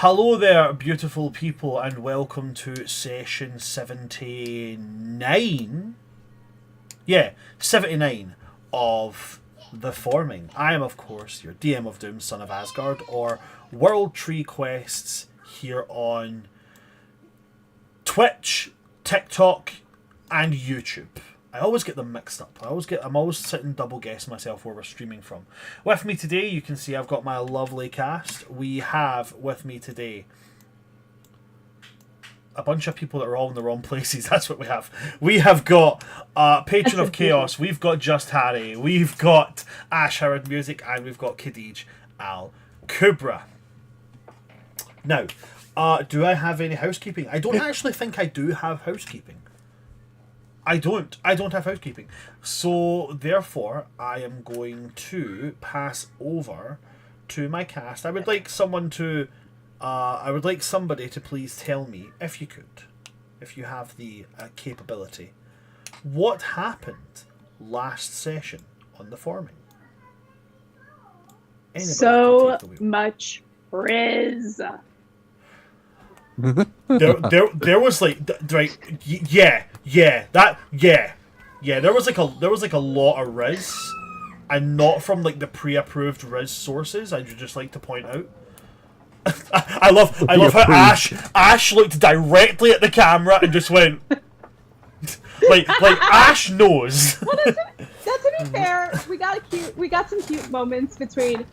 Hello there, beautiful people, and welcome to session 79. Yeah, 79 of The Forming. I am, of course, your DM of Doom, Son of Asgard, or World Tree Quests here on Twitch, TikTok, and YouTube. I always get them mixed up. I'm always sitting double guessing myself where we're streaming from. With me today, you can see I've got my lovely cast. We have with me today a bunch of people that are all in the wrong places. That's what we have. We have got Patron of Chaos. We've got Just Harry. We've got Ash Howard Music, and we've got Khadij Al Kubra. Now, do I have any housekeeping? I don't actually think I do have housekeeping. I don't have housekeeping. So, therefore, I am going to pass over to my cast. I would like somebody to please tell me, if you could, if you have the capability, what happened last session on the forming. Anybody so much frizz. there was like right there was like a lot of Riz, and not from like the pre-approved Riz sources. I'd just like to point out. I love how Ash looked directly at the camera and just went like Ash knows. Well, to be fair, we got some cute moments between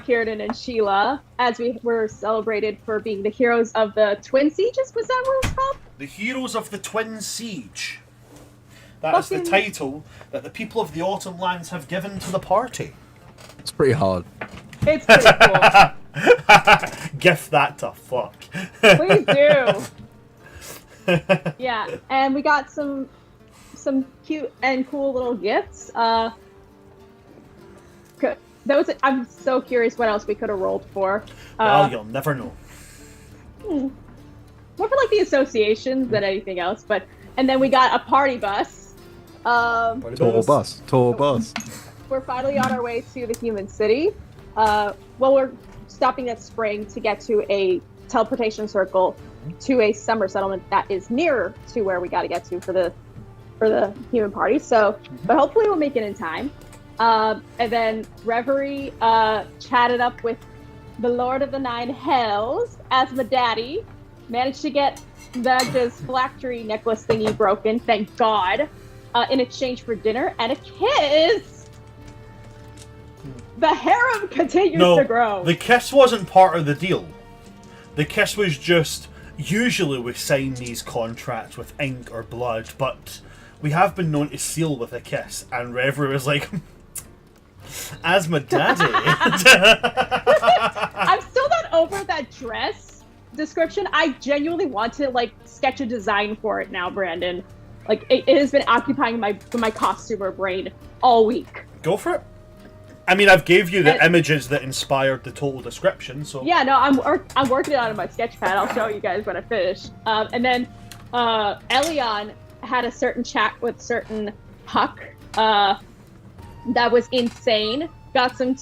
Kieran and Sheila as we were celebrated for being the heroes of the Twin Sieges. Was that what it was called? The Heroes of the Twin Siege. That is the title that the people of the Autumn Lands have given to the party. It's pretty hard. It's pretty cool. Gift that to fuck. Please do. Yeah, and we got some cute and cool little gifts. I'm so curious what else we could have rolled for. Well, you'll never know. More for like the associations than anything else, and then we got a party bus. Tour bus. We're finally on our way to the human city. We're stopping at Spring to get to a teleportation circle to a summer settlement that is nearer to where we got to get to for the human party. So, but hopefully we'll make it in time. And then Reverie chatted up with the Lord of the Nine Hells as my daddy. Managed to get the phylactery necklace thingy broken, thank God, in exchange for dinner and a kiss. The harem continues to grow. The kiss wasn't part of the deal. The kiss was just, usually we sign these contracts with ink or blood, but we have been known to seal with a kiss, and Reverie was like, as my daddy. I'm still not over that dress description. I genuinely want to like sketch a design for it now, Brandon. Like it has been occupying my costumer brain all week. Go for it. I mean, I've gave you the images that inspired the total description, so... Yeah, no, I'm working on it on my sketch pad. I'll show you guys when I finish. And then Elion had a certain chat with certain Huck that was insane. Got some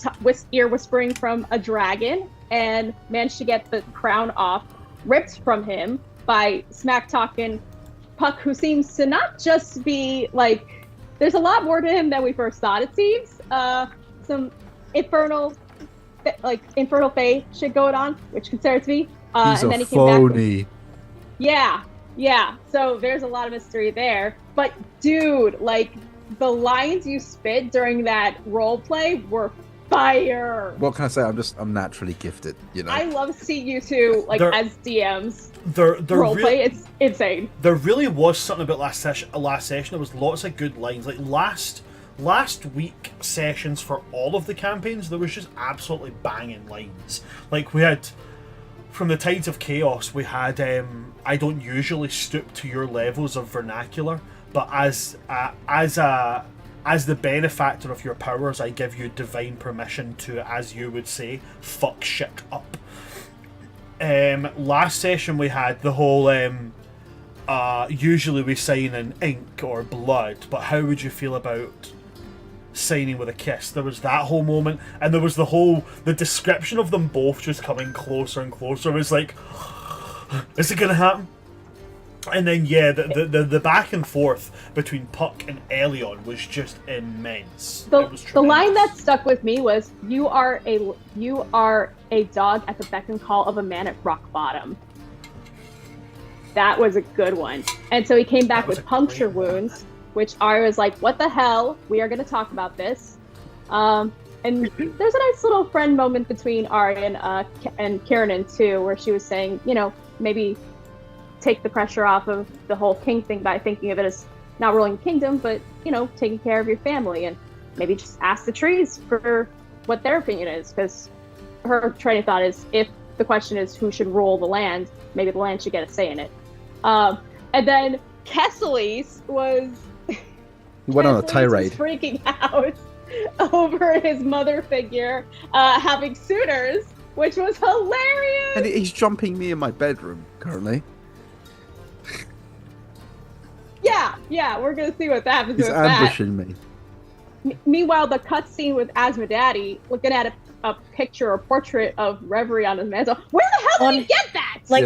ear whispering from a dragon and managed to get the crown off, ripped from him by smack-talking Puck, who seems to not just be, like... There's a lot more to him than we first thought, it seems. Some infernal fae shit going on, which concerns me. He's and then a he came back phony. Yeah. So there's a lot of mystery there. But dude, like the lines you spit during that role play were fire. What can I say? I'm naturally gifted, you know. I love seeing you two as DMs. Role play, it's insane. There really was something about last session. There was lots of good lines. Like last week sessions for all of the campaigns, there was just absolutely banging lines. Like we had from the Tides of Chaos, we had I don't usually stoop to your levels of vernacular, but as the benefactor of your powers, I give you divine permission to, as you would say, fuck shit up. Last session we had the whole usually we sign in ink or blood, but how would you feel about signing with a kiss. There was that whole moment, and there was the description of them both just coming closer and closer. It was like, is it gonna happen? And then the back and forth between Puck and Elion was just immense. The line that stuck with me was, "You are a dog at the beck and call of a man at rock bottom." That was a good one. And so he came back with puncture wounds, which Arya was like, "What the hell? We are going to talk about this." And there's a nice little friend moment between Arya and Kieran too, where she was saying, maybe take the pressure off of the whole king thing by thinking of it as not ruling the kingdom, but taking care of your family, and maybe just ask the trees for what their opinion is, because her train of thought is, if the question is who should rule the land, maybe the land should get a say in it. And then Kesselis was He went on a tirade. Freaking out over his mother figure having suitors, which was hilarious. And he's jumping me in my bedroom currently. Yeah, we're gonna see what happens He's with ambushing me. Meanwhile, the cutscene with Asmodaddy looking at a picture or portrait of Reverie on his mantle. Where the hell did he get that? Like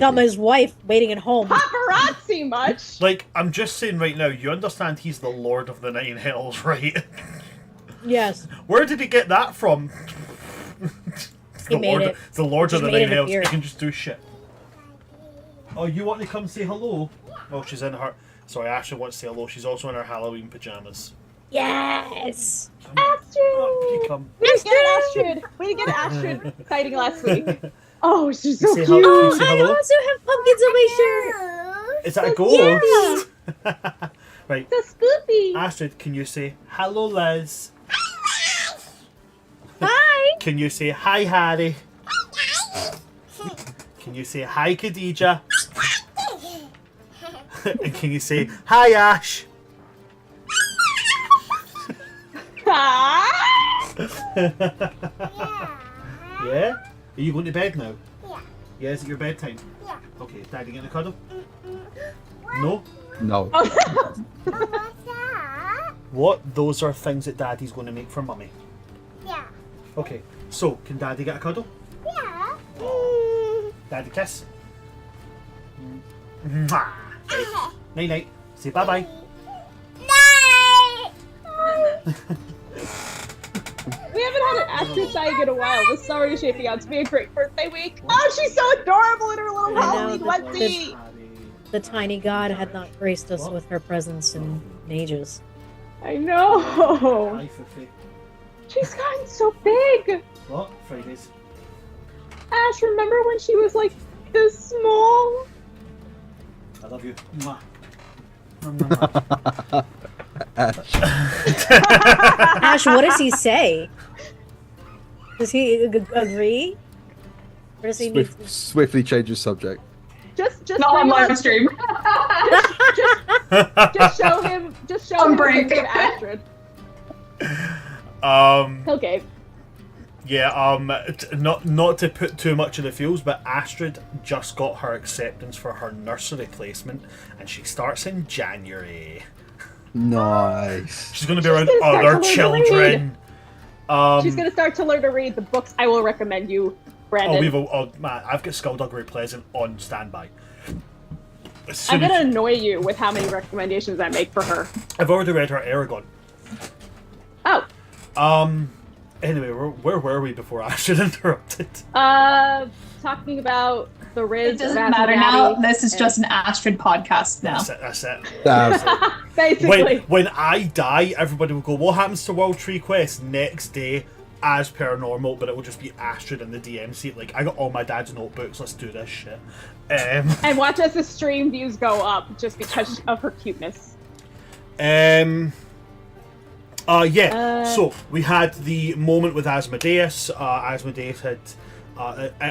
on his wife waiting at home. Paparazzi much? Like, I'm just saying right now, you understand he's the Lord of the Nine Hells, right? Yes. Where did he get that from? He made it. It's the Lord of the Nine Hells. appear. He can just do shit. Oh, you want to come say hello? Oh, she's in her... Sorry, Ashley wants to say hello. She's also in her Halloween pajamas. Yes. Astrid! Oh, you come. We didn't get Astrid sighting last week. Oh, she's so Say cute. hello. Say I hello. also have pumpkins on my shirt. Is that a ghost? Yeah. Right. So Scoopy. Astrid, can you say hello, Liz? Hi. Can you say hi, Harry? Can you say hi, Khadija? And can you say hi, Ash? Yeah? Are you going to bed now? Yeah. Yeah, is it your bedtime? Yeah. Okay, Daddy getting a cuddle? No? No. What's that? What? Those are things that Daddy's going to make for Mummy. Yeah. Okay, so can Daddy get a cuddle? Yeah. Daddy kiss? Mwah. Night night. Say bye bye. Night. We haven't had an Astrid sighting in a while. This summer is shaping out to be a great birthday week. Oh, she's so adorable in her little Halloween onesie. The tiny god had not graced us with her presence in ages. I know. Hi, Fifi. She's gotten so big. What? Fridays. Ash, remember when she was like this small? I love you. Mwah. Mwah. Ash, what does he say? Does he agree? Or does he need Swiftly changes subject. Just Not on bring live up- stream. just show him On a break. picture of Astrid. Okay. Yeah, not to put too much in the feels, but Astrid just got her acceptance for her nursery placement, and she starts in January. Nice. She's going to be around gonna start other to learn to children. She's gonna start to learn to read the books I will recommend you, Brandon. Man, I've got Skullduggery Pleasant on standby. As I'm soon gonna as- annoy you with how many recommendations I make for her. I've already read her Aragon. Oh. Anyway, where were we before Astrid interrupted? Talking about the Riz. It doesn't of matter Asmodaddy now. This is and- just an Astrid podcast now. That's it. basically. When I die, everybody will go, what happens to World Tree Quest? Next day, as per normal, but it will just be Astrid in the DM seat. Like, I got all my dad's notebooks, let's do this shit. And watch as the stream views go up just because of her cuteness. So we had the moment with Asmodeus. Asmodeus had,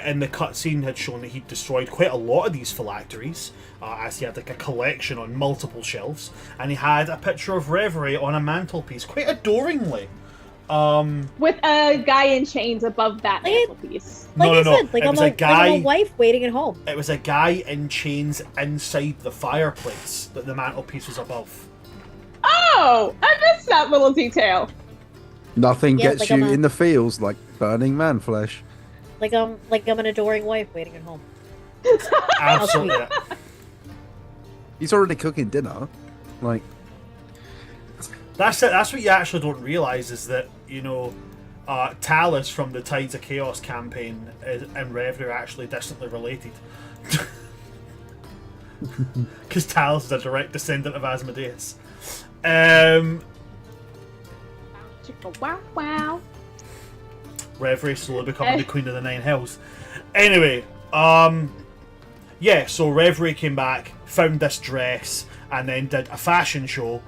in the cutscene, had shown that he'd destroyed quite a lot of these phylacteries, as he had like a collection on multiple shelves, and he had a picture of Reverie on a mantelpiece, quite adoringly. With a guy in chains above that Like- mantelpiece. like I No. said, like It I'm was a, a guy. like I'm a wife waiting at home. It was a guy in chains inside the fireplace that the mantelpiece was above. Oh, I missed that little detail. Nothing Yeah, gets like you I'm a- in the feels like burning man flesh. Like I'm an adoring wife waiting at home. Absolutely. He's already cooking dinner. Like, That's it. That's what you actually don't realize is that Talus from the Tides of Chaos campaign and Reverie are actually distantly related. Because Talus is a direct descendant of Asmodeus. Chicka wow wow. Reverie slowly becoming the Queen of the Nine Hells. Anyway, yeah, so Reverie came back, found this dress, and then did a fashion show,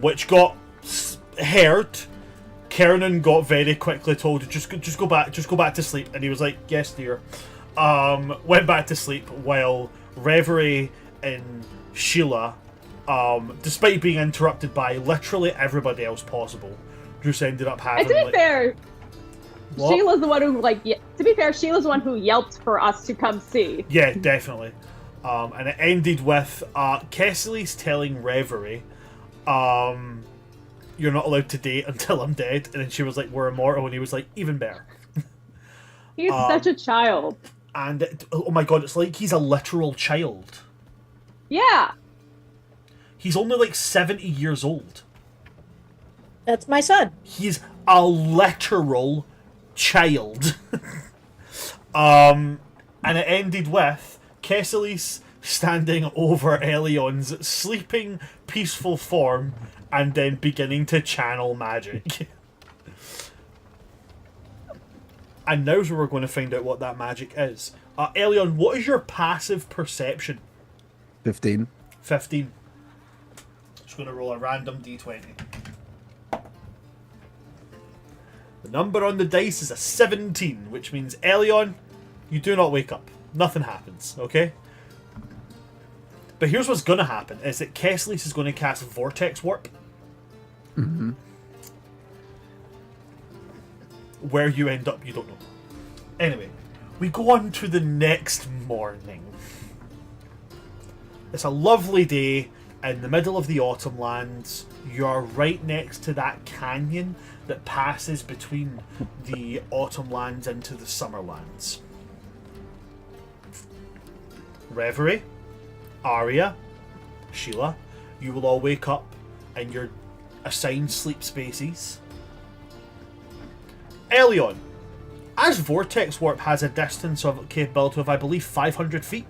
which got heard. Kiernan got very quickly told, just go back to sleep, and he was like, yes, dear. Went back to sleep while Reverie and Sheila, despite being interrupted by literally everybody else possible, just ended up having. And to be fair, What? Sheila's the one who Sheila's the one who yelped for us to come see. Yeah, definitely. And it ended with Kessely's telling Reverie, you're not allowed to date until I'm dead. And then she was like, we're immortal. And he was like, even better. He's such a child. And, oh my god, it's like he's a literal child. Yeah. He's only like 70 years old. That's my son. He's a literal child. And it ended with Kessely's standing over Elion's sleeping, peaceful form and then beginning to channel magic. And now's where we're going to find out what that magic is. Elion, what is your passive perception? 15. 15. Just going to roll a random d20. The number on the dice is a 17, which means, Elion, you do not wake up. Nothing happens, okay? But here's what's going to happen, is that Kesslis is going to cast Vortex Warp. Mm-hmm. Where you end up, you don't know. Anyway, we go on to the next morning. It's a lovely day in the middle of the Autumn Lands. You're right next to that canyon that passes between the Autumn Lands into the Summer Lands. Reverie, Arya, Sheila, you will all wake up in your assigned sleep spaces. Elion, as Vortex Warp has a distance of capability of, I believe, 500 feet.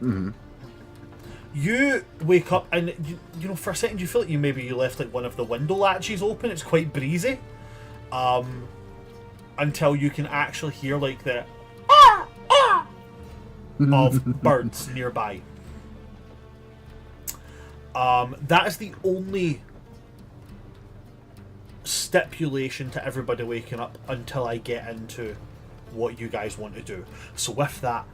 Mm-hmm. You wake up and, you know, for a second you feel like you left like one of the window latches open. It's quite breezy. Until you can actually hear like the of birds nearby. That is the only stipulation to everybody waking up until I get into what you guys want to do. So with that,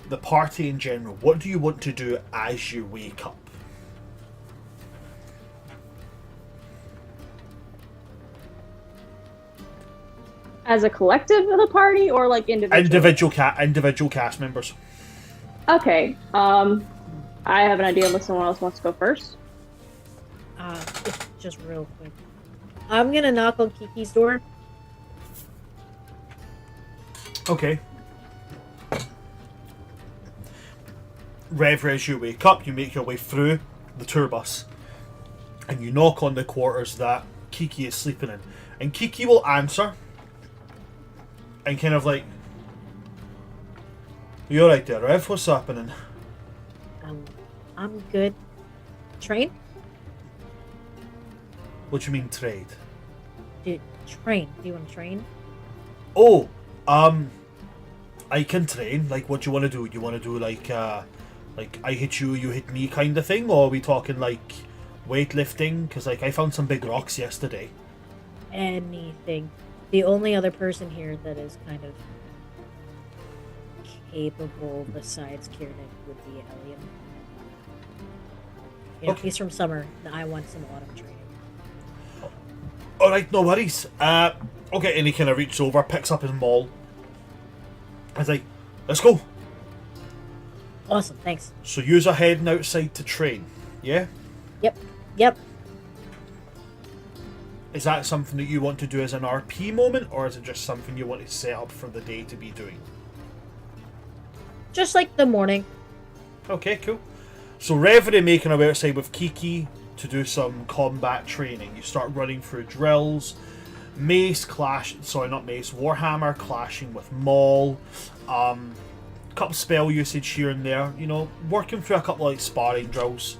the party in general, what do you want to do as you wake up? As a collective of the party or like individual? Individual cast members. Okay. I have an idea unless someone else wants to go first. Just real quick. I'm gonna knock on Kiki's door. Okay. Reverie, as you wake up, you make your way through the tour bus and you knock on the quarters that Kiki is sleeping in. And Kiki will answer and kind of like, you alright there, Rev? What's happening? I'm good. Train? What do you mean trade? Train. Do you want to train? Oh, I can train. Like, what do you want to do? You want to do like I hit you, you hit me kind of thing? Or are we talking like weightlifting? Because like I found some big rocks yesterday. Anything. The only other person here that is kind of capable besides Kieran would be Elliot. You know, Okay. he's from summer, and I want some autumn training. Alright, no worries. Okay, and he kind of reaches over, picks up his maul. I was like, let's go. Awesome, thanks. So yous are heading outside to train, yeah? Yep. Yep. Is that something that you want to do as an RP moment, or is it just something you want to set up for the day to be doing? Just like the morning. Okay, cool. So Reverie making our way outside with Kiki to do some combat training. You start running through drills. Warhammer clashing with Maul. Couple spell usage here and there. You know, working through a couple of like sparring drills.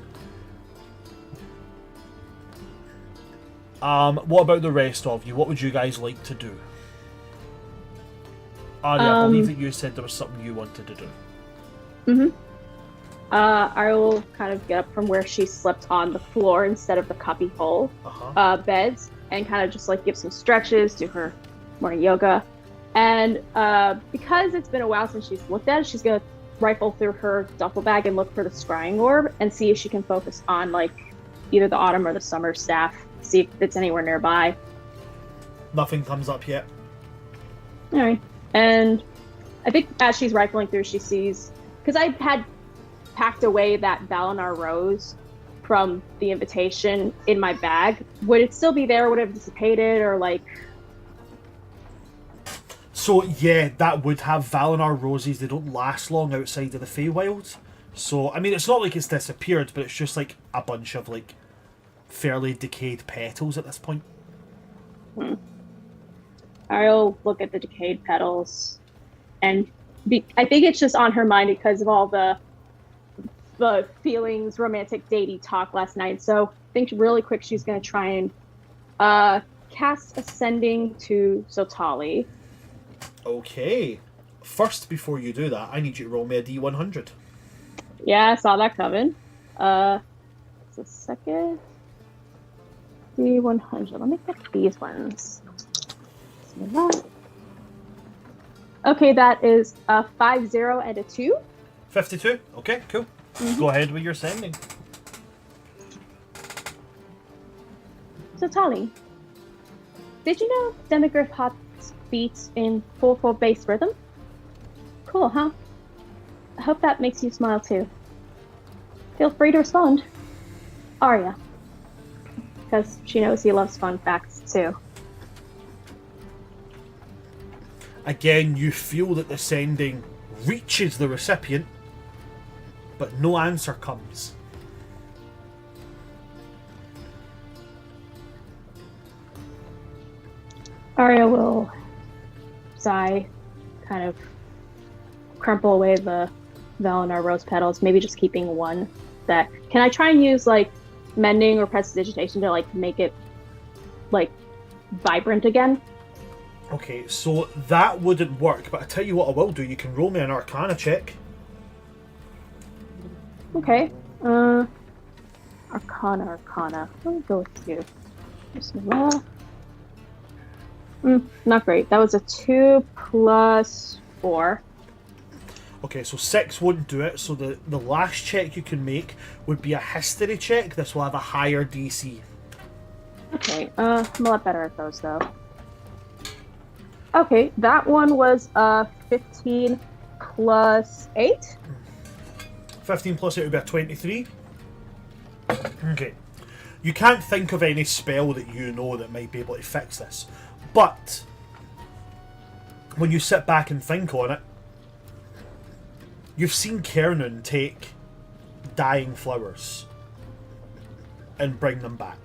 What about the rest of you? What would you guys like to do? Arya, I believe that you said there was something you wanted to do. Mm-hmm. I will kind of get up from where she slept on the floor instead of the cubby hole beds, and kind of just like give some stretches, do her morning yoga. And because it's been a while since she's looked at it, she's gonna rifle through her duffel bag and look for the scrying orb and see if she can focus on like either the autumn or the summer staff, see if it's anywhere nearby. Nothing comes up yet. All right. And I think as she's rifling through, she sees, because I had packed away that Valinor rose from the invitation in my bag. Would it still be there? Would it have dissipated, or like? So yeah, that would have Valinor roses. They don't last long outside of the Feywild. So I mean, it's not like it's disappeared, but it's just like a bunch of like fairly decayed petals at this point. I'll look at the decayed petals, and I think it's just on her mind because of all the feelings, romantic, datey talk last night. So I think really quick she's going to try and cast Ascending to Zotali. Okay. First, before you do that, I need you to roll me a D100. Yeah, I saw that coming. It's a second. D100. Let me get these ones. Okay, that is a 5, 0, and a 2. 52. Okay, cool. Go ahead with your sending. So, Tali, did you know Demigryph Hot beats in 4/4 bass rhythm? Cool, huh? I hope that makes you smile too. Feel free to respond. Arya. Because she knows he loves fun facts too. Again, you feel that the sending reaches the recipient, but no answer comes. Arya will sigh, kind of crumple away the Valinor rose petals, maybe just keeping one. That can I try and use like mending or prestidigitation to like make it like vibrant again? Okay, so that wouldn't work, but I tell you what I will do, you can roll me an Arcana check. Okay. Arcana. Let me go with you. Not great. That was a 2 + 4. Okay, so 6 won't do it, so the last check you can make would be a history check. This will have a higher DC. Okay, I'm a lot better at those though. Okay, that one was 15 + 8. 15 plus 8 would be a 23. Okay. You can't think of any spell that you know that might be able to fix this. But when you sit back and think on it, you've seen Kernan take dying flowers and bring them back.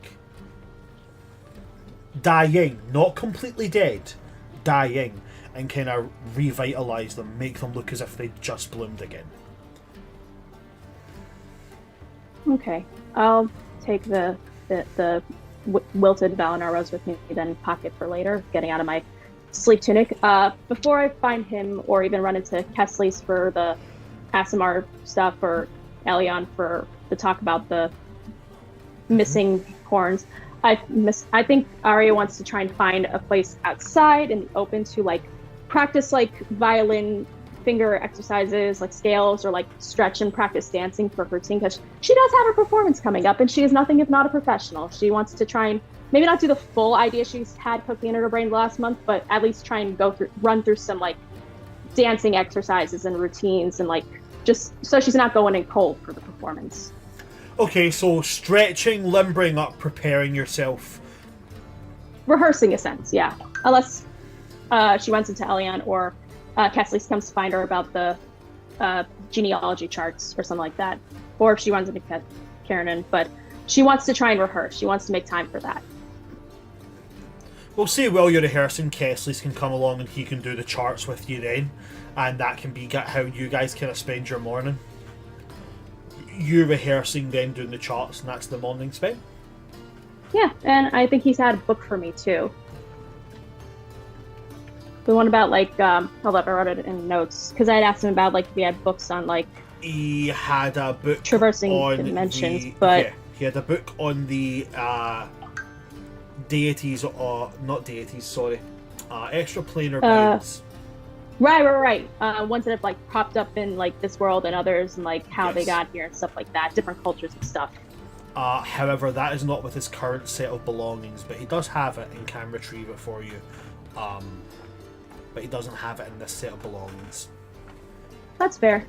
Dying, not completely dead, dying, and kind of revitalise them, make them look as if they just bloomed again. Okay, I'll take the wilted Valinor rose with me, then pocket for later, getting out of my sleep tunic. Before I find him or even run into Kesley's for the Asimar stuff, or Elion for the talk about the missing horns, I think Arya wants to try and find a place outside in the open to like practice like violin finger exercises, like scales, or like stretch and practice dancing for her team, because she does have a performance coming up and she is nothing if not a professional. She wants to try and maybe not do the full idea she's had cooking in her brain last month, but at least try and run through some like dancing exercises and routines, and like just so she's not going in cold for the performance. Okay, so stretching, limbering up, preparing yourself. Rehearsing a sense, yeah. Unless she runs into Elion or Cassilis comes to find her about the genealogy charts or something like that. Or if she runs into Karen, but she wants to try and rehearse. She wants to make time for that. We'll say while you're rehearsing, Kesslis can come along and he can do the charts with you then, and that can be how you guys kind of spend your morning. You rehearsing, then doing the charts, and that's the morning spent. Yeah, and I think he's had a book for me too. The one about hold up, I wrote it in notes because I had asked him about if he had books on He had a book traversing on dimensions, but he had a book on the deities, or not deities, sorry, extraplanar beings. Right. Ones that have popped up in this world and others, and how they got here and stuff like that. Different cultures and stuff. However, that is not with his current set of belongings, but he does have it and can retrieve it for you. But he doesn't have it in this set of belongings. That's fair.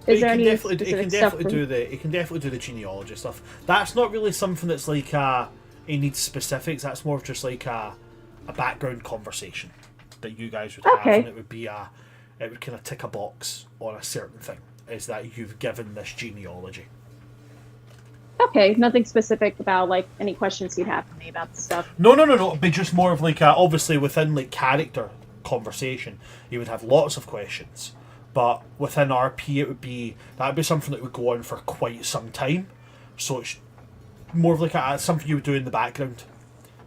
Is there any specific stuff? He can definitely do the genealogy stuff. That's not really something that's he needs specifics. That's more of just a background conversation that you guys would have, and it would kind of tick a box on a certain thing. Is that you've given this genealogy? Okay, nothing specific about any questions you'd have for me about the stuff. No. It'd be just more of obviously within character conversation, you would have lots of questions, but within RP that'd be something that would go on for quite some time. So it's more of something you would do in the background,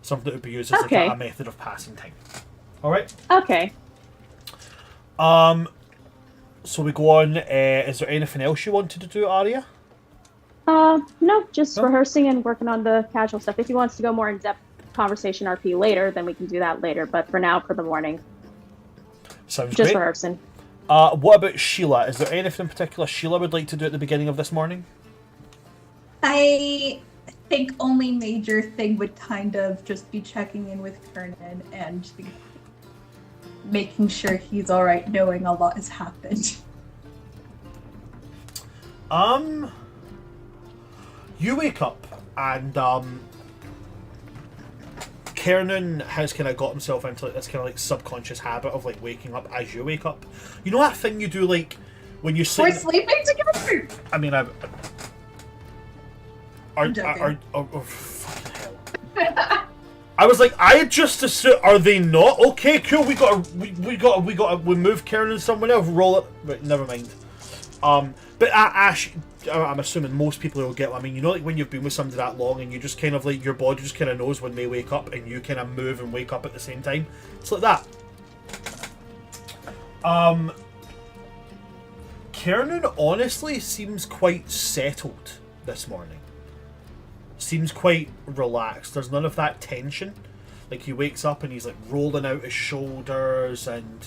something that would be used as a method of passing time. All right. Okay. So we go on. Is there anything else you wanted to do, Arya? No, just rehearsing and working on the casual stuff. If he wants to go more in depth conversation RP later, then we can do that later. But for now, for the morning, sounds just great. rehearsing. What about Sheila? Is there anything in particular Sheila would like to do at the beginning of this morning? I think only major thing would kind of just be checking in with Kernan and making sure he's all right, knowing a lot has happened. You wake up and Kernan has kind of got himself into this kind of subconscious habit of waking up as you wake up. You know that thing you do when you sleep. We're sleeping together. I mean, I'm joking. fucking hell. I was I just assumed, are they not? Okay, cool. We move Kernan somewhere else. Roll it. Right, never mind. But Ash, I'm assuming most people will get. I mean, when you've been with somebody that long, and you just kind of your body just kind of knows when they wake up, and you kind of move and wake up at the same time. It's like that. Kernan honestly seems quite settled this morning. Seems quite relaxed. There's none of that tension. He wakes up and he's rolling out his shoulders and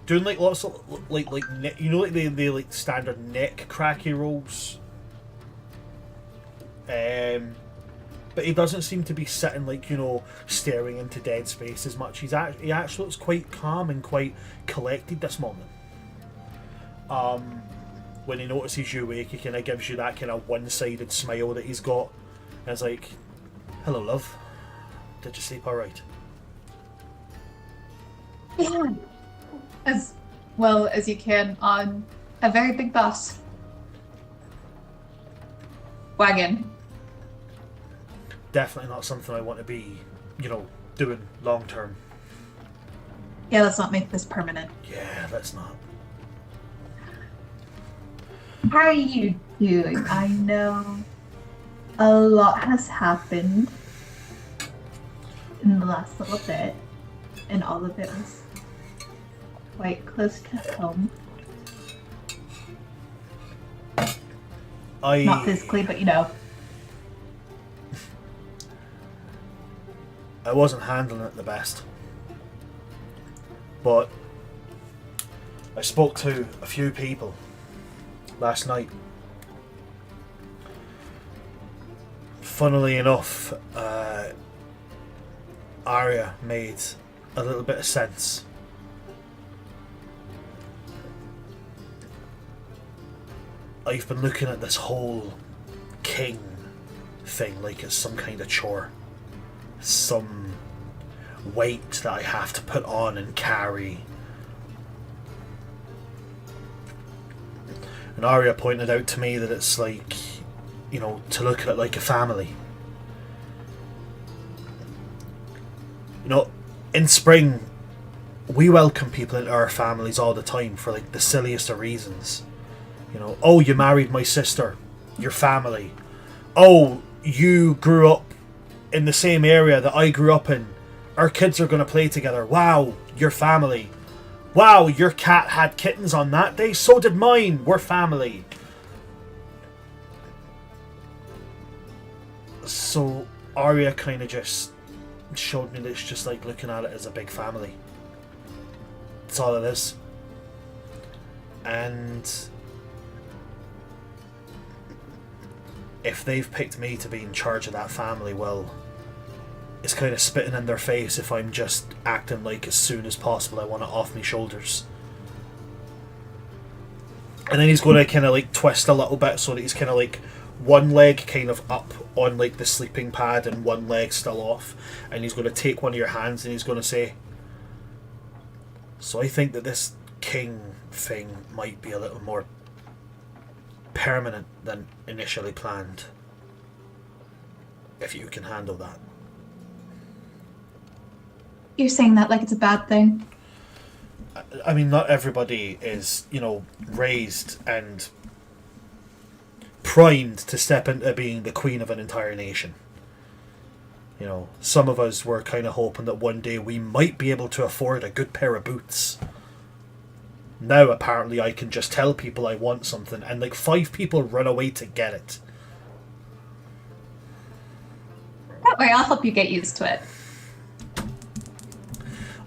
doing lots of the standard neck cracky rolls. But he doesn't seem to be sitting staring into dead space as much. He actually looks quite calm and quite collected this morning. When he notices you awake, he kind of gives you that kind of one-sided smile that he's got. And it's hello, love. Did you sleep all right? Yeah. As well as you can on a very big bus. Wagon. Definitely not something I want to be, doing long term. Yeah, let's not make this permanent. Yeah, let's not. How are you doing? I know a lot has happened in the last little bit, and all of it was quite close to home. Not physically, but I wasn't handling it the best. But I spoke to a few people last night. Funnily enough, Arya made a little bit of sense. I've been looking at this whole king thing like it's some kind of chore. Some weight that I have to put on and carry. And Arya pointed out to me that it's like, you know, to look at it like a family. You know, in spring, we welcome people into our families all the time for like the silliest of reasons. You know, oh, you married my sister, your family. Oh, you grew up in the same area that I grew up in. Our kids are going to play together. Wow, your family. Wow, your cat had kittens on that day. So did mine. We're family. So Arya kind of just showed me that it's just like looking at it as a big family. That's all it is. And if they've picked me to be in charge of that family, well, it's kind of spitting in their face if I'm just acting like as soon as possible I want it off my shoulders. And then he's going to kind of like twist a little bit so that he's kind of like one leg kind of up on like the sleeping pad and one leg still off. And he's going to take one of your hands and he's going to say, so I think that this king thing might be a little more permanent than initially planned. If you can handle that. You're saying that like it's a bad thing? I mean, not everybody is, you know, raised and primed to step into being the queen of an entire nation. You know, some of us were kind of hoping that one day we might be able to afford a good pair of boots. Now, apparently, I can just tell people I want something, and like 5 people run away to get it. Don't worry, I'll help you get used to it.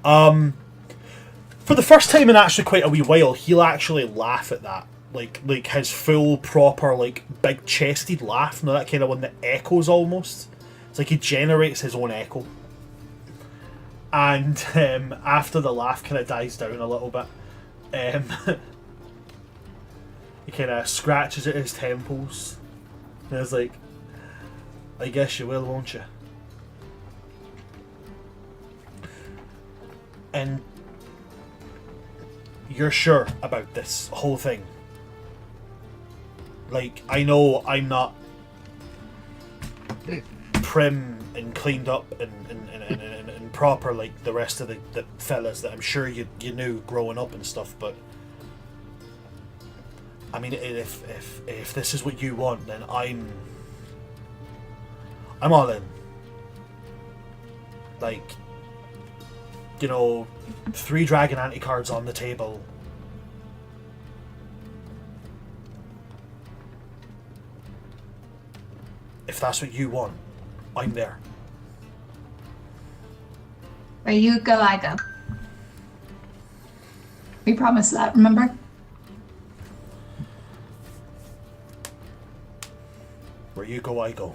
For the first time in actually quite a wee while, he'll actually laugh at that. Like his full, proper, like, big-chested laugh. You know, that kind of one that echoes almost. It's like he generates his own echo. And after the laugh kind of dies down a little bit, he kind of scratches at his temples. And it's like, I guess you will, won't you? And you're sure about this whole thing? Like, I know I'm not prim and cleaned up and proper like the rest of the fellas that I'm sure you knew growing up and stuff, but I mean, if this is what you want, then I'm all in. Like, you know, 3 dragon anti-cards on the table. If that's what you want, I'm there. Where you go, I go. We promised that, remember? Where you go, I go.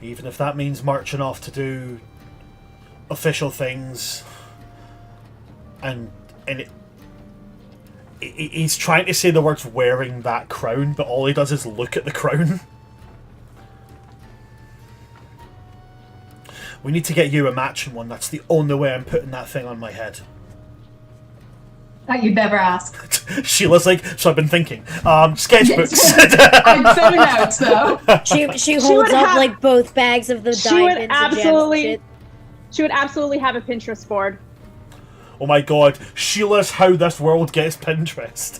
Even if that means marching off to do official things, and he's trying to say the words wearing that crown, but all he does is look at the crown. We need to get you a matching one. That's the only way I'm putting that thing on my head. That you'd never ask. Sheila's like, so I've been thinking. Sketchbooks. I'd better notes though. She holds up like both bags of the diamonds and absolutely, gems. she would absolutely have a Pinterest board. Oh my god, Sheila's how this world gets Pinterest.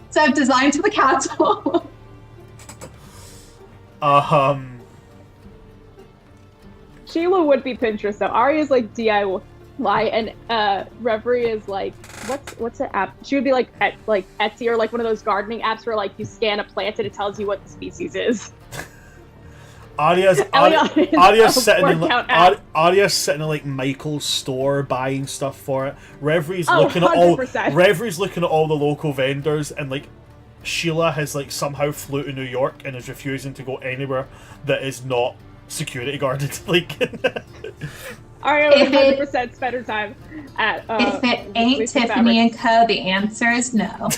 So I've designed to the castle. Sheila would be Pinterest though. Arya's like DIY, and Reverie is like what's an app? She would be like Etsy or like one of those gardening apps where like you scan a plant and it tells you what the species is. Arya's sitting in Arya's sitting in like Michael's store buying stuff for it. Reverie's looking 100%. at Reverie's looking at all the local vendors, and like Sheila has like somehow flew to New York and is refusing to go anywhere that is not security guarded. Like Ario If it- 100% spend her time at. If it ain't Lisa Tiffany Fabrics. and Co., the answer is no.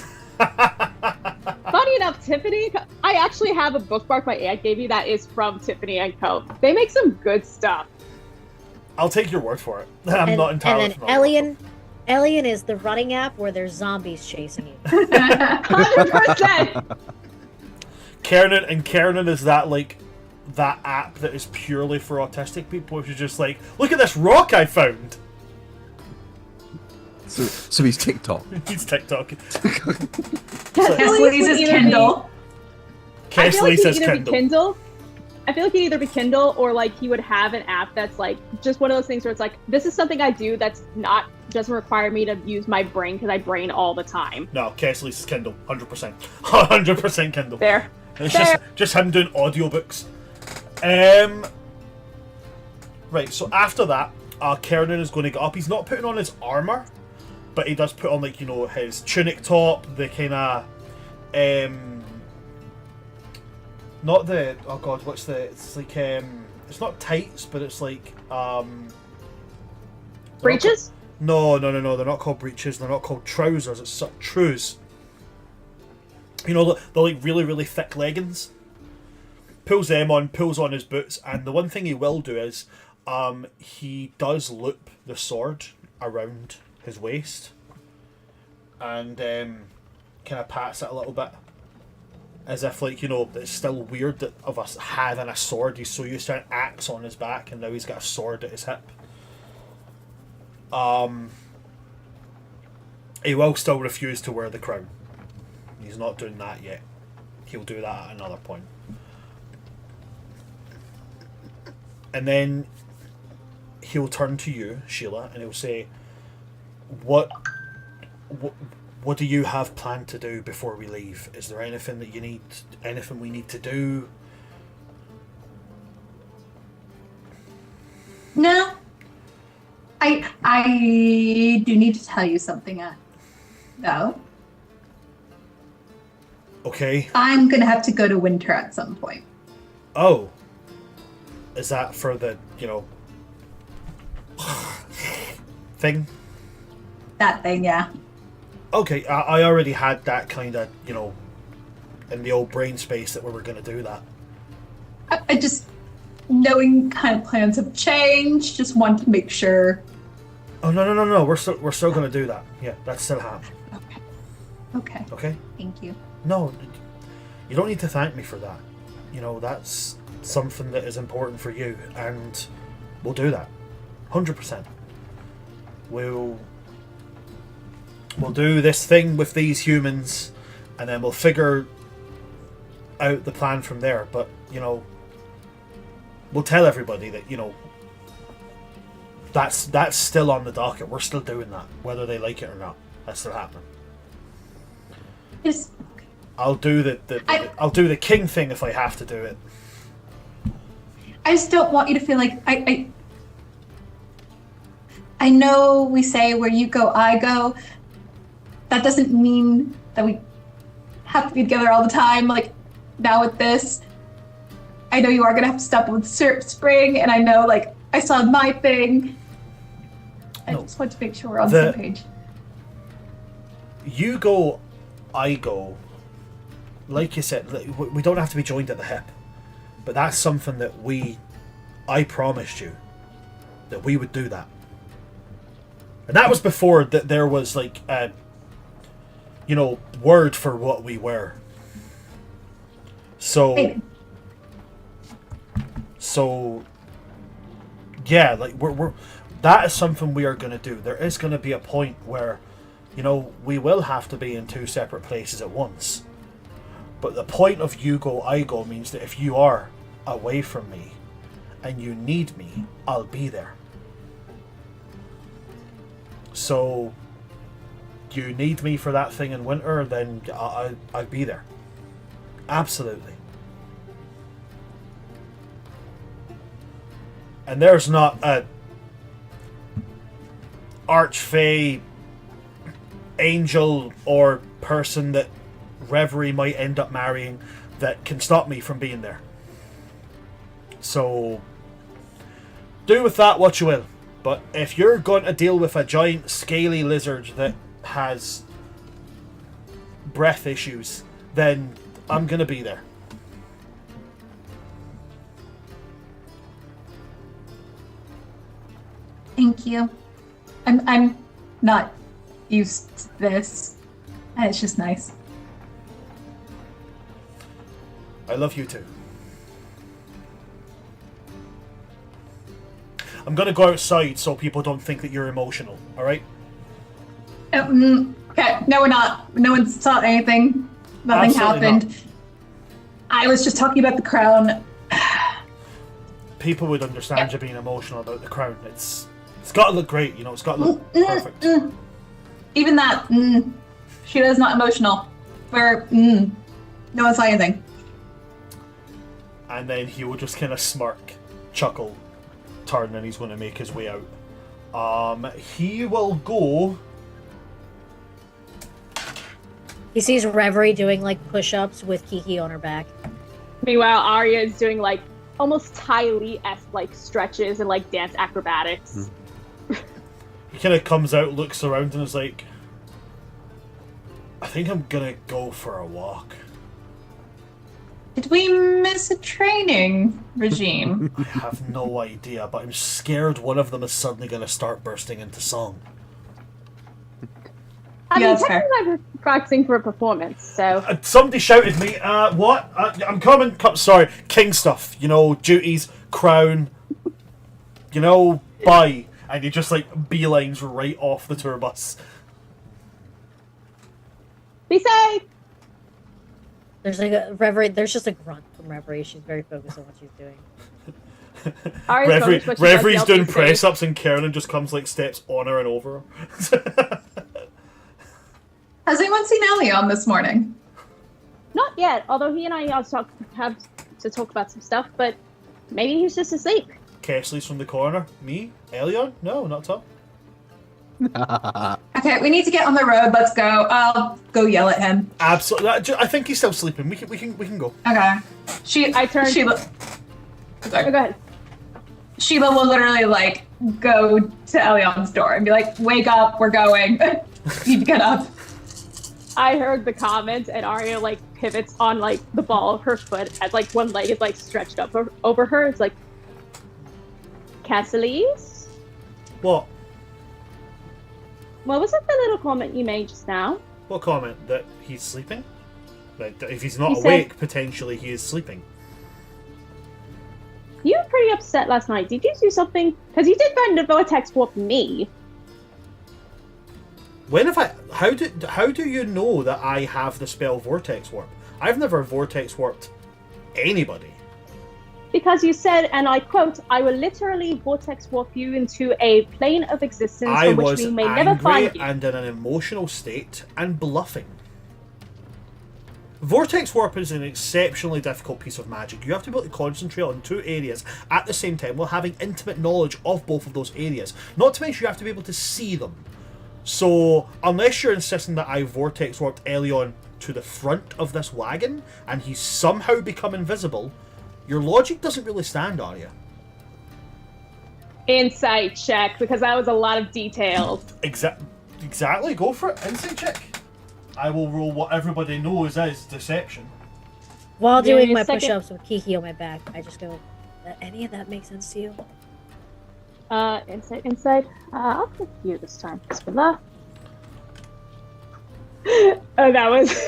Funny enough, Tiffany, I actually have a bookmark my aunt gave me that is from Tiffany and Co. They make some good stuff. I'll take your word for it. I'm and, not entirely and then familiar. Elian is the running app where there's zombies chasing you. 100%. Kernan is that app that is purely for autistic people, which is just like, look at this rock I found. So he's TikTok. He's TikTok. Kesley's is Kindle. I feel Kesley like says he'd either be Kindle. Kindle. I feel like he'd either be Kindle or like he would have an app that's like just one of those things where it's like, this is something I do that's not doesn't require me to use my brain because I brain all the time. No, Kesley says Kindle, 100%, 100% Kindle. There. It's There. just him doing audiobooks. Right. So after that, Kernan is going to get up. He's not putting on his armor, but he does put on his tunic top, the kind of not the it's like it's not tights, but it's like Breaches? No, they're not called breeches, they're not called trousers, it's trews. They're like really, really thick leggings. Pulls them on, pulls on his boots, and the one thing he will do is he does loop the sword around his waist and kind of pats it a little bit. As if, it's still weird that of us having a sword. He's so used to an axe on his back, and now he's got a sword at his hip. He will still refuse to wear the crown. He's not doing that yet. He'll do that at another point. And then he'll turn to you, Sheila, and he'll say, What do you have planned to do before we leave? Is there anything that you need, anything we need to do? No. I do need to tell you something, though. Okay. I'm gonna have to go to winter at some point. Oh. Is that for the, thing? That thing, yeah. Okay, I already had that kind of, in the old brain space that we were going to do that. I just, knowing kind of plans have changed, just want to make sure. Oh, no. We're still going to do that. Yeah, that's still happening. Okay. Okay? Thank you. No, you don't need to thank me for that. That's something that is important for you, and we'll do that. 100%. We'll do this thing with these humans, and then we'll figure out the plan from there. But, we'll tell everybody that, that's still on the docket. We're still doing that, whether they like it or not. That's still happening. Just, I'll do I'll do the king thing if I have to do it. I just don't want you to feel like I know we say where you go, I go. That doesn't mean that we have to be together all the time. Like now with this, I know you are gonna have to stop with Syrup Spring, and I know I saw my thing. I No. just want to make sure we're on the same page. You go, I go. Like you said, we don't have to be joined at the hip. But that's something that I promised you that we would do that. And that was before that there was word for what we were. So yeah, we're that is something we are going to do. There is going to be a point where we will have to be in two separate places at once. But the point of you go, I go means that if you are away from me and you need me, I'll be there. So you need me for that thing in winter, then I'll be there. Absolutely. And there's not a archfey, angel, or person that Reverie might end up marrying that can stop me from being there. So do with that what you will. But if you're going to deal with a giant scaly lizard that has breath issues, then I'm going to be there. Thank you. I'm not used to this. And it's just nice. I love you too. I'm going to go outside so people don't think that you're emotional, alright? Okay, no, we're not. No one saw anything. Nothing Absolutely happened. not. I was just talking about the crown. People would understand you being emotional about the crown. It's got to look great, you know. It's got to look perfect. Even that, Sheila's not emotional. No one saw anything. And then he will just kind of smirk, chuckle, turn, and he's going to make his way out. He will go. He sees Reverie doing like push-ups with Kiki on her back. Meanwhile, Arya is doing like almost Ty Lee-esque like stretches and like dance acrobatics. He kind of comes out, looks around, and is like, I think I'm gonna go for a walk. Did we miss a training regime? I have no idea, but I'm scared one of them is suddenly gonna start bursting into song. I Yeah, mean, that's fair. technically I'm practicing for a performance, so Somebody shouted me, what? I'm coming, sorry, king stuff, you know, duties, crown, you know, bye. And he just like beelines right off the tour bus. be safe. There's like a Reverie. There's just a grunt from Reverie. She's very focused on what she's doing. Arya's going to switch Reverie's to doing be safe. press ups and Karen just comes like steps on her and over her. Has anyone seen Elion this morning? Not yet, although he and I also have to talk about some stuff, but maybe he's just asleep. Kesley's from the corner. Me? Elion? No, not at all. Okay, we need to get on the road. Let's go. I'll go yell at him. Absolutely. I think he's still sleeping. We can go. Okay. I turned- Sheila. Oh, Sorry. go ahead. Sheila will literally like go to Elion's door and be like, "Wake up, we're going. You need to get up." I heard the comment, and Arya like pivots on like the ball of her foot as like one leg is like stretched up over her. It's like, Cassilis? What? What was it, the little comment you made just now? What comment? That he's sleeping? That if he's not He said- awake, potentially he is sleeping. You were pretty upset last night. Did you do something? Because you did threaten to vortex warp me. When have I? How do you know that I have the spell Vortex Warp? I've never Vortex Warped anybody. Because you said, and I quote, "I will literally vortex warp you into a plane of existence I from which was we may never angry find you." and in an emotional state and bluffing. Vortex Warp is an exceptionally difficult piece of magic. You have to be able to concentrate on two areas at the same time while having intimate knowledge of both of those areas. Not to mention you have to be able to see them. So, unless you're insisting that I Vortex Warped Elion to the front of this wagon and he's somehow become invisible, your logic doesn't really stand, Arya. Insight check, because that was a lot of details. Exactly, go for it. Insight check. I will roll what everybody knows is deception. While Give doing me a my second. push-ups with Kiki on my back, I just go, "Does any of that make sense to you?" Insight. I'll pick you this time. Bismillah. Oh, that was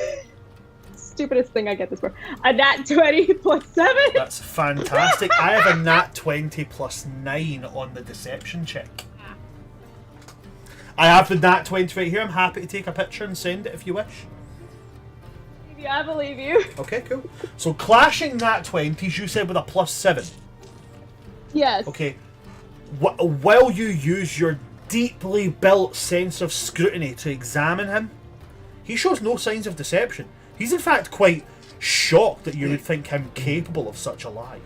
stupidest thing I get this for. A nat 20 plus 7. That's fantastic. I have a nat 20 plus 9 on the deception check. I have the nat 20 right here. I'm happy to take a picture and send it if you wish. I believe you. Okay, cool. So clashing nat 20s, you said with a plus 7. Yes. Okay. While you use your deeply built sense of scrutiny to examine him, he shows no signs of deception. He's in fact quite shocked that you would think him capable of such a lie.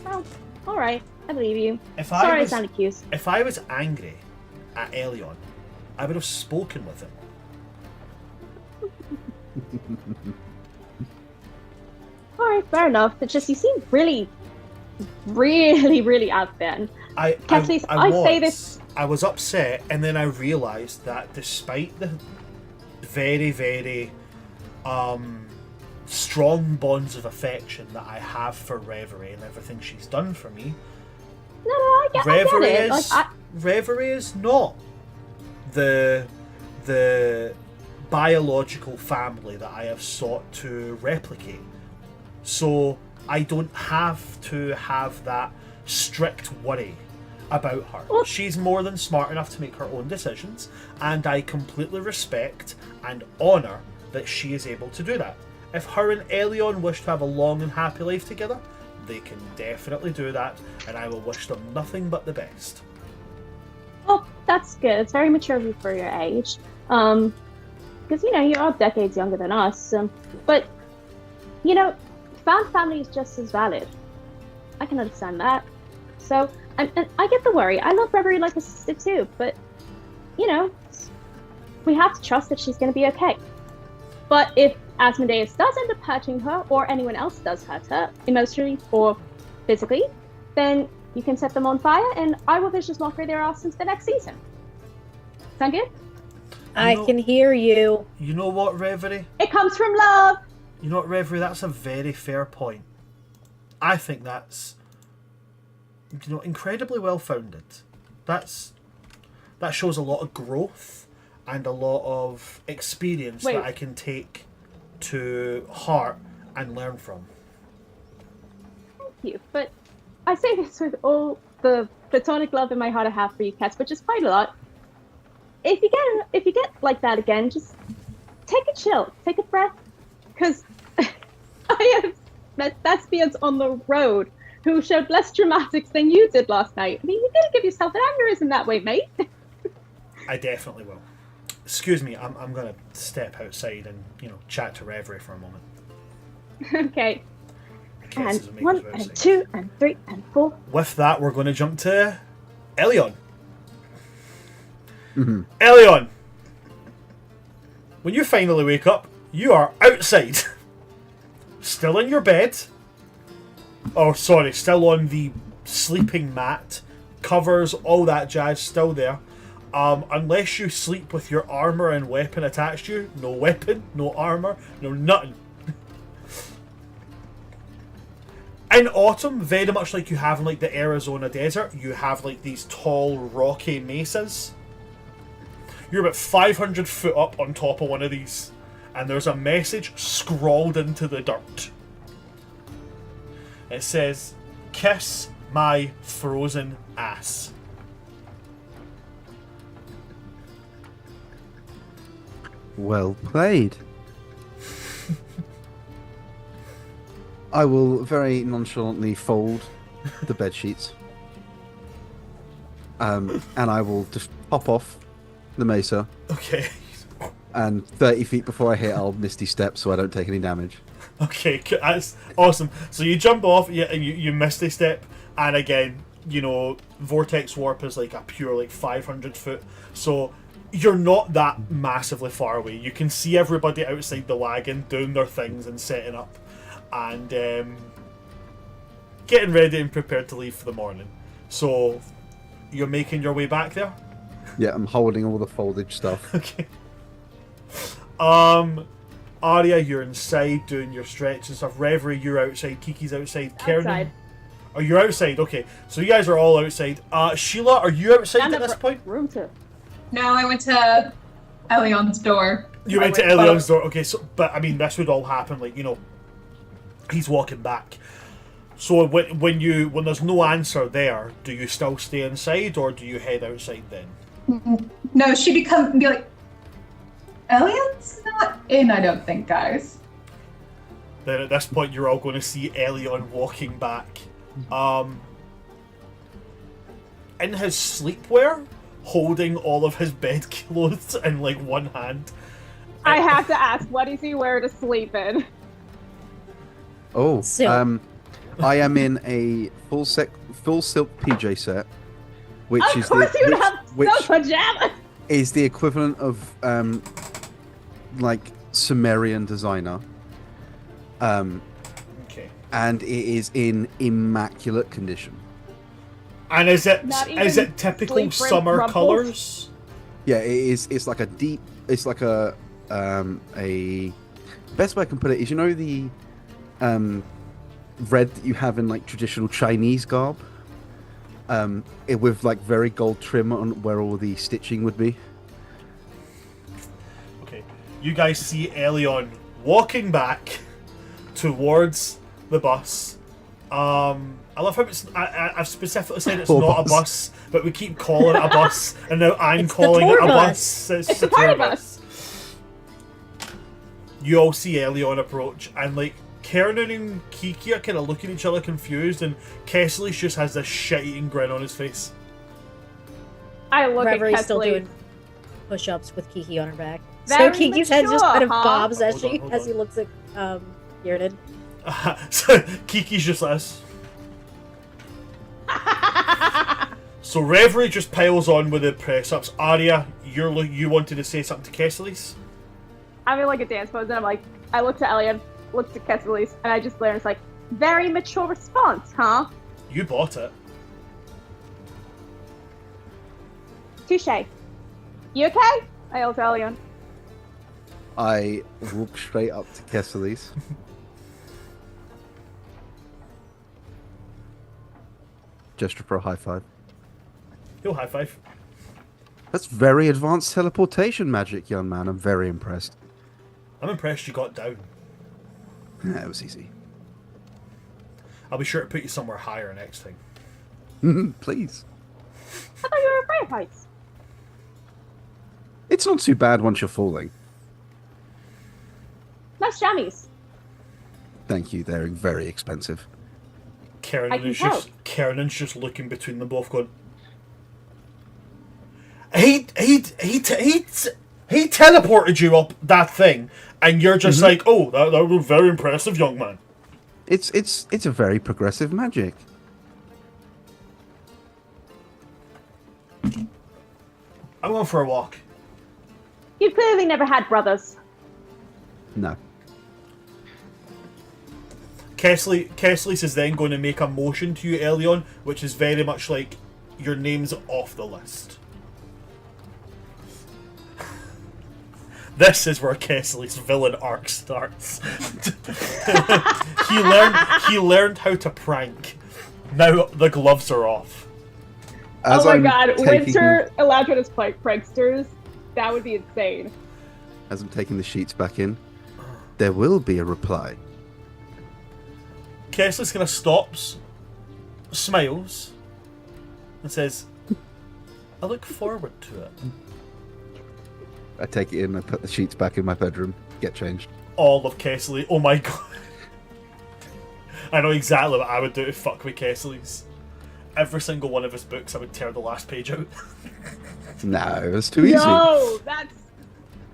Well, all right. I believe you. I Sorry, I sounded cute. If I was angry at Elion, I would have spoken with him. All right, fair enough. It's just you seem really really, really out there. And Kathleen, I say this. I was upset, and then I realised that despite the very, very strong bonds of affection that I have for Reverie and everything she's done for me, I get it. Reverie is not the biological family that I have sought to replicate. So I don't have to have that strict worry about her. Well, she's more than smart enough to make her own decisions, and I completely respect and honour that she is able to do that. If her and Elion wish to have a long and happy life together, they can definitely do that, and I will wish them nothing but the best. Well, that's good. It's very mature of you for your age. Because, you are decades younger than us. But, found family is just as valid. I can understand that. So, and I get the worry. I love Reverie like a sister too, but, we have to trust that she's going to be okay. But if Asmodeus does end up hurting her, or anyone else does hurt her, emotionally or physically, then you can set them on fire, and I will vicious mockery their ass since the next season. Sound good? I can hear you. You know what, Reverie? It comes from love! You know what, Reverie? That's a very fair point. I think that's, incredibly well-founded. That shows a lot of growth and a lot of experience that I can take to heart and learn from. Thank you, but I say this with all the platonic love in my heart I have for you cats, which is quite a lot. If you get like that again, just take a chill, take a breath, because I have met thespians on the road who showed less dramatics than you did last night. I mean, you gotta give yourself an aneurysm that way, mate. I definitely will. Excuse me, I'm gonna step outside and chat to Reverie for a moment. Okay. And 1 and 2 and 3 and 4. With that, we're going to jump to Elion. Mm-hmm. Elion, when you finally wake up, you are outside. Still in your bed. Oh, sorry, still on the sleeping mat. Covers, all that jazz, still there. Unless you sleep with your armour and weapon attached to you. No weapon, no armour, no nothing. In autumn, very much like you have in the Arizona desert, you have these tall, rocky mesas. You're about 500 foot up on top of one of these, and there's a message scrawled into the dirt. It says, "Kiss my frozen ass." Well played. I will very nonchalantly fold the bed sheets. And I will just pop off the mesa. Okay. And 30 feet before I hit, I'll misty step so I don't take any damage. Okay, that's awesome. So you jump off, you misty step, and again, Vortex Warp is a pure 500 foot. So you're not that massively far away. You can see everybody outside the wagon doing their things and setting up. And getting ready and prepared to leave for the morning. So you're making your way back there? Yeah, I'm holding all the foldage stuff. Okay. Arya, you're inside doing your stretch and stuff. Reverie, you're outside. Kiki's outside. Kiernan, oh, you're outside. Okay, so you guys are all outside. Sheila, are you outside at this point? Room to. No, I went to Elion's door. You went to Elion's door. Okay, so but I mean, this would all happen he's walking back. So when there's no answer there, do you still stay inside or do you head outside then? No, she'd come and be like, Elion's not in, I don't think, guys. Then at this point, you're all going to see Elion walking back. In his sleepwear, holding all of his bed clothes in one hand. I have to ask, what does he wear to sleep in? Oh, Silk. I am in a full silk PJ set, which Of course you have no pajamas! is the equivalent of Okay. Sumerian designer. Okay. and it is in immaculate condition. And is it Not is even it typical sleep summer rumpled? colours? Yeah, it is. It's like a deep. It's like a best way I can put it is, you know, the red that you have in like traditional Chinese garb, with like very gold trim on where all the stitching would be. Okay, you guys see Elion walking back towards the bus. I love how I've specifically said it's Tour not bus. a bus, but we keep calling it a bus, and now I'm It's the calling it tour a bus. bus. It's It's a a party tour bus. You all see Elion approach, and like Kiernan and Kiki are kind of looking at each other confused, and Kessler just has this shit-eating grin on his face. I look Reverie's at still Kesley. doing push-ups with Kiki on her back. So Very Kiki's head just mature, kind of huh? bobs as Hold on. he looks at Kiernan. So Kiki's just like this. So Reverie just piles on with the press-ups. Arya, you wanted to say something to Kessler's? I'm in like a dance pose, and I'm like, I looked at Elliot, looked at Kesley, and I just glared. And it's like, very mature response, huh? You bought it. Touche. You okay? I yelled to Elion. I walk straight up to Kesselis. Gesture for a high five. He'll high five. That's very advanced teleportation magic, young man. I'm very impressed. I'm impressed you got down. Yeah, it was easy. I'll be sure to put you somewhere higher next time. Please. I thought you were afraid of heights. It's not too bad once you're falling. Nice jammies. Thank you. They're very expensive. I can tell. Kiernan's just looking between them both, going. He teleported you up that thing, and you're just like, oh, that was very impressive, young man. It's a very progressive magic. I'm going for a walk. You've clearly never had brothers. No. Kesslis is then going to make a motion to you, Elion, which is very much like your name's off the list. This is where Kesslis' villain arc starts. he learned how to prank. Now the gloves are off. As oh my I'm god, taking- Winter allowed us pranksters. That would be insane. As I'm taking the sheets back in, there will be a reply. Kesslis kind of stops, smiles, and says, I look forward to it. I take it in, I put the sheets back in my bedroom, get changed. All of Kessler. Oh my god. I know exactly what I would do to fuck with Kessler's. Every single one of his books, I would tear the last page out. No, it was too easy. No, that's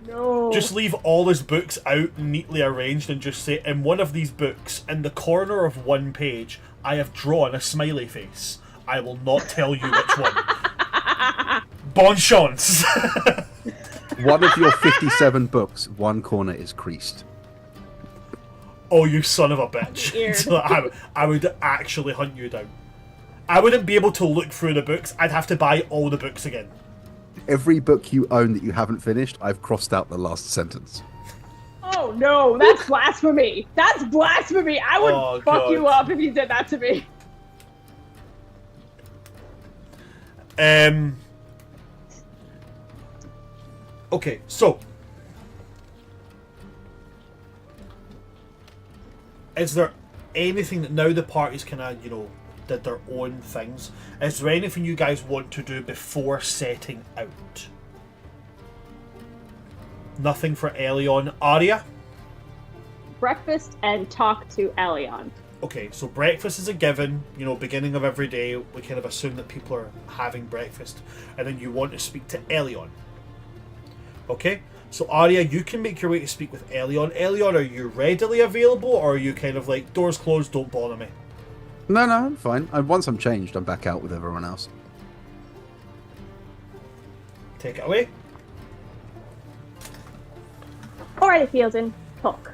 no. Just leave all his books out neatly arranged and just say, in one of these books, in the corner of one page, I have drawn a smiley face. I will not tell you which one. Bon chance. One of your 57 books, one corner is creased. Oh, you son of a bitch. Weird. So I would actually hunt you down. I wouldn't be able to look through the books. I'd have to buy all the books again. Every book you own that you haven't finished, I've crossed out the last sentence. Oh no, that's blasphemy. That's blasphemy. I would Oh, fuck you God. up if you did that to me. Okay, so is there anything that now the parties kind of, did their own things? Is there anything you guys want to do before setting out? Nothing for Elion. Arya? Breakfast and talk to Elion. Okay, so breakfast is a given, beginning of every day. We kind of assume that people are having breakfast. And then you want to speak to Elion. Okay, so Arya, you can make your way to speak with Elion. Elion, are you readily available, or are you kind of like, doors closed, don't bother me? No, I'm fine. Once I'm changed, I'm back out with everyone else. Take it away. Alrighty, Fielden, talk.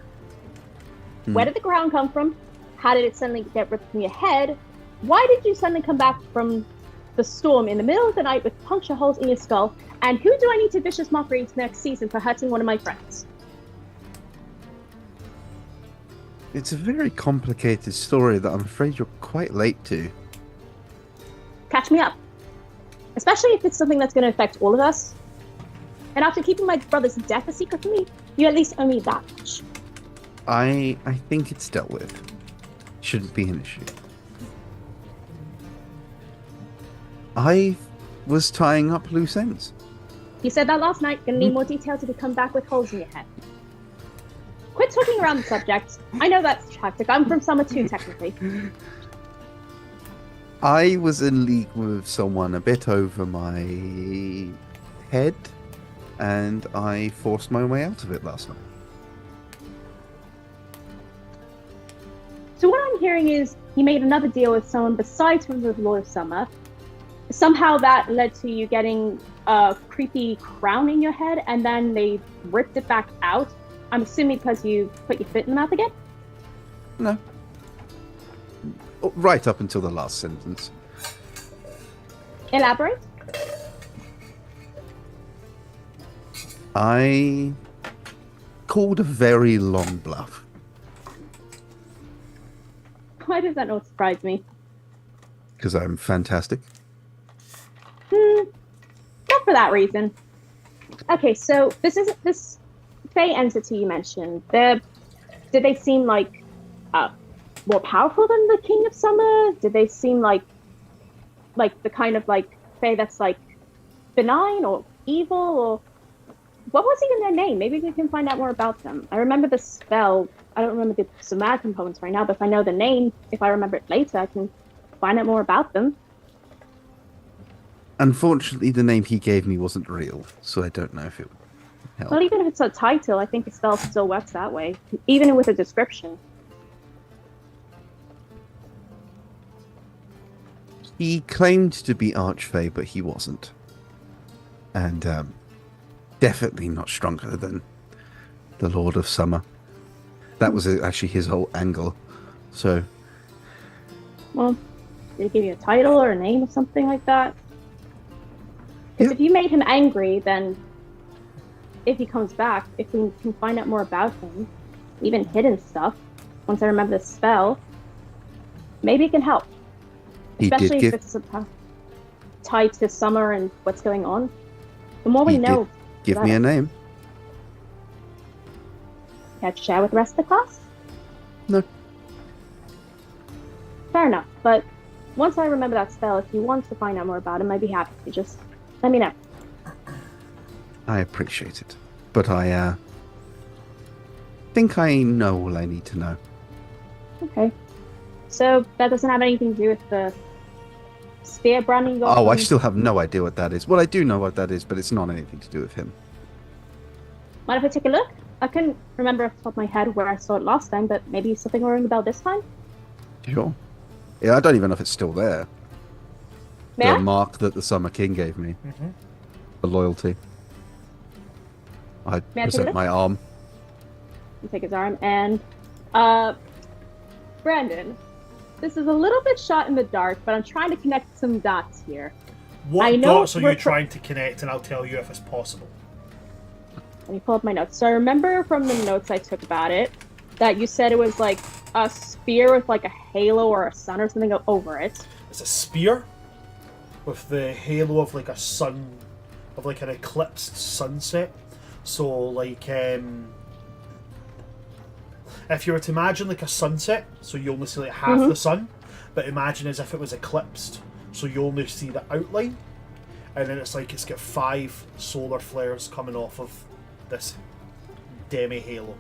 Where did the crown come from? how did it suddenly get ripped from your head? Why did you suddenly come back from the storm in the middle of the night with puncture holes in your skull? And who do I need to vicious mockery next season for hurting one of my friends? It's a very complicated story that I'm afraid you're quite late to. Catch me up. Especially if it's something that's going to affect all of us. And after keeping my brother's death a secret from me, you at least owe me that much. I think it's dealt with. Shouldn't be an issue. I was tying up loose ends. You said that last night. Gonna need more details if you come back with holes in your head. Quit talking around the subject. I know that's tactic. I'm from Summer 2, technically. I was in league with someone a bit over my head, and I forced my way out of it last night. So what I'm hearing is you made another deal with someone besides from the Lord of Summer. Somehow that led to you getting a creepy crown in your head, and then they ripped it back out. I'm assuming because you put your foot in the mouth again? No. Right up until the last sentence. Elaborate? I called a very long bluff. Why does that not surprise me? Because I'm fantastic. Not for that reason. Okay, so this Fey entity you mentioned. Did they seem like more powerful than the King of Summer? Did they seem like the kind of like Fey that's like benign or evil, or what was even their name? Maybe we can find out more about them. I remember the spell. I don't remember the somatic components right now, but if I know the name, if I remember it later, I can find out more about them. Unfortunately, the name he gave me wasn't real, so I don't know if it would help. Well, even if it's a title, I think the spell still works that way, even with a description. He claimed to be Archfey, but he wasn't. And definitely not stronger than the Lord of Summer. That was actually his whole angle. So, Well, did he give you a title or a name or something like that? Because if you made him angry, then if he comes back, if we can find out more about him, even hidden stuff, once I remember the spell, maybe it can help. he did Especially if give it's tied to Summer and what's going on. The more we know, give me a name. can I share with the rest of the class? No. Fair enough, but once I remember that spell, if you want to find out more about him, I'd be happy to just let me know. I appreciate it. But I think I know all I need to know. Okay. So that doesn't have anything to do with the spear branding? Oh, I still have no idea what that is. Well, I do know what that is, but it's not anything to do with him. Mind if I take a look? I couldn't remember off the top of my head where I saw it last time, but maybe something will ring a bell this time? Sure. Yeah, I don't even know if it's still there. May The I? mark that the Summer King gave me. The loyalty. I May I take a present look? my arm. You take his arm, and Brandon, this is a little bit shot in the dark, but I'm trying to connect some dots here. I What know dots are we're you trying to connect, and I'll tell you if it's possible. Let me pull up my notes. So I remember from the notes I took about it that you said it was like a spear with like a halo or a sun or something over it. It's a spear with the halo of like a sun, of like an eclipsed sunset. So like if you were to imagine like a sunset, so you only see like half the sun, but imagine as if it was eclipsed, so you only see the outline, and then it's like it's got 5 solar flares coming off of this demi halo.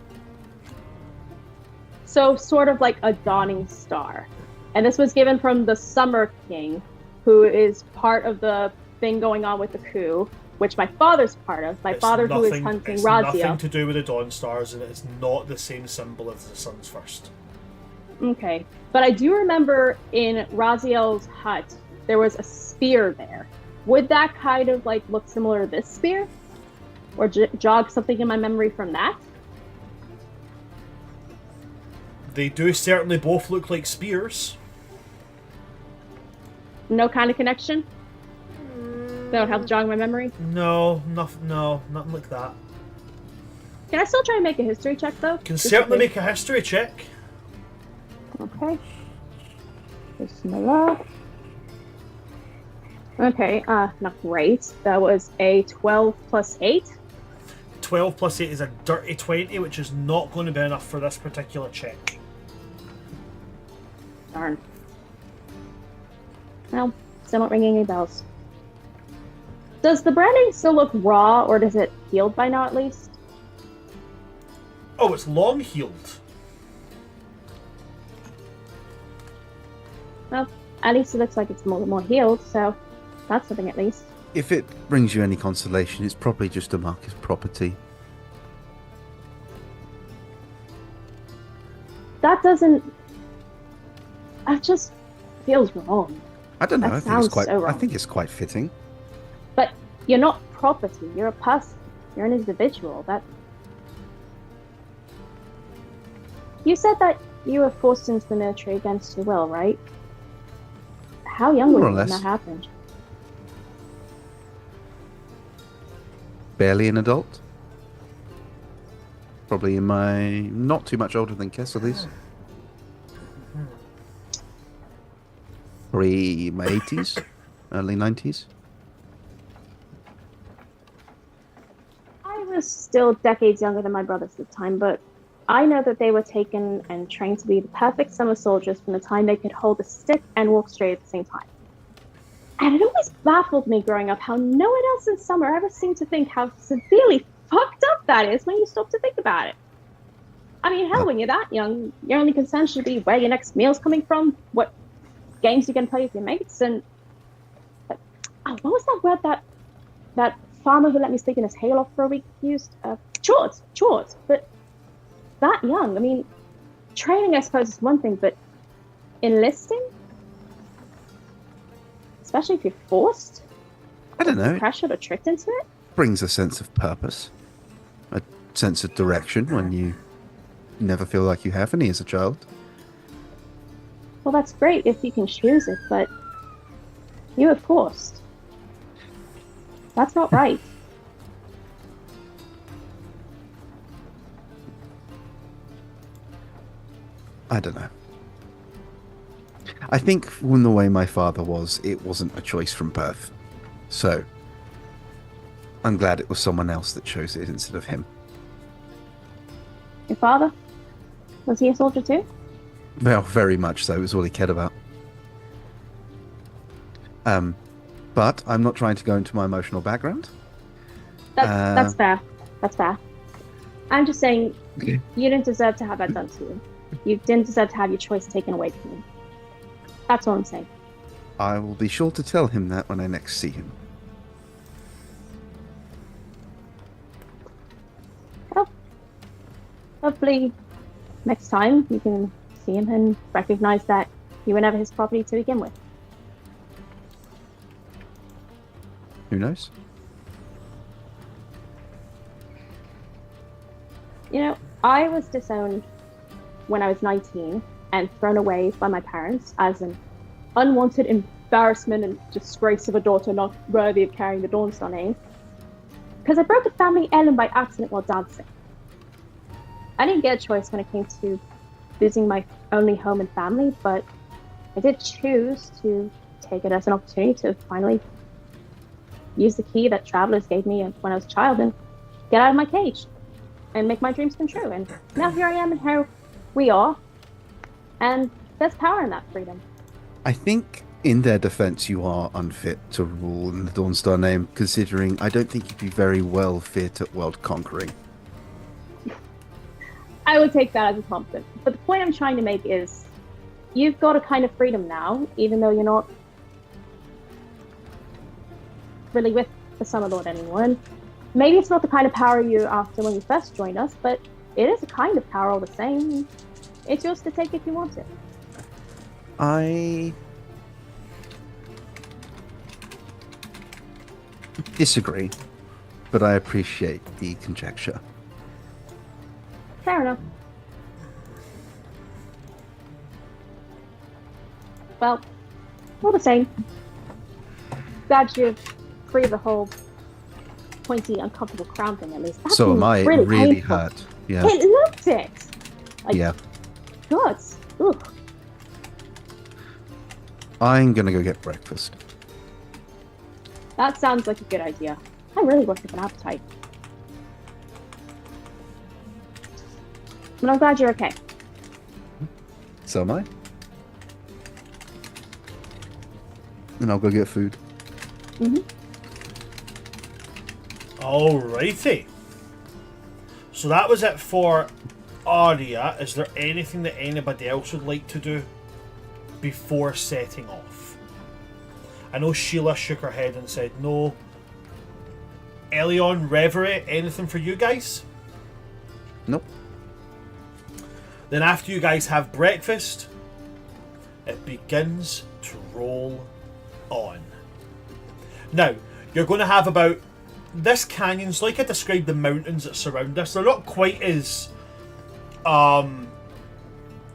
So sort of like a dawning star. And this was given from the Summer King, who is part of the thing going on with the coup, which my father's part of. My father who is hunting it's Raziel. nothing to do with the dawn stars, and it's not the same symbol as the sun's first. Okay. But I do remember in Raziel's hut, there was a spear there. Would that kind of like look similar to this spear? Or jog something in my memory from that? They do certainly both look like spears. No kind of connection? That would help jog my memory. No, nothing like that. Can I still try and make a history check, though? Can Just certainly in case? make a history check. Okay. Bismillah. Okay, not great. That was a 12 plus 8. 12 plus 8 is a dirty 20, which is not going to be enough for this particular check. Darn. Well, still not ringing any bells. Does the branding still look raw, or does it healed by now at least? Oh, it's long healed. Well, at least it looks like it's more healed, so that's something at least. If it brings you any consolation, it's probably just a Marcus property. That doesn't... That just feels wrong. I don't know. That I think sounds it's quite. so wrong. I think it's quite fitting. But you're not property, you're a person. You're an individual. That... You said that you were forced into the military against your will, right? How young were More or you when less. that happened? Barely an adult. Probably in my not too much older than Kessel's. Probably my 80s, early 90s. I was still decades younger than my brothers at the time, but I know that they were taken and trained to be the perfect summer soldiers from the time they could hold a stick and walk straight at the same time. And it always baffled me growing up how no one else in summer ever seemed to think how severely fucked up that is when you stop to think about it. I mean, hell, when you're that young, your only concern should be where your next meal's coming from, what games you're going to play with your mates, and... what was that word that farmer who let me sleep in his hayloft for a week used? Chores. But that young, I mean, training, I suppose, is one thing, but enlisting? Especially if you're forced? I don't know. It Pressured or tricked into it? brings a sense of purpose, a sense of direction when you never feel like you have any as a child. Well, that's great if you can choose it, but you were forced. That's not right. I don't know. I think from the way my father was, it wasn't a choice from birth. So, I'm glad it was someone else that chose it instead of him. Your father? Was he a soldier too? Well, very much so. It was all he cared about. But I'm not trying to go into my emotional background. That's fair. That's fair. I'm just saying, Okay. you didn't deserve to have that done to you. You didn't deserve to have your choice taken away from you. That's all I'm saying. I will be sure to tell him that when I next see him. Well, hopefully, next time you can see him and recognize that you were never his property to begin with. Who knows? You know, I was disowned when I was 19 and thrown away by my parents as an unwanted embarrassment and disgrace of a daughter not worthy of carrying the Dawnstar name, because I broke a family heirloom by accident while dancing. I didn't get a choice when it came to losing my only home and family, but I did choose to take it as an opportunity to finally use the key that travelers gave me when I was a child and get out of my cage and make my dreams come true. And now here I am, and here we are, and there's power in that freedom. I think, in their defense, you are unfit to rule in the Dawnstar name, considering I don't think you'd be very well fit at world conquering. I would take that as a compliment. But the point I'm trying to make is, you've got a kind of freedom now, even though you're not really with the Summer Lord anymore. And maybe it's not the kind of power you after when you first joined us, but it is a kind of power all the same. It's yours to take if you want it. I disagree, but I appreciate the conjecture. Fair enough. Well, all the same. Glad you're free of the whole pointy, uncomfortable crown thing at least. That So am seems I. It really really painful. hurt. Yeah. It looked it. Like, Yeah. God. Ooh. I'm gonna go get breakfast. That sounds like a good idea. I really worked up an appetite. But I'm glad you're okay. So am I. And I'll go get food. Alrighty. So that was it for Arya. Is there anything that anybody else would like to do before setting off? I know Sheila shook her head and said no. Elion, Reverie, anything for you guys? Nope. Then after you guys have breakfast, it begins to roll on. Now, you're going to have about... This canyon's like I described the mountains that surround us. They're not quite as long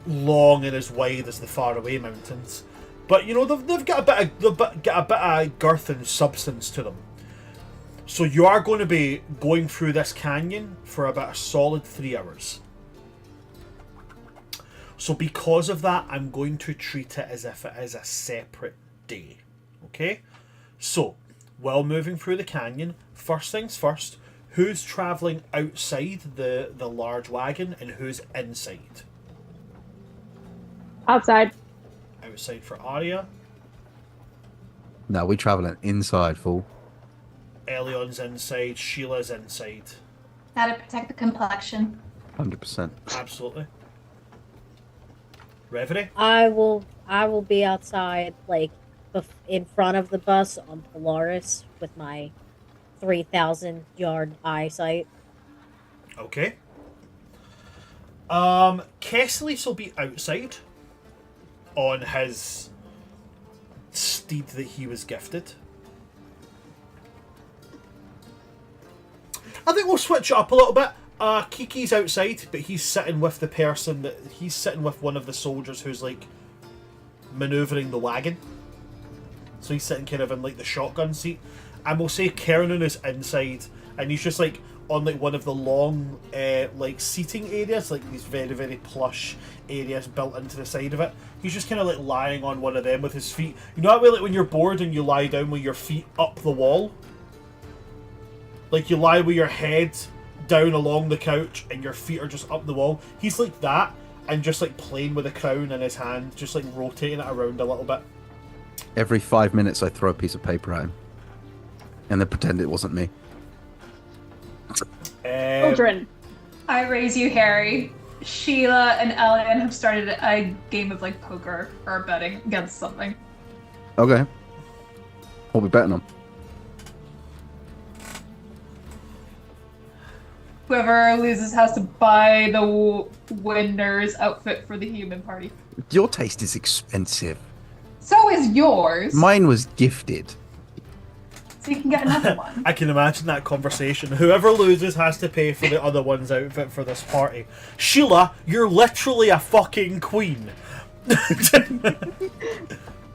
and as wide as the faraway mountains. But, you know, they've got a bit of girth and substance to them. So you are going to be going through this canyon for about a solid 3 hours. So because of that, I'm going to treat it as if it is a separate day. Okay? So, while moving through the canyon, first things first, who's travelling outside the large wagon and who's inside? Outside. Outside for Arya. No, we're traveling inside, fool. Elion's inside. Sheila's inside. Gotta protect the complexion. 100%. Absolutely. Reverie? I will be outside, like, in front of the bus on Polaris with my 3,000-yard eyesight. Okay. Kessler will be outside on his steed that he was gifted. I think we'll switch it up a little bit. Kiki's outside, but he's sitting with the person that he's sitting with one of the soldiers who's like maneuvering the wagon. So he's sitting kind of in like the shotgun seat. And we'll say Kernan is inside, and he's just like on like one of the long like seating areas, like these very, very plush areas built into the side of it. He's just kind of like lying on one of them with his feet. You know that way, like when you're bored and you lie down with your feet up the wall? Like you lie with your head down along the couch and your feet are just up the wall. He's like that, and just like playing with a crown in his hand, just like rotating it around a little bit. Every 5 minutes, I throw a piece of paper at him. And then pretend it wasn't me. Children. I raise you, Harry. Sheila and Elian have started a game of like poker or betting against something. Okay. What we betting on? Whoever loses has to buy the winner's outfit for the human party. Your taste is expensive. So is yours. Mine was gifted. So you can get another one. I can imagine that conversation. Whoever loses has to pay for the other one's outfit for this party. Sheila, you're literally a fucking queen.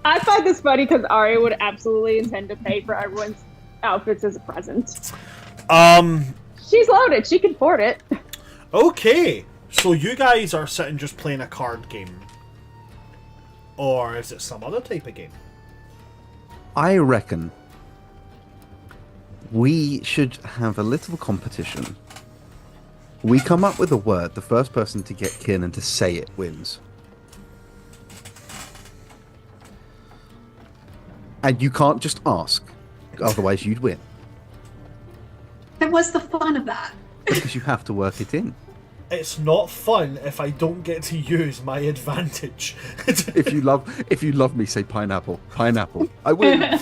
I find this funny because Arya would absolutely intend to pay for everyone's outfits as a present. She's loaded. She can afford it. Okay. So you guys are sitting just playing a card game. Or is it some other type of game? I reckon we should have a little competition. We come up with a word. The first person to get Kiernan to say it wins. And you can't just ask. Otherwise, you'd win. Then what's the fun of that? Because you have to work it in. It's not fun if I don't get to use my advantage. If you love me, say pineapple. Pineapple. I win.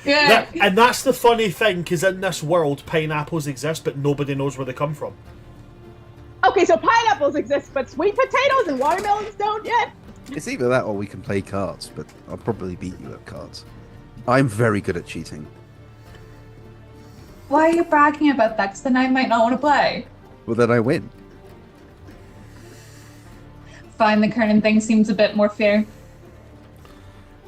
Yeah. And that's the funny thing, because in this world, pineapples exist, but nobody knows where they come from. Okay, so pineapples exist, but sweet potatoes and watermelons don't yet? It's either that or we can play cards, but I'll probably beat you at cards. I'm very good at cheating. Why are you bragging about that? Because then I might not want to play. Well, then I win. Fine, the Kernan thing seems a bit more fair.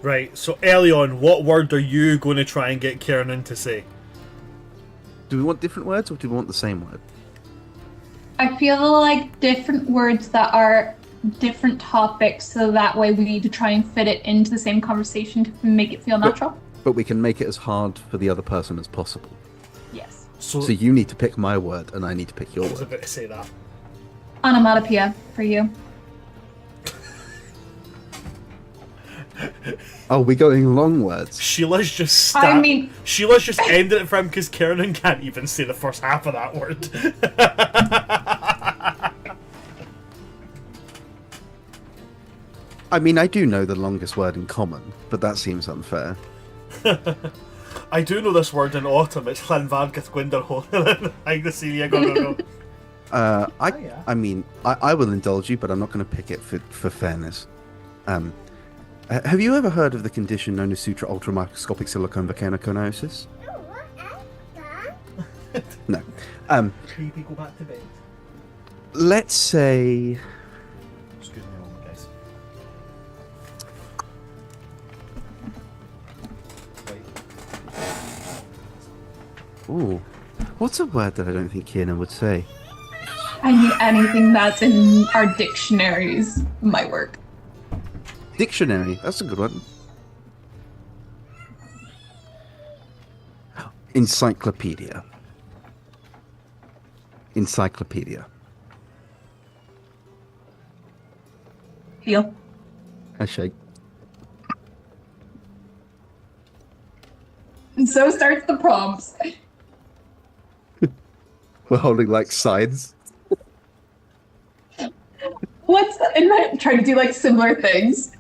Right, so Elion, what word are you going to try and get Kiernan to say? Do we want different words or do we want the same word? I feel like different words that are different topics, so that way we need to try and fit it into the same conversation to make it feel natural. But we can make it as hard for the other person as possible. Yes. So So you need to pick my word and I need to pick your I was word. about to say that. Onomatopoeia for you. Oh, we're going long words. Sheila's just I mean- Sheila's just ended it for him because Kiernan can't even say the first half of that word. I mean, I do know the longest word in common, but that seems unfair. I do know this word in autumn. It's Llanfadgeth Gwynderhol. Celia, go. I mean, I will indulge you, but I'm not going to pick it for fairness. Have you ever heard of the condition known as sutra ultramicroscopic silicone volcanoconiosis? No. Creepy, go back to bed. Let's say... Excuse me a moment, guys. Wait. Ooh. What's a word that I don't think Kiernan would say? I mean, anything that's in our dictionaries might work. Dictionary. That's a good one. Encyclopedia. Encyclopedia. Feel. I shake. And so starts the prompts. We're holding like signs. And I'm trying to do like similar things.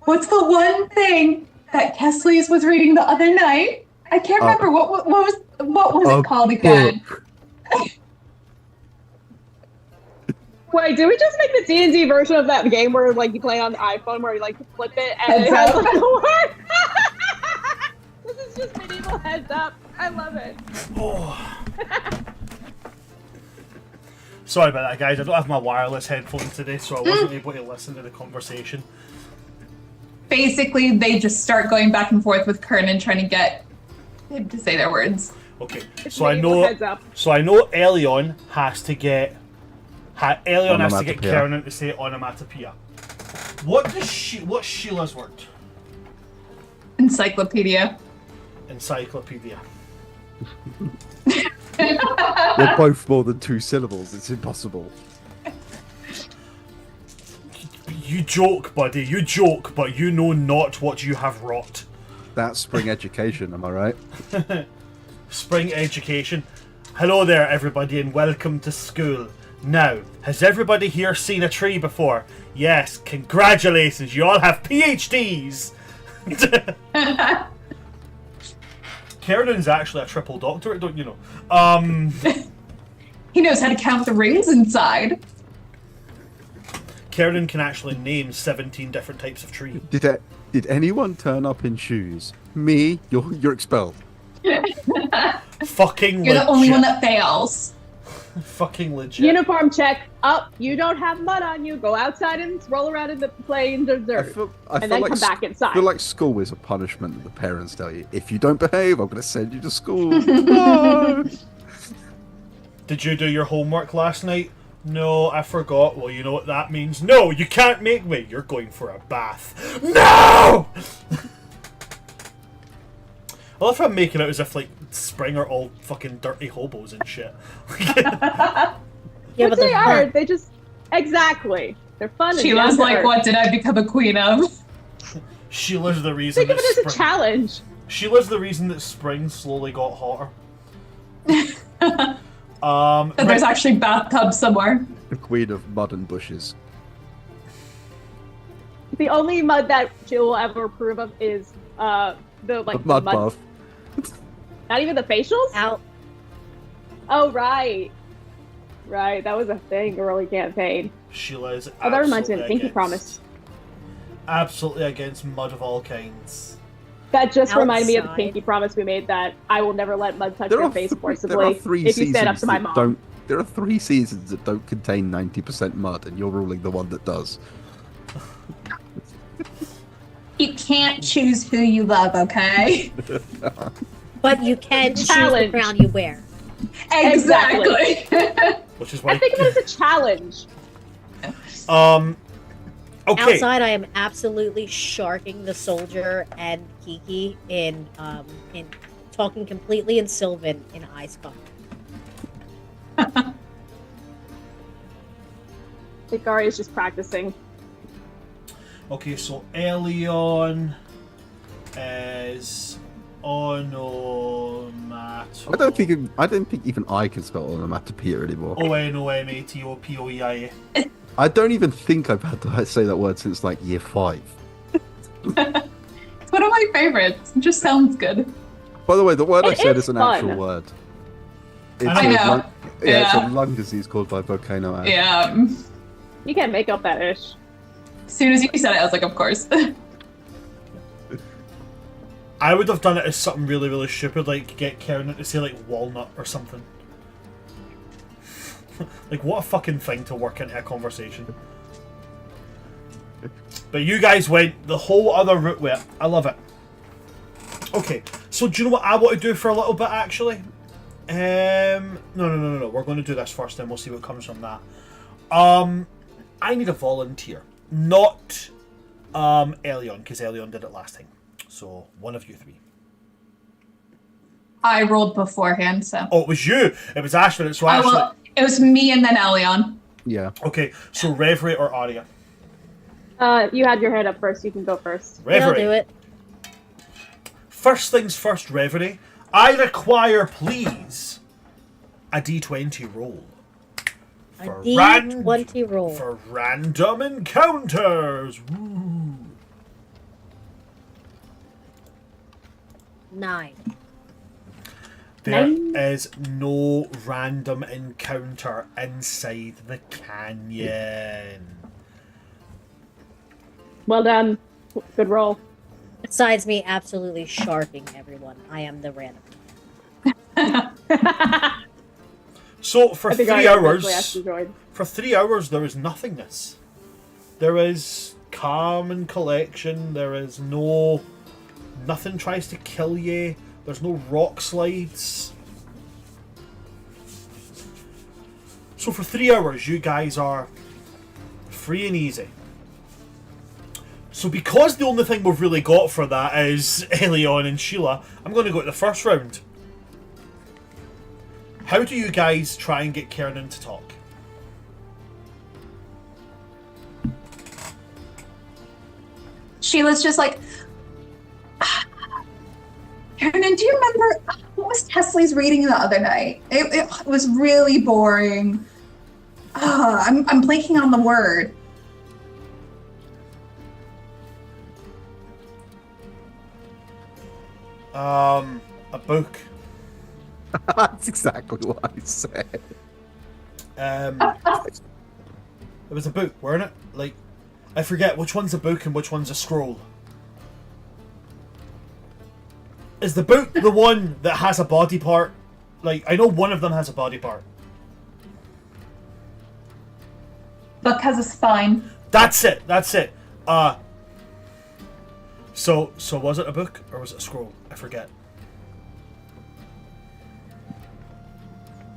What's the one thing that Kesley's was reading the other night? I can't remember what was it called again. Wait, did we just make the D&D version of that game where like you play on the iPhone where you like flip it and it Heads has up. the word? This is just medieval heads up. I love it. Oh. Sorry about that, guys. I don't have my wireless headphones today, so I wasn't able to listen to the conversation. Basically, they just start going back and forth with Kernan trying to get him to say their words. Okay, It's so I medieval know. heads up. So I know Elion has to get. Elion has to get Onomatopoeia. Kiernan to say onomatopoeia. What's Sheila's word? Encyclopedia. Encyclopedia. They're both more than 2 syllables. It's impossible. You joke, buddy. You joke, but you know not what you have wrought. That's spring education, am I right? Spring education. Hello there, everybody, and welcome to school. Now, has everybody here seen a tree before? Yes, congratulations, you all have PhDs! Kiernan's actually a triple doctorate, don't you know? He knows how to count the rings inside. Kiernan can actually name 17 different types of tree. Did anyone turn up in shoes? Me? You're expelled. Fucking You're legit. the only one that fails. Fucking legit. Uniform check. Up. You don't have mud on you. Go outside and roll around in the plains of dirt. I And then come back inside. I feel like school is a punishment that the parents tell you. If you don't behave, I'm going to send you to school. No! Did you do your homework last night? No, I forgot. Well, you know what that means. No, you can't make me. You're going for a bath. No! I love how I'm making it as if, like, Spring are all fucking dirty hobos and shit. Yeah, Which but they they're are. fun. They just exactly. They're fun. and Sheila's down to like, earth. what did I become a queen of? Sheila's the reason Think of that it as a Spring... challenge. Sheila's the reason that Spring slowly got hotter. That there's actually bathtubs somewhere. The queen of mud and bushes. The only mud that Jill will ever approve of is the like The mud the bath. Not even the facials. Out. Oh right, right. That was a thing early campaign. Sheila is Oh, that reminds me of the absolutely Pinky against- Promise. Absolutely against mud of all kinds. That just reminded me of the Outside. Pinky Promise we made that I will never let mud touch There your are face there are forcibly 3 if you stand up seasons to my that mom. don't. There are 3 seasons that don't contain 90% mud, and you're ruling the one that does. You can't choose who you love, okay? But you can choose the Challenge. crown you wear. Exactly. Which is why. I think of it as a challenge. Okay. Outside, I am absolutely sharking the soldier and Kiki in talking completely in Sylvan in Ice Buck. Ikari is just practicing. Okay, so Elion is onomatopoeia. I don't think even I can spell onomatopoeia anymore. Onomatopoeia. I don't even think I've had to say that word since like year 5. It's one of my favorites. It just sounds good. By the way, the word I It said is is an fun. actual word. It's I a know. lung, yeah, it's Yeah. a lung disease caused by volcano ash. Yeah. You can't make up that ish. As soon as you said it, I was like, of course. I would have done it as something really, really stupid, like get Karen to say like walnut or something. Like, what a fucking thing to work into a conversation. But you guys went the whole other route with it. I love it. Okay, so do you know what I want to do for a little bit, actually? No. We're going to do this first, then we'll see what comes from that. I need a volunteer. Not Elion, because Elion did it last time. So, one of you three. I rolled beforehand, so. Oh, it was you! It was Ashton, so Ashton... It was me and then Elion. Yeah. Okay, so Reverie or Aria? You had your hand up first. You can go first. Reverie. Yeah, I'll do it. First things first, Reverie. I require, please, a d20 roll. A D20 roll. For random encounters. Woo. 9. There is no random encounter inside the canyon. Well done. Good roll. Besides me absolutely sharking everyone, I am the random. So for I think 3 I hours, actually joined. for 3 hours there is nothingness. There is calm and collection. There is nothing tries to kill you. There's no rock slides. So for 3 hours, you guys are free and easy. So because the only thing we've really got for that is Elion and Sheila, I'm going to go to the first round. How do you guys try and get Kiernan to talk? Sheila's just like, Karen, do you remember what was Tesley's reading the other night? It was really boring. I'm blanking on the word. A book. That's exactly what I said. It was a book, weren't it? Like, I forget which one's a book and which one's a scroll. Is the book the one that has a body part? Like, I know one of them has a body part. Book has a spine. That's it. So was it a book or was it a scroll? I forget.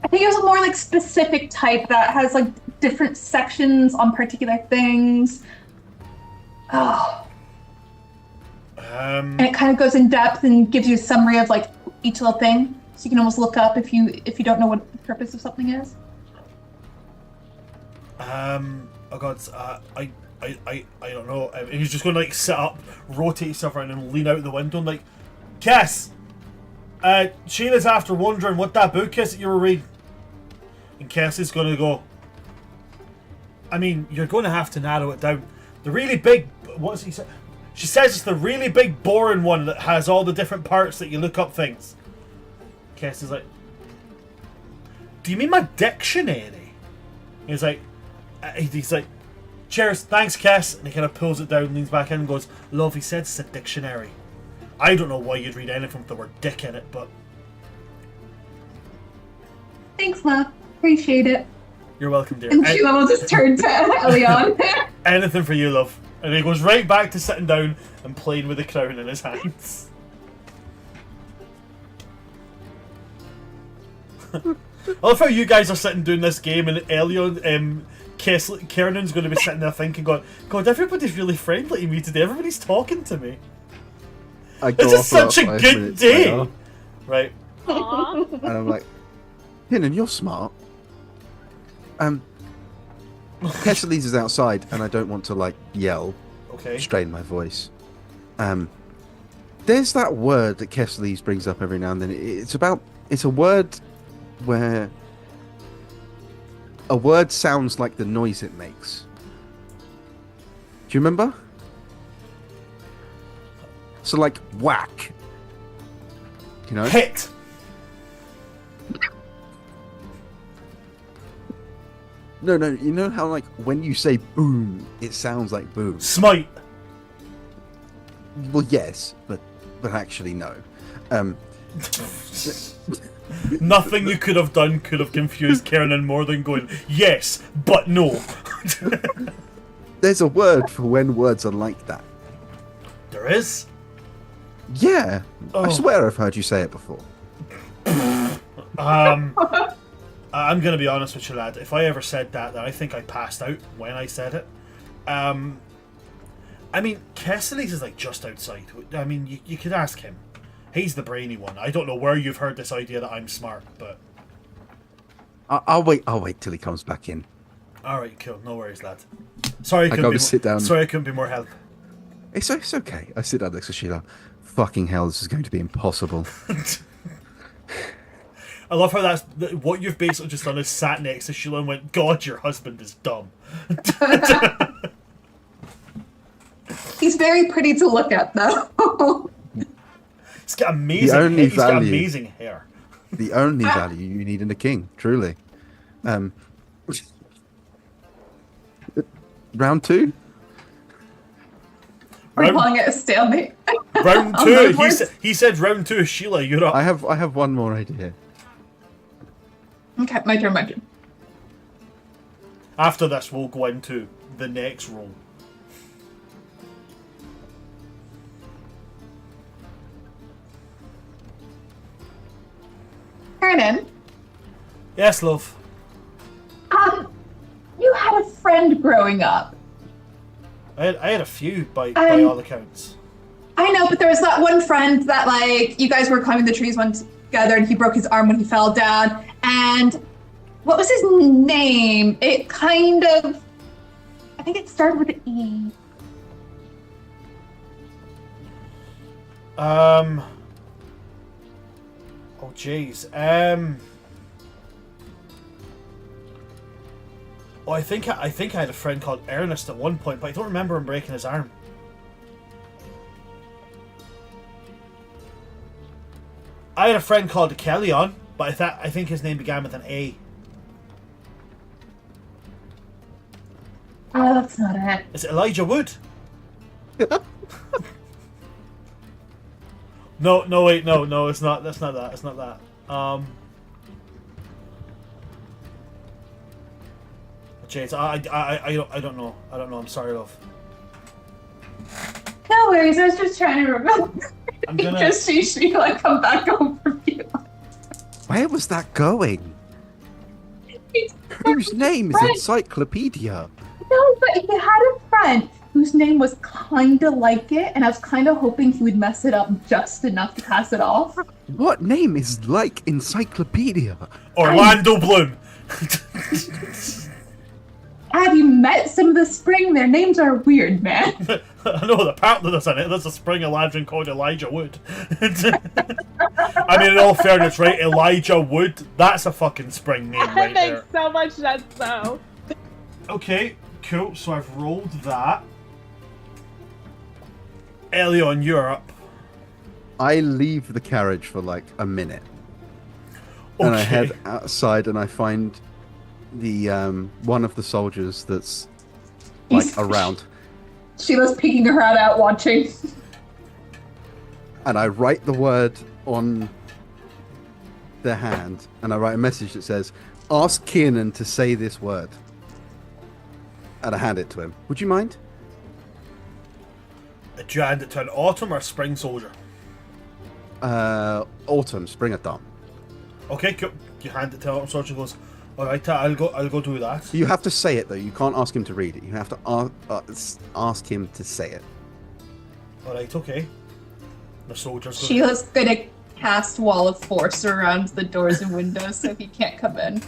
I think it was a more like specific type that has like different sections on particular things. Oh. And it kind of goes in depth and gives you a summary of like each little thing, so you can almost look up if you don't know what the purpose of something is. Oh god, I don't know. And he's just going to like sit up, rotate himself around, and lean out the window and like, Cass, Sheila's after wondering what that book is that you were reading. And Cass is going to go, I mean, you're going to have to narrow it down. The really big, what's he say? She says it's the really big, boring one that has all the different parts that you look up things. Cass is like, do you mean my dictionary? He's like, cheers, thanks, Cass. And he kind of pulls it down, leans back in and goes, love, he said it's a dictionary. I don't know why you'd read anything with the word dick in it, but... Thanks, love. Appreciate it. You're welcome, dear. And Sheila will just turn to Elion. Anything for you, love. And he goes right back to sitting down and playing with the crown in his hands. I love how you guys are sitting doing this game and Elion, Kiernan's going to be sitting there thinking, God, everybody's really friendly to me today. Everybody's talking to me. This is such a good day. Later, Right. Aww. and I'm like, Kiernan, you're smart. Kesselise is outside, and I don't want to like yell, Okay. strain my voice. There's that word that Kesselise brings up every now and then. It's a word where a word sounds like the noise it makes. Do you remember? So like whack. You know? Hit. No, you know how like when you say boom, it sounds like boom. Smite. Well, yes, but actually no. Nothing you could have done could have confused Kiernan more than going, yes, but no. There's a word for when words are like that. There is? Yeah, Oh. I swear I've heard you say it before. I'm gonna be honest with you, lad. If I ever said that, then I think I passed out when I said it. I mean, Kesselise is like just outside. I mean, you could ask him. He's the brainy one. I don't know where you've heard this idea that I'm smart, but I'll wait till he comes back in. all right, cool. No worries, lad. Sorry, I gotta sit down. Sorry, I couldn't be more help. It's okay. I sit down next to Sheila. Fucking hell, this is going to be impossible. I love how what you've basically just done is sat next to Sheila and went, God, your husband is dumb. He's very pretty to look at, though. He's got amazing The only hair. He's got value- amazing hair. The only value you need in a king, truly. Round 2? We're Round- calling it a stalemate. Round On 2. those He words? said round 2. Sheila, you're up. I have one more idea. Okay, my turn. After this, we'll go into the next roll. Kiernan, Yes, love. you had a friend growing up. I had a few by all accounts. I know, but there was that one friend that, like, you guys were climbing the trees one together and he broke his arm when he fell down. And what was his name? It kind of, I think it started with an E. Oh, jeez. Oh, I think I had a friend called Ernest at one point, but I don't remember him breaking his arm. I had a friend called Kellyon, but I think his name began with an A. Oh, that's not it. Is it Elijah Wood? No, wait, no, it's not. That's not that. It's not that. Jeez, I don't know. I don't know. I'm sorry, love. No worries, I was just trying to remember. I'm gonna. Just see Sheila come back over you. Where was that going? Whose name is Right. Encyclopedia? No, but he had a friend whose name was kinda like it, and I was kinda hoping he would mess it up just enough to pass it off. What name is like Encyclopedia? Orlando Bloom. Have you met some of the spring? Their names are weird, man. I know, apparently there's a spring Elijah called Elijah Wood. I mean, in all fairness, right? Elijah Wood, that's a fucking spring name That right makes there. so much sense, though. Okay, cool. So I've rolled that. Elion, you're up. I leave the carriage for like a minute. And I Okay. head outside and I find the one of the soldiers that's like He's- around. Sheila's peeking her head out watching. And I write the word on their hand and I write a message that says, ask Kiernan to say this word. And I hand it to him. Would you mind? Do you hand it to an autumn or a spring soldier? Autumn, spring or dawn. Okay, cool. You hand it to an autumn soldier. Goes, all right, I'll go do that. You have to say it though. You can't ask him to read it. You have to ask him to say it. All right, okay. The soldier's going. Sheila's gonna cast Wall of Force around the doors and windows so he can't come in.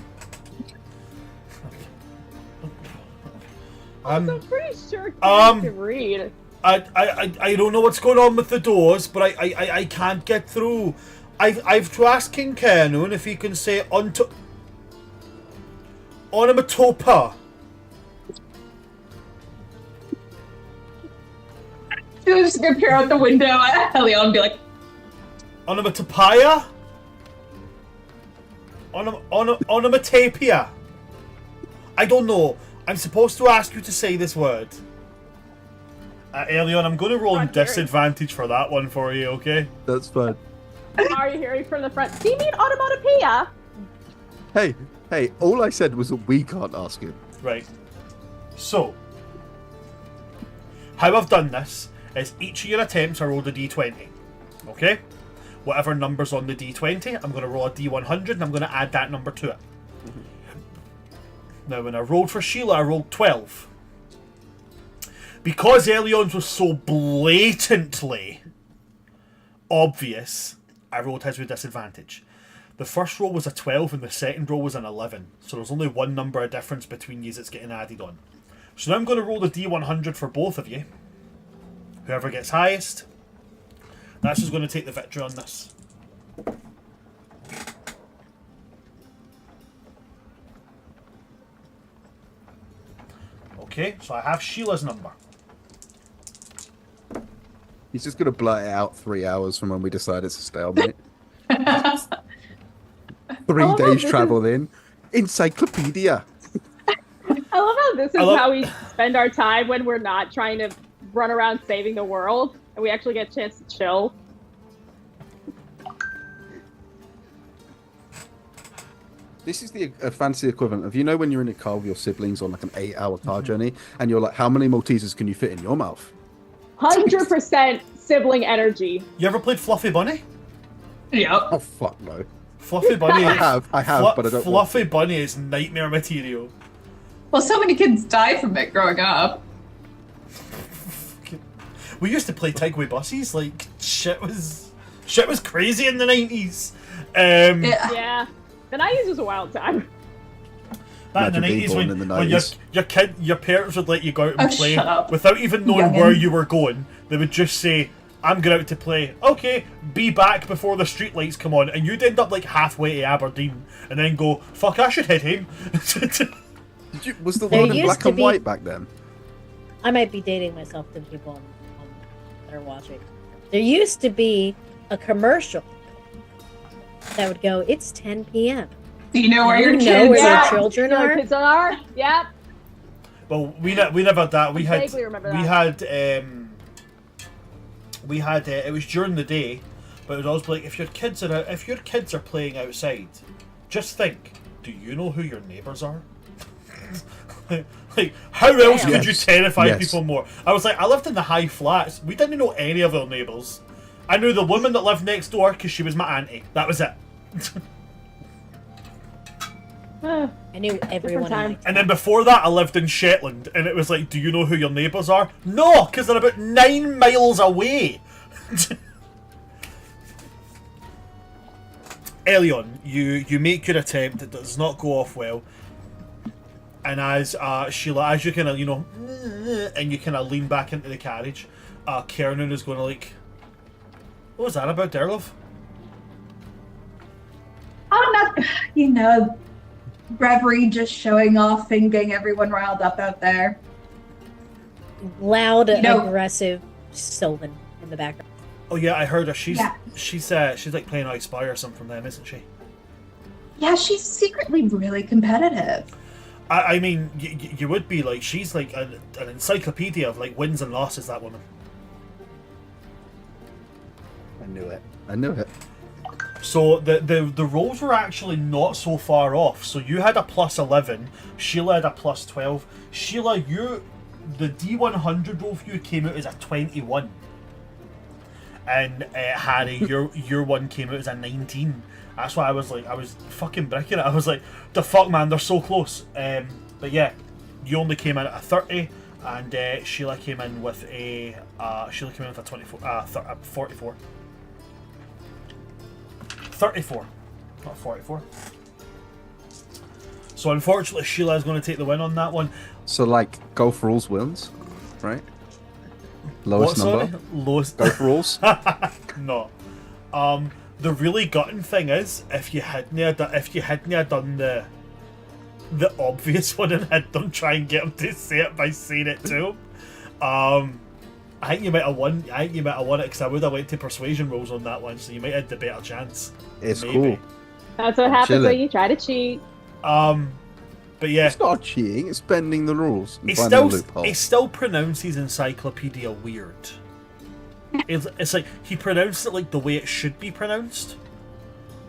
I'm pretty sure Karen can read. I don't know what's going on with the doors, but I can't get through. I've to ask King Kenun if he can say onomatopa. Sheila's just gonna peer out the window at Helion and be like, Onomatopia? Onomatopia. I don't know. I'm supposed to ask you to say this word. Elion, I'm going to roll disadvantage for that one for you, okay? That's fine. Are you hearing from the front? Do you mean onomatopoeia? Hey, all I said was that we can't ask him. Right. So, how I've done this is each of your attempts I rolled a d20. Okay? Whatever number's on the d20, I'm going to roll a d100 and I'm going to add that number to it. Now, when I rolled for Sheila, I rolled 12. Because Elion's was so blatantly obvious, I rolled his with disadvantage. The first roll was a 12 and the second roll was an 11. So there's only one number of difference between you that's getting added on. So now I'm going to roll the d100 for both of you. Whoever gets highest, that's who's going to take the victory on this. Okay, so I have Sheila's number. He's just gonna blurt it out 3 hours from when we decide it's a stalemate. 3 days travel in. Encyclopedia. I love how this is how we spend our time when we're not trying to run around saving the world, and we actually get a chance to chill. This is the fancy equivalent of, you know, when you're in a car with your siblings on like an 8-hour car journey, and you're like, how many Maltesers can you fit in your mouth? 100% sibling energy. You ever played Fluffy Bunny? yep. Oh fuck no. Fluffy Bunny. I have, but I don't. Fluffy Bunny is nightmare material. Well, so many kids die from it growing up. We used to play Tigway buses. Like shit was crazy in the 90s. Yeah. The 90s was a wild time. Back in the Imagine being 90s born when, in the when 90s. your parents would let you go out and Oh, play shut up. without even knowing Youngin. where you were going. They would just say, I'm going out to play. Okay, be back before the street lights come on. And you'd end up like halfway to Aberdeen and then go, fuck, I should head home. Was the There world in used black to and be- white back then? I might be dating myself to people that are watching. There used to be a commercial that would go, it's 10 p.m. Do you know where your You know kids where are? your children You know where are? kids are? Yep. Well, we never had that. We I had vaguely remember that. It was during the day, but it was always like if your kids are playing outside, just think, do you know who your neighbours are? like how else could you Yes. terrify Yes. people more? I was like, I lived in the high flats. We didn't know any of our neighbours. I knew the woman that lived next door because she was my auntie. That was it. Ah, I knew everyone in time. my And then before that, I lived in Shetland, and it was like, do you know who your neighbours are? No, because they're about 9 miles away. Elion, you make your attempt. It does not go off well. And as Sheila, as you kind of, and you kind of lean back into the carriage, Kiernan is going to like, what was that about, Derlov? Oh, not, Reverie just showing off and getting everyone riled up out there. loud, You know- aggressive Sylvan in the background. Oh yeah, I heard her. She's Yeah. she's like playing I Spy or something from them, isn't she? Yeah, she's secretly really competitive. I mean, you would be like, she's like an encyclopedia of like wins and losses. That woman. I knew it. So the rolls were actually not so far off. So you had a plus 11, Sheila had a plus 12. Sheila, the D100 roll for you came out as a 21. And Harry, your one came out as a 19. That's why I was fucking bricking it. I was like, the fuck, man, they're so close. But yeah, you only came in at a 30, and Sheila came in with a 44. 34, not 44. So unfortunately, Sheila is going to take the win on that one. So, like, go for rules wins, right? Lowest number. Sorry? Lowest. Go for rules. No. The really gutting thing is if you hadn't done the obvious one and had them try and get him to say it by saying it to him, I think you might have won. it because I would have went to persuasion rolls on that one, so you might have the better chance. It's Maybe. cool. That's what happens when you try to cheat. But yeah, It's not cheating. It's bending the rules. And he finding a still loophole. he still pronounces encyclopedia weird. It's like he pronounced it like the way it should be pronounced,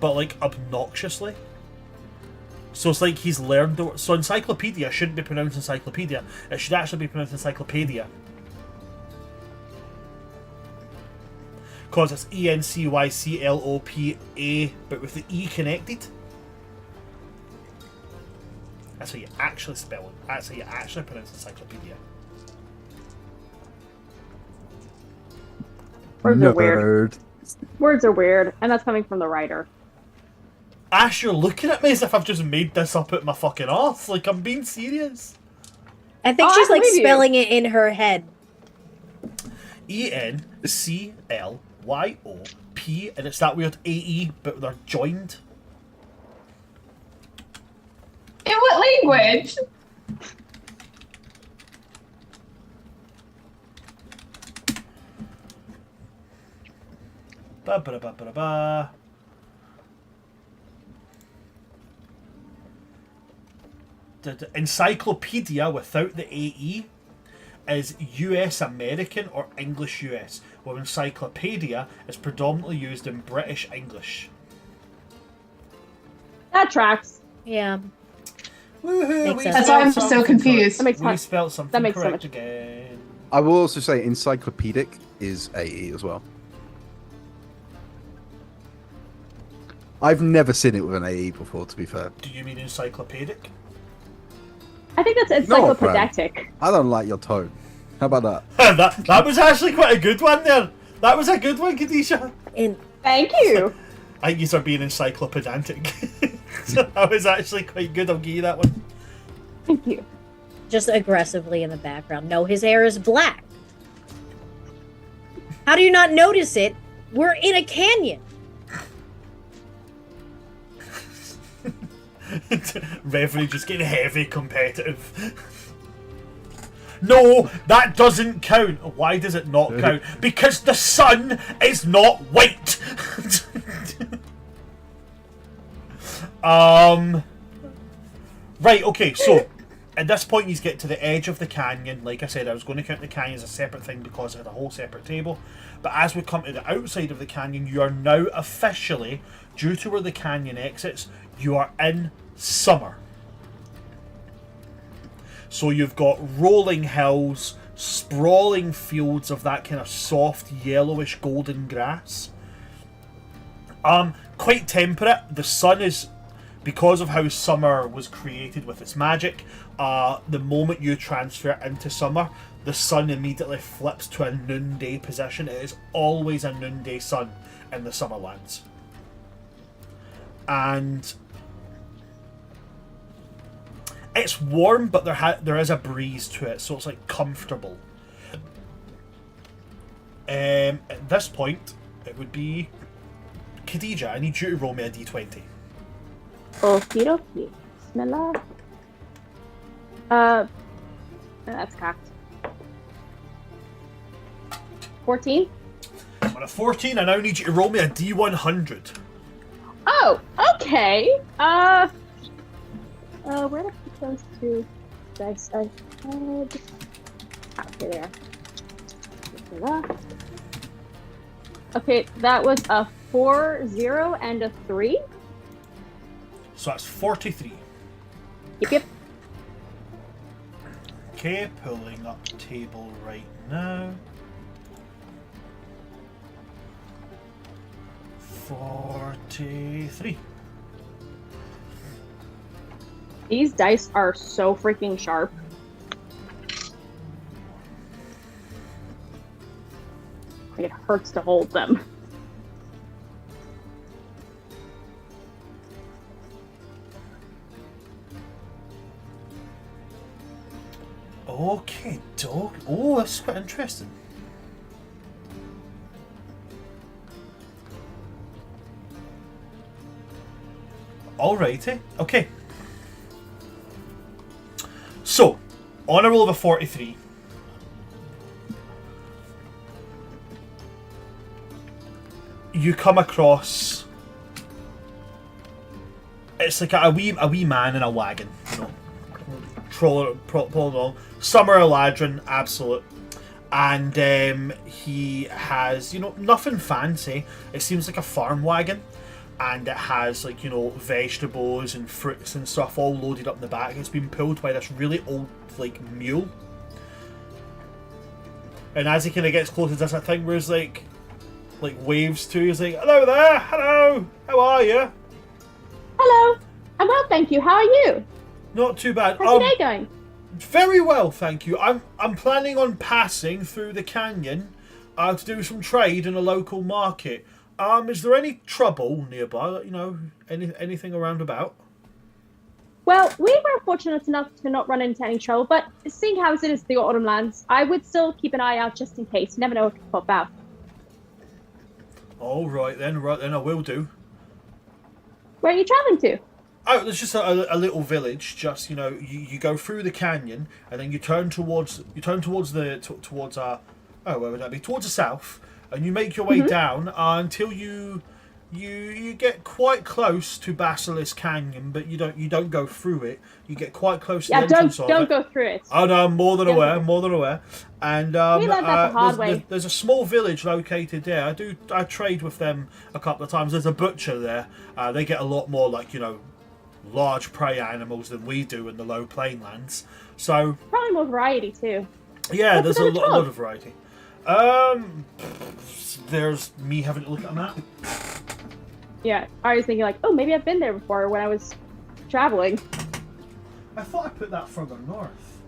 but like obnoxiously. So it's like he's learned. So encyclopedia shouldn't be pronounced encyclopedia. It should actually be pronounced encyclopedia. Because it's ENCYCLOPA, but with the E connected. That's how you actually spell it. That's how you actually pronounce encyclopedia. Words are weird. Nerd. Words are weird, and that's coming from the writer. Ash, you're looking at me as if I've just made this up at my fucking arse. Like, I'm being serious. I think Oh, she's I like believe you. spelling it in her head. ENCLYOP, and it's that weird AE, but they're joined. In what language? Ba ba ba ba ba. Encyclopedia without the AE is US American or English US, while encyclopedia is predominantly used in British English. That tracks. Yeah. Woohoo! Makes we sense. That's why I'm spelled so something confused. That makes correct. We sense. spelled something That makes so correct much- again. I will also say encyclopedic is AE as well. I've never seen it with an AE before, to be fair. Do you mean encyclopedic? I think that's No, encyclopedic. I don't like your tone. How about that? that was actually quite a good one there. That was a good one, Kadisha. And Thank you. I think you are being encyclopedantic. So that was actually quite good. I'll give you that one. Thank you. just aggressively in the background. No, his hair is black. How do you not notice it? We're in a canyon. Reverie just getting heavy competitive. No, that doesn't count. Why does it not count? Because the sun is not white. Right, okay, so at this point you get to the edge of the canyon. Like I said, I was going to count the canyon as a separate thing because it had a whole separate table. But as we come to the outside of the canyon, you are now officially, due to where the canyon exits, you are in summer. So you've got rolling hills, sprawling fields of that kind of soft yellowish golden grass. Quite temperate. The sun is, because of how summer was created with its magic, the moment you transfer into summer, the sun immediately flips to a noonday position. It is always a noonday sun in the Summerlands. And it's warm, but there is a breeze to it, so it's like comfortable. At this point, it would be Khadija. I need you to roll me a d20. Okie dokie. Bismillah. That's cocked. 14? On a 14, I now need you to roll me a d100. Oh, okay. Where did I put those two dice I had? Okay, there. Okay, that was a 4, 0, and a 3. So that's 43. Yep, yep. Okay, pulling up table right now. 43. These dice are so freaking sharp. It hurts to hold them. Okay, dog. Oh, that's quite interesting. Alrighty. Okay. So, on a roll of a 43, you come across. It's like a wee man in a wagon, you know, pulling along. Summer Eladrin, absolute. And he has, you know, nothing fancy. It seems like a farm wagon. And it has, like, you know, vegetables and fruits and stuff all loaded up in the back. It's been pulled by this really old, like, mule. And as he kind of gets close, it does that thing where he's like waves to you. He's like, hello there, hello, how are you? Hello. I'm well, thank you. How are you? Not too bad. How's your day going? Very well, thank you. I'm planning on passing through the canyon to do some trade in a local market. Is there any trouble nearby? You know, anything around about? Well, we were fortunate enough to not run into any trouble, but seeing how it is the autumn lands, I would still keep an eye out just in case. You never know what could pop out. All right then, I will do. Where are you traveling to? Oh, there's just a little village. Just, you know, you go through the canyon and then you turn towards towards where would that be? Towards the south, and you make your way down until you get quite close to Basilisk Canyon, but you don't go through it. You get quite close to the entrance of it. Don't go through it. Oh no, I'm more than aware. And We learned that the hard way. there's a small village located there. I trade with them a couple of times. There's a butcher there. They get a lot more, like, you know, large prey animals than we do in the low plainlands. So Probably more variety too. yeah, What's there's a the lot job? of variety. There's me having to look at a map. Yeah, I was thinking like, oh, maybe I've been there before when I was traveling. I thought I put that further north.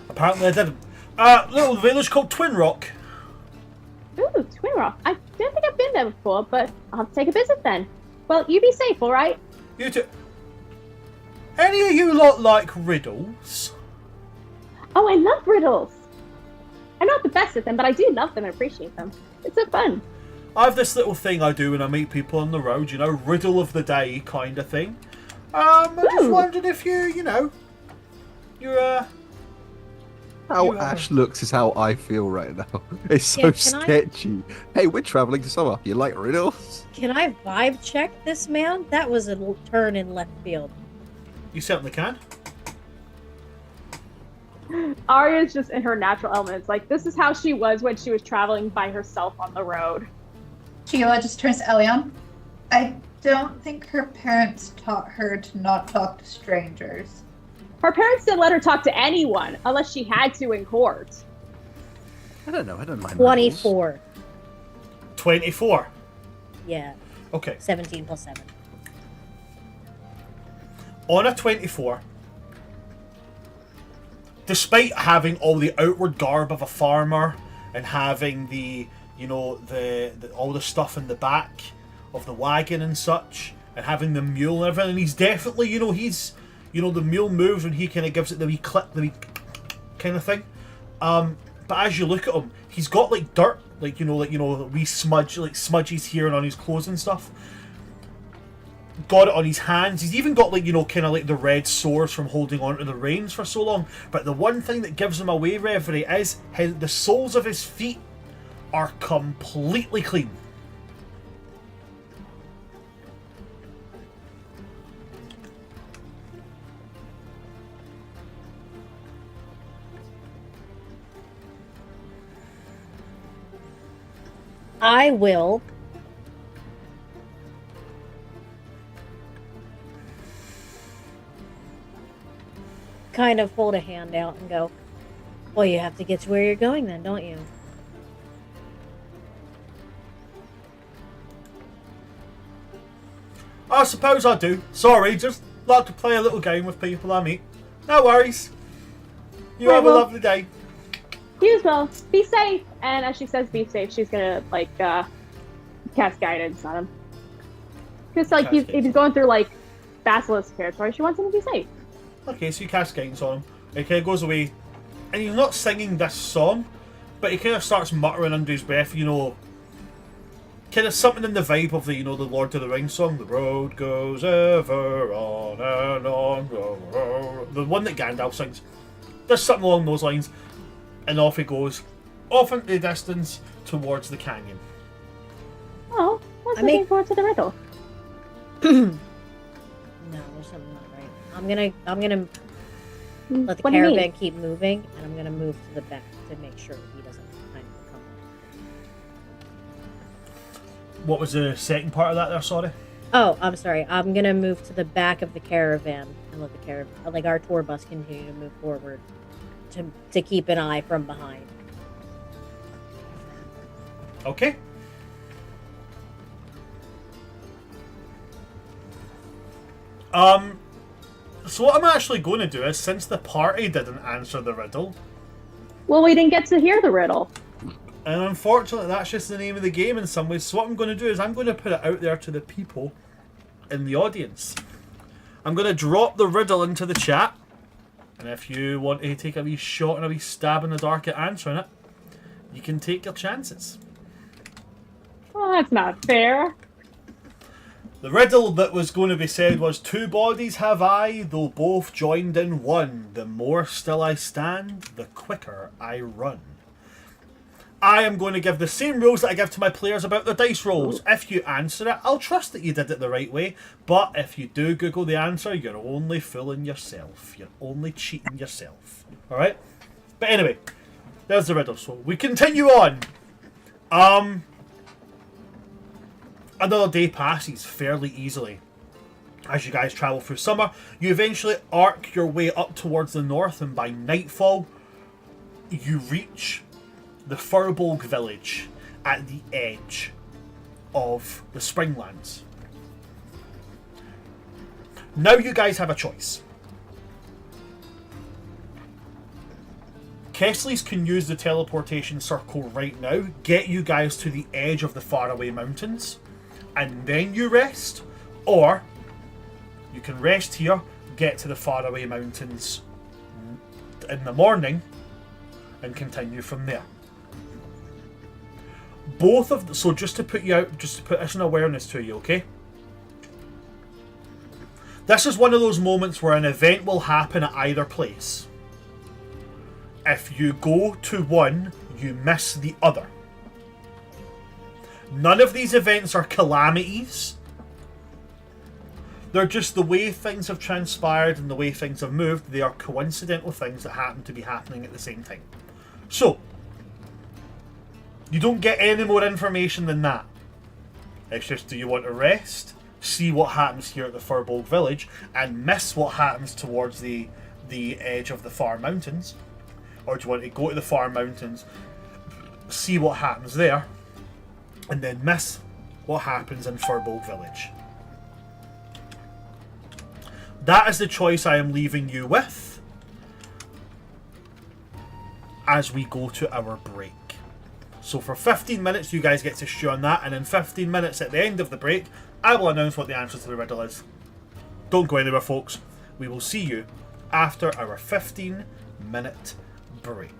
Apparently I didn't. Little village called Twin Rock. Ooh, Twin Rock. I don't think I've been there before, but I'll have to take a visit then. Well, you be safe, all right? You two. Any of you lot like riddles? Oh, I love riddles. I'm not the best at them, but I do love them and appreciate them. It's so fun. I have this little thing I do when I meet people on the road, you know, riddle of the day kind of thing. I just Ooh. wondered if you're How You have- Ash looks is how I feel right now. It's so Yeah, can I- sketchy. Hey, we're traveling to summer. You like riddles? Can I vibe check this man? That was a turn in left field. You certainly can. Arya's just in her natural elements. Like, this is how she was when she was traveling by herself on the road. Sheila just turns to Elion. I don't think her parents taught her to not talk to strangers. Her parents didn't let her talk to anyone unless she had to in court. I don't know. I don't mind. 24. 24. Yeah, Okay. 17 plus 7. On a 24, despite having all the outward garb of a farmer and having the, you know, the all the stuff in the back of the wagon and such, and having the mule and everything, he's definitely, you know, the mule moves when he kind of gives it the wee click, the wee kind of thing. But as you look at him, he's got like dirt, like wee smudge, like smudges here and on his clothes and stuff. Got it on his hands. He's even got, like, you know, kind of like the red sores from holding on to the reins for so long. But the one thing that gives him away, Reverie, is the soles of his feet are completely clean. I will kind of hold a hand out and go, well, you have to get to where you're going then, don't you? I suppose I do. Sorry, just like to play a little game with people I meet. No worries. You Right, have well- a lovely day. You as well. Be safe. And as she says, "Be safe," she's gonna cast guidance on him. Because Cast if guidance. he's going through basilisk territory, she wants him to be safe. Okay, so you cast guidance on him. It kind of goes away, and he's not singing this song, but he kind of starts muttering under his breath. Kind of something in the vibe of the Lord of the Rings song, "The road goes ever on and on," the one that Gandalf sings. There's something along those lines, and off he goes, off into the distance towards the canyon. Oh, I was I looking mean- forward to the riddle. No, there's something not right. I'm gonna let the What do you mean? caravan keep moving, and I'm gonna move to the back to make sure he doesn't kind of come up. What was the second part of that there, sorry? Oh, I'm sorry. I'm gonna move to the back of the caravan and let the caravan, our tour bus, continue to move forward to keep an eye from behind. Okay. So what I'm actually going to do is, since the party didn't answer the riddle, Well, we didn't get to hear the riddle. and unfortunately that's just the name of the game in some ways, so what I'm going to do is I'm going to put it out there to the people in the audience. I'm going to drop the riddle into the chat, and if you want to take a wee shot and a wee stab in the dark at answering it, you can take your chances. Well, that's not fair. The riddle that was going to be said was, "Two bodies have I, though both joined in one. The more still I stand, the quicker I run." I am going to give the same rules that I give to my players about their dice rolls. If you answer it, I'll trust that you did it the right way. But if you do Google the answer, you're only fooling yourself. You're only cheating yourself. Alright? But anyway, there's the riddle. So we continue on. Another day passes fairly easily. As you guys travel through summer, you eventually arc your way up towards the north, and by nightfall, you reach the Firbolg village at the edge of the Springlands. Now you guys have a choice. Kessleys can use the teleportation circle right now, get you guys to the edge of the faraway mountains, and then you rest, or you can rest here, get to the faraway mountains in the morning, and continue from there. So just to put this in awareness to you, okay? This is one of those moments where an event will happen at either place. If you go to one, you miss the other. None of these events are calamities. They're just the way things have transpired and the way things have moved. They are coincidental things that happen to be happening at the same time. So, you don't get any more information than that. It's just, do you want to rest, see what happens here at the Firbolg village, and miss what happens towards the edge of the far mountains? Or do you want to go to the far mountains, see what happens there, and then miss what happens in Firbolg village? That is the choice I am leaving you with as we go to our break. So for 15 minutes you guys get to stew on that, and in 15 minutes at the end of the break I will announce what the answer to the riddle is. Don't go anywhere, folks. We will see you after our 15-minute break.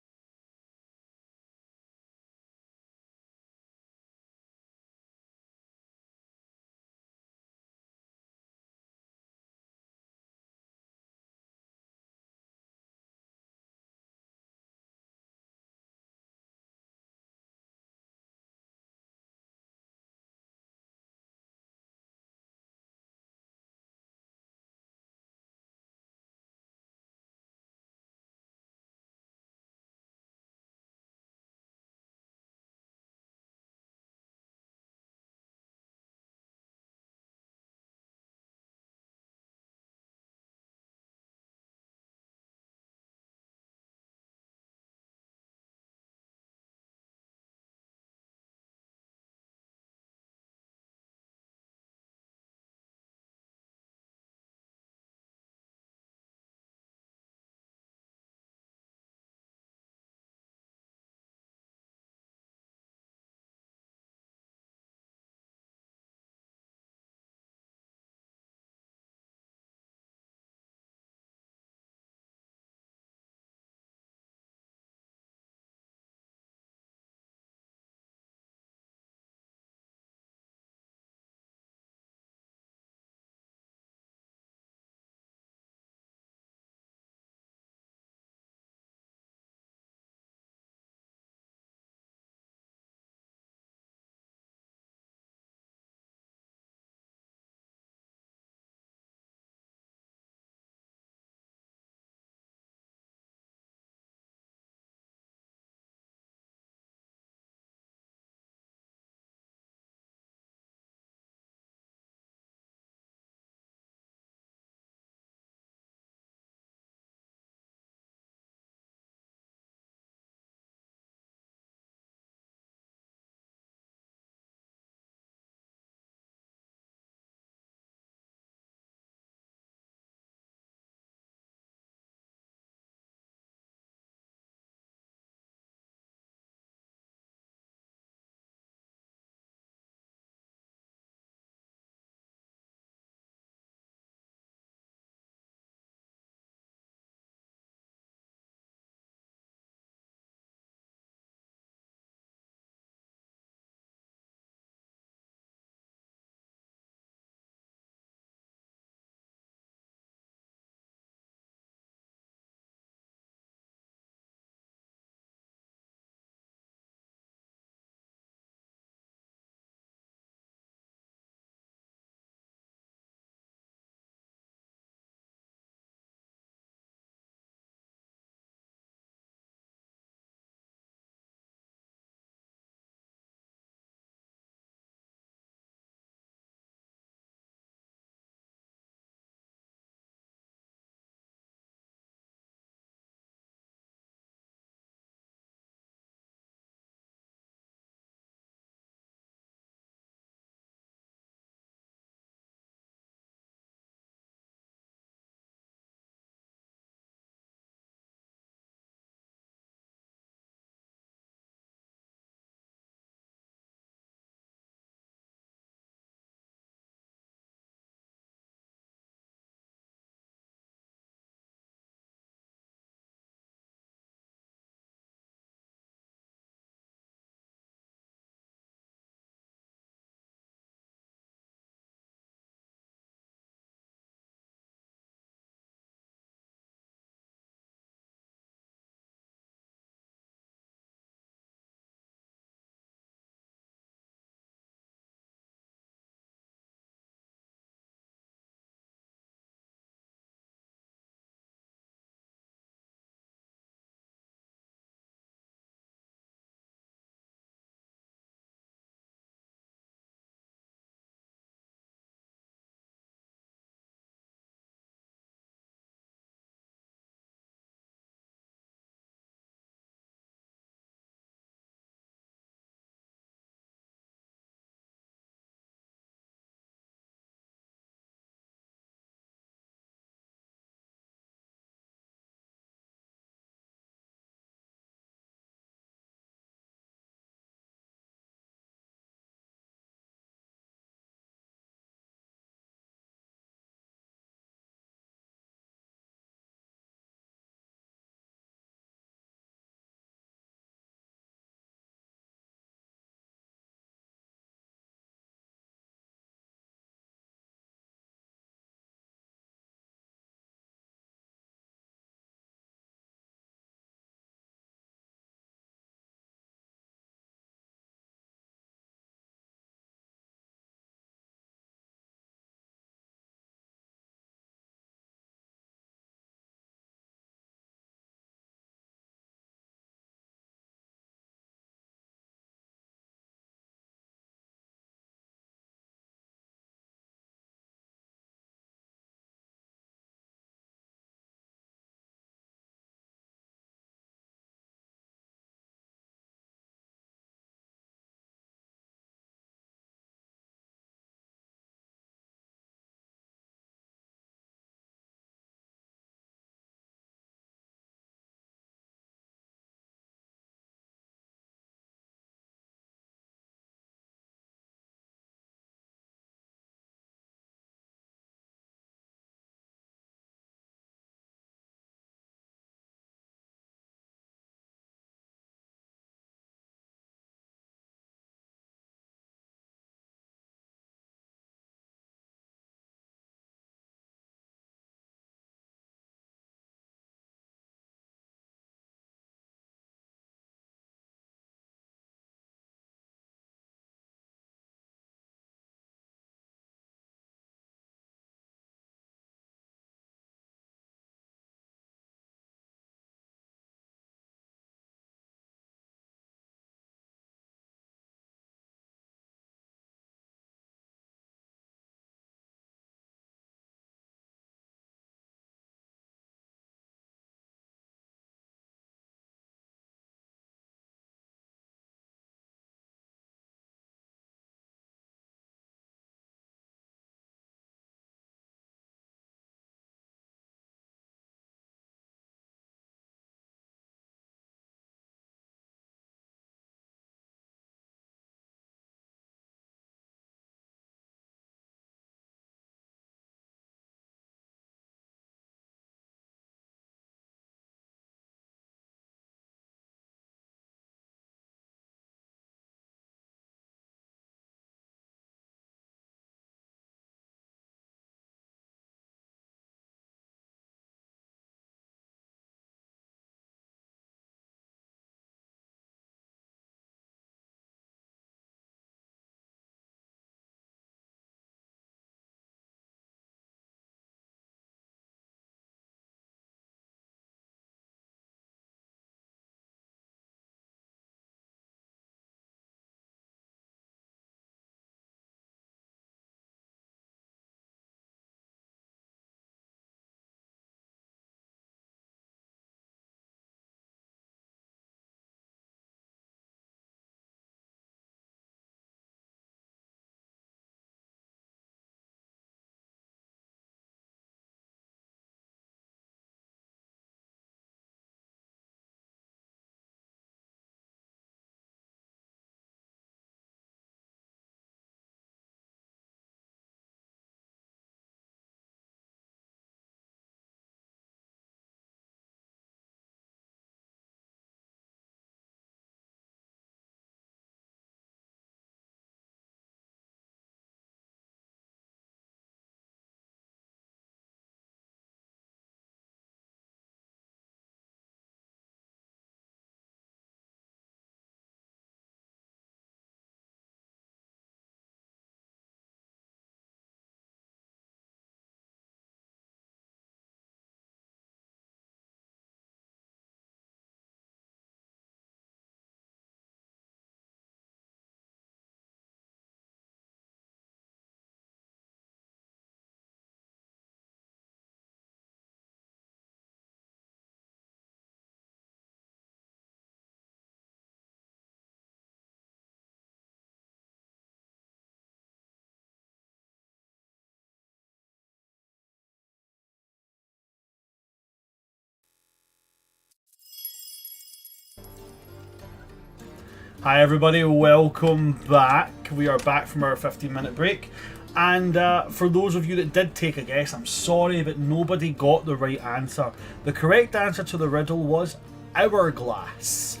Hi everybody, welcome back. We are back from our 15-minute break. And for those of you that did take a guess, I'm sorry, but nobody got the right answer. The correct answer to the riddle was hourglass.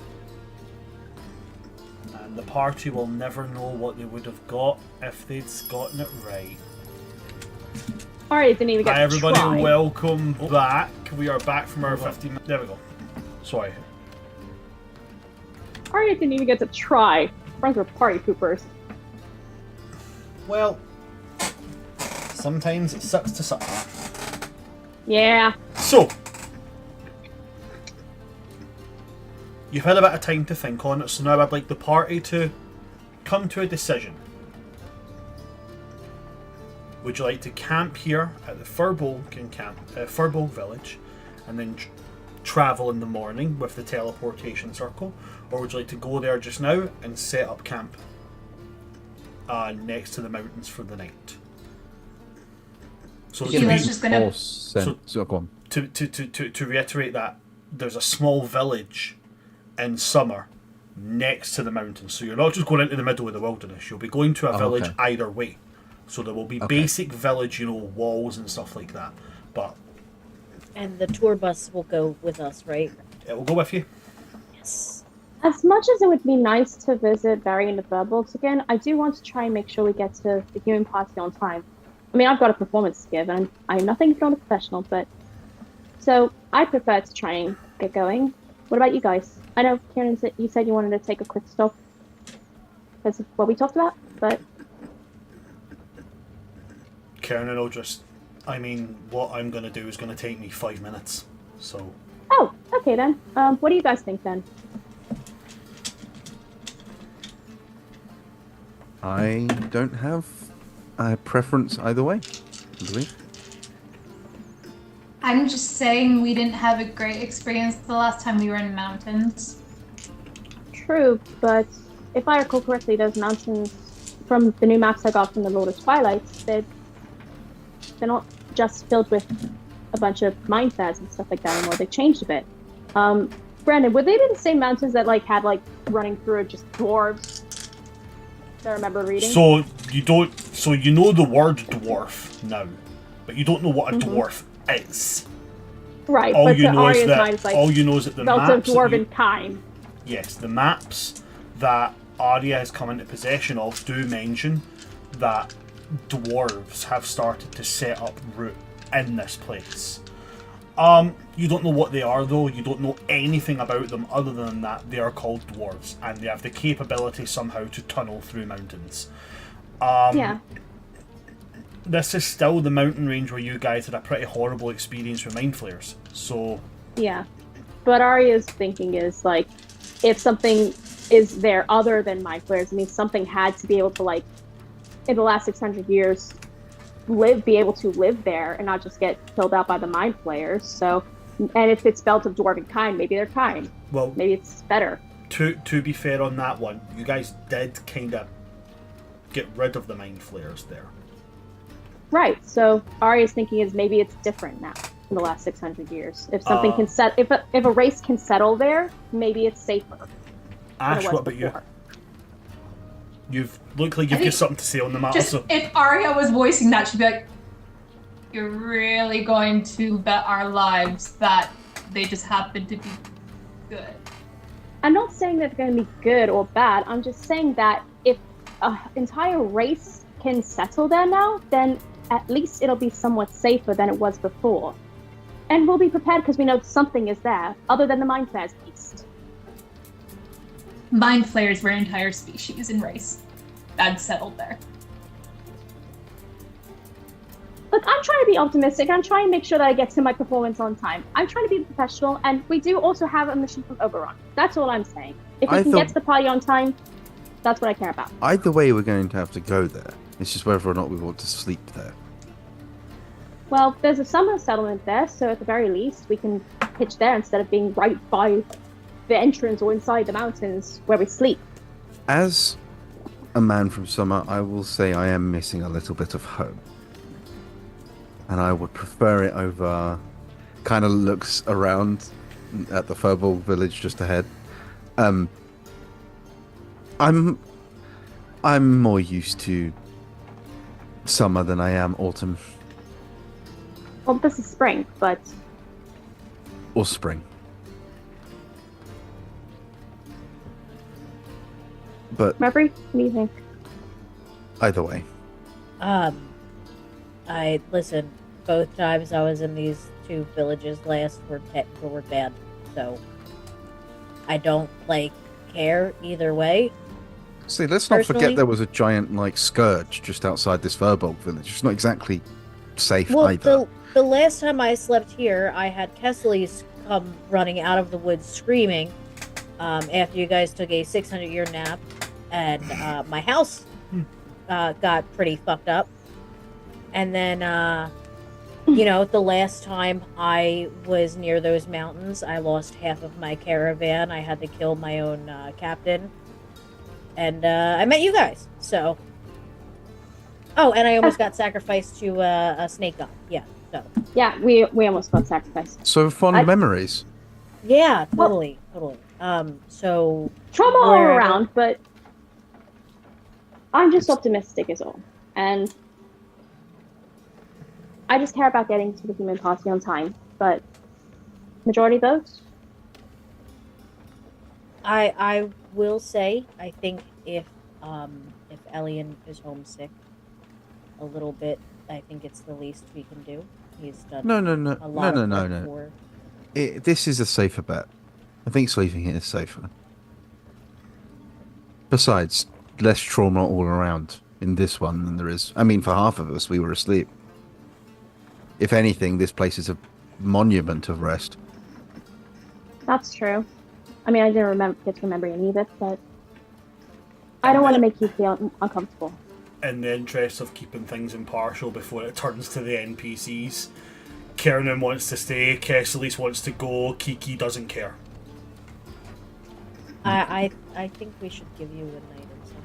And the party will never know what they would have got if they'd gotten it right. Alright, didn't even get Hi to everybody, try. welcome back. We are back from our 15 minute. There we go. Sorry. Alright, didn't even get to try. Friends were party poopers. Well, sometimes it sucks to suck. Yeah. So, you've had a bit of time to think on it, so now I'd like the party to come to a decision. Would you like to camp here at the Firbolg Firbolg village, and then travel in the morning with the teleportation circle, or would you like to go there just now and set up camp next to the mountains for the night? So Yeah, to, Keela's be, just gonna. So go on. to reiterate that, there's a small village in summer next to the mountains, so you're not just going into the middle of the wilderness, you'll be going to a village okay. either way. So there will be basic village, walls and stuff like that, but And the tour bus will go with us, right? it will go with you. Yes. As much as it would be nice to visit Barry and the Firbolgs again, I do want to try and make sure we get to the human party on time. I mean, I've got a performance to give, and I'm nothing if not a professional, but... So, I prefer to try and get going. What about you guys? I know, Kieran, you said you wanted to take a quick stop. That's what we talked about, but... Karen, and what I'm going to do is going to take me 5 minutes, so... Oh, okay then. What do you guys think then? I don't have a preference either way, I believe. I'm just saying we didn't have a great experience the last time we were in mountains. True, but if I recall correctly, those mountains, from the new maps I got from the Lord of Twilight, they're not just filled with a bunch of mine fairs and stuff like that anymore. They changed a bit. Brandon, would they be the same mountains that had running through it just dwarves? That I remember reading. So you know the word dwarf now, but you don't know what a dwarf is. Right, All but you to know is Arya's that mind, it's all you know is that the relative maps that dwarven kind. yes, the maps that Arya has come into possession of do mention that dwarves have started to set up root in this place. You don't know what they are though, you don't know anything about them other than that they are called dwarves and they have the capability somehow to tunnel through mountains. Yeah. This is still the mountain range where you guys had a pretty horrible experience with mind flayers, so... Yeah. But Arya's thinking is, if something is there other than mind flayers, I mean, something had to be able to, in the last 600 years, be able to live there and not just get killed out by the mind flayers. So, and if it's spelled of dwarven kind, maybe they're kind. Well, maybe it's better. To be fair on that one, you guys did kind of get rid of the mind flayers there. Right. So Arya's thinking is maybe it's different now in the last 600 years. If something can if a race can settle there, maybe it's safer. Ash, what about you? You've look like you've got something to say on the matter. Just So if Arya was voicing that, she'd be like, "You're really going to bet our lives that they just happen to be good." I'm not saying that they're going to be good or bad. I'm just saying that if an entire race can settle there now, then at least it'll be somewhat safer than it was before. And we'll be prepared because we know something is there, other than the Mind Flayers beast. Mind flayers were an entire species and race. That's settled there. Look, I'm trying to be optimistic. I'm trying to make sure that I get to my performance on time. I'm trying to be professional, and we do also have a mission from Oberon. That's all I'm saying. If we can get to the party on time, that's what I care about. Either way, we're going to have to go there. It's just whether or not we want to sleep there. Well, there's a summer settlement there, so at the very least, we can pitch there instead of being right by the entrance or inside the mountains where we sleep. As a man from summer, I will say I am missing a little bit of home. And I would prefer it over... Kind of looks around at the Firbolg village just ahead. I'm more used to summer than I am autumn Well, this is spring, but or spring. But Murphy, what do you think? either way, I listen. Both times I was in these two villages last were bad, so I don't care either way. see, let's not Personally- forget there was a giant scourge just outside this Firbolg village. It's not exactly safe Well, either. the last time I slept here, I had Kessleys come running out of the woods screaming. After you guys took a 600-year nap, and my house got pretty fucked up. And then, the last time I was near those mountains, I lost half of my caravan. I had to kill my own captain. And I met you guys, so... Oh, and I almost got sacrificed to a snake god. Yeah, so... Yeah, we almost got sacrificed. So fond memories. Yeah, totally. So... Trauma all wherever- around, but I'm just optimistic is all. And I just care about getting to the human posse on time, but majority votes? I will say, I think if Elian is homesick a little bit, I think it's the least we can do. He's done No. a lot of work No. for- This is a safer bet. I think sleeping here is safer. Besides, less trauma all around in this one than there is. I mean, for half of us, we were asleep. If anything, this place is a monument of rest. That's true. I mean, I didn't get to remember any of it, but I don't want to make you feel uncomfortable. In the interest of keeping things impartial before it turns to the NPCs, Kiernan wants to stay, Kesselis wants to go, Kiki doesn't care. I think we should give you a night and stuff.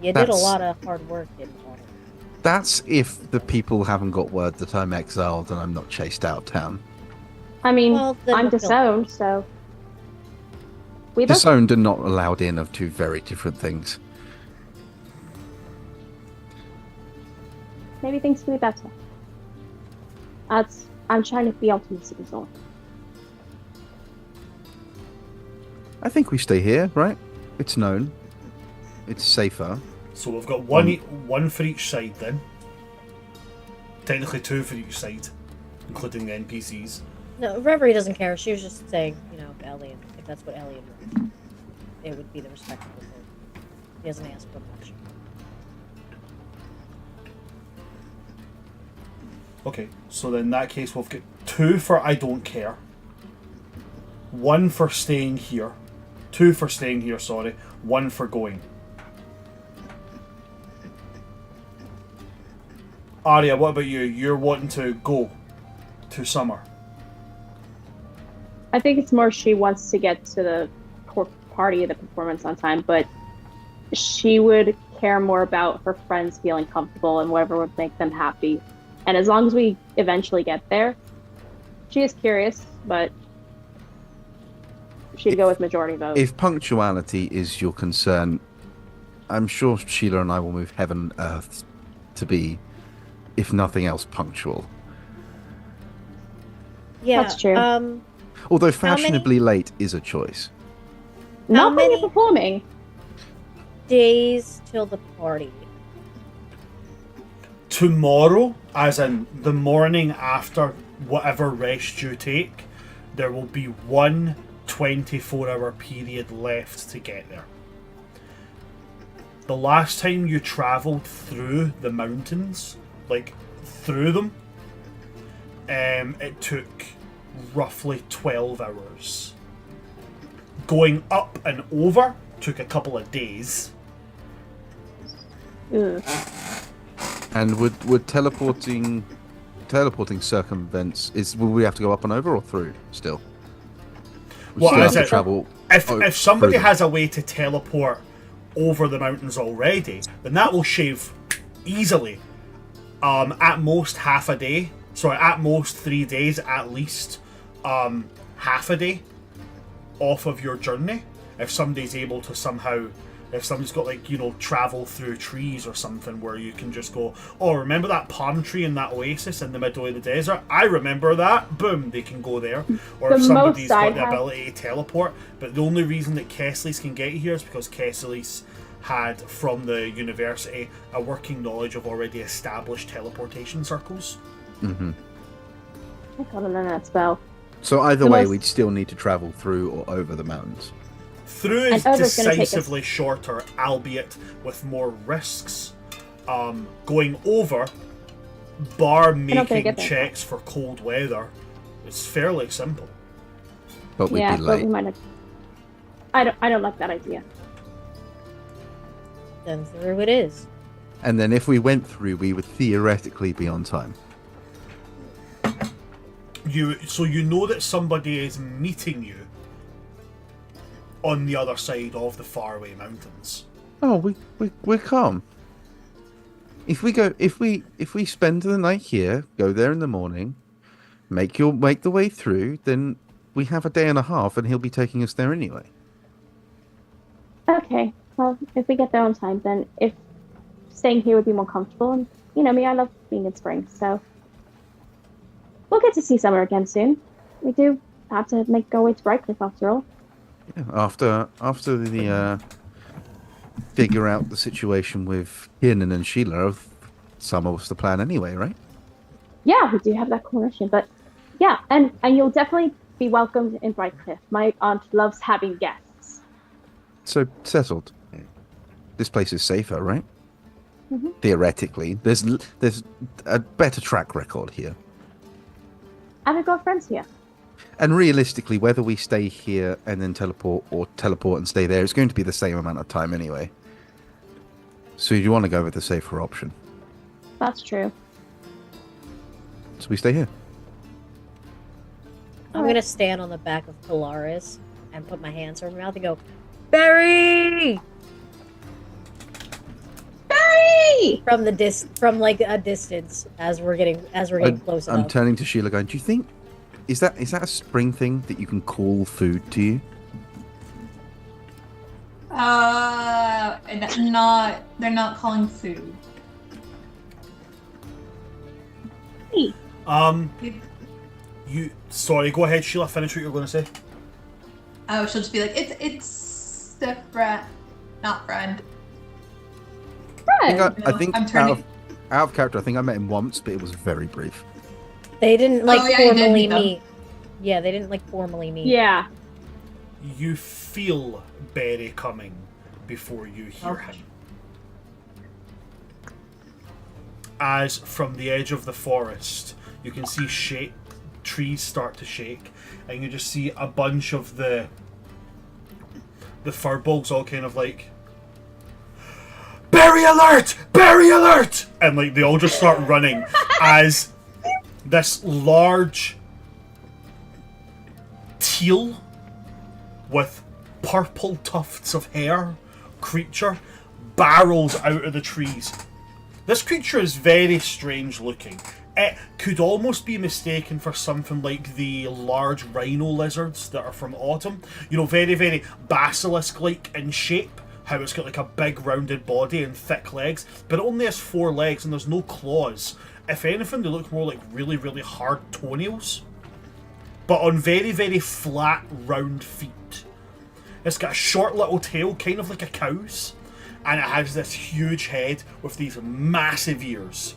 You did a That's- lot of hard work in autumn. That's if the people haven't got word that I'm exiled and I'm not chased out of town. I mean, Well, then I'm we'll kill disowned, so we both. Disowned and not allowed in are two very different things. Maybe things can be better. I'm trying to be optimistic as well. I think we stay here, right? It's known. It's safer. So we've got one for each side then. Technically two for each side, including the NPCs. No, Reverie doesn't care. She was just saying, if Elian, if that's what Elian wants, it would be the respectable thing. He doesn't ask for much. Okay, so then in that case we've got two for I don't care. One for staying here. Two for staying here, sorry. One for going. Arya, what about you? You're wanting to go to Summer. I think it's more she wants to get to the party of the performance on time, but she would care more about her friends feeling comfortable and whatever would make them happy. And as long as we eventually get there, she is curious, but she'd go with majority vote. If punctuality is your concern, I'm sure Sheila and I will move heaven and earth to be, if nothing else, punctual. Yeah, That's true. Although many- fashionably late is a choice. Not when many- you're performing. days till the party. Tomorrow, as in the morning after whatever rest you take, there will be one 24-hour period left to get there. The last time you travelled through the mountains, through them, it took roughly 12 hours. Going up and over took a couple of days. Ugh. And would teleporting circumvents will we have to go up and over or through still? We Well, still as have to it- travel. If somebody through them. has a way to teleport over the mountains already, then that will shave easily at most half a day. Sorry, at most 3 days, at least half a day. off of your journey. If somebody's able to somehow, if somebody's got like, travel through trees or something where you can just go, oh, remember that palm tree in that oasis in the middle of the desert? I remember that. Boom, they can go there. Or if somebody's got the ability to teleport. But the only reason that Kessleys can get here is because Kessleys had, from the university, a working knowledge of already established teleportation circles. Mm-hmm. I gotta learn that spell. So either way, we'd still need to travel through or over the mountains. Through is decisively shorter, albeit with more risks. Going over, bar making checks for cold weather, it's fairly simple. But we'd be late. But we might have... I don't like that idea. Then through it is. And then if we went through, we would theoretically be on time. So you know that somebody is meeting you on the other side of the faraway mountains. Oh, we're calm. If we spend the night here, go there in the morning, make the way through, then we have a day and a half, and he'll be taking us there anyway. Okay, well, if we get there on time, then if staying here would be more comfortable, and you know me, I love being in spring, so we'll get to see summer again soon. We do have to go away to Brightcliff after all. Yeah, after the figure out the situation with Kiernan and Sheila, summer was the plan anyway, right? Yeah, we do have that coalition, but yeah, and you'll definitely be welcomed in Brightcliff. My aunt loves having guests. So settled. This place is safer, right? Mm-hmm. Theoretically, there's a better track record here. And we've got friends here. And realistically, whether we stay here and then teleport or teleport and stay there, it's going to be the same amount of time anyway. So you want to go with the safer option. That's true. So we stay here. I'm going to stand on the back of Polaris and put my hands over my mouth and go, Barry! Barry! From like a distance as we're getting close enough. I'm turning to Sheila going, do you think, is that a spring thing that you can call food to you? They're not calling food. Hey. Sorry, go ahead, Sheila, finish what you were going to say. Oh, she'll just be like, it's the friend, not friend. Friend. I think I'm turning. out of character, I think I met him once, but it was very brief. They didn't formally meet them. meet. Yeah, they didn't formally meet. Yeah. You feel Barry coming before you hear him. As from the edge of the forest, you can see trees start to shake, and you just see a bunch of the Firbolgs all kind of like, Berry alert! Berry alert! And like they all just start running as this large teal with purple tufts of hair creature barrels out of the trees. This creature is very strange looking. It could almost be mistaken for something like the large rhino lizards that are from autumn. You know, very, very basilisk-like in shape. How it's got like a big rounded body and thick legs. But it only has 4 legs and there's no claws. If anything, they look more like really, really hard toenails. But on very, very flat, round feet. It's got a short little tail, kind of like a cow's. And it has this huge head with these massive ears.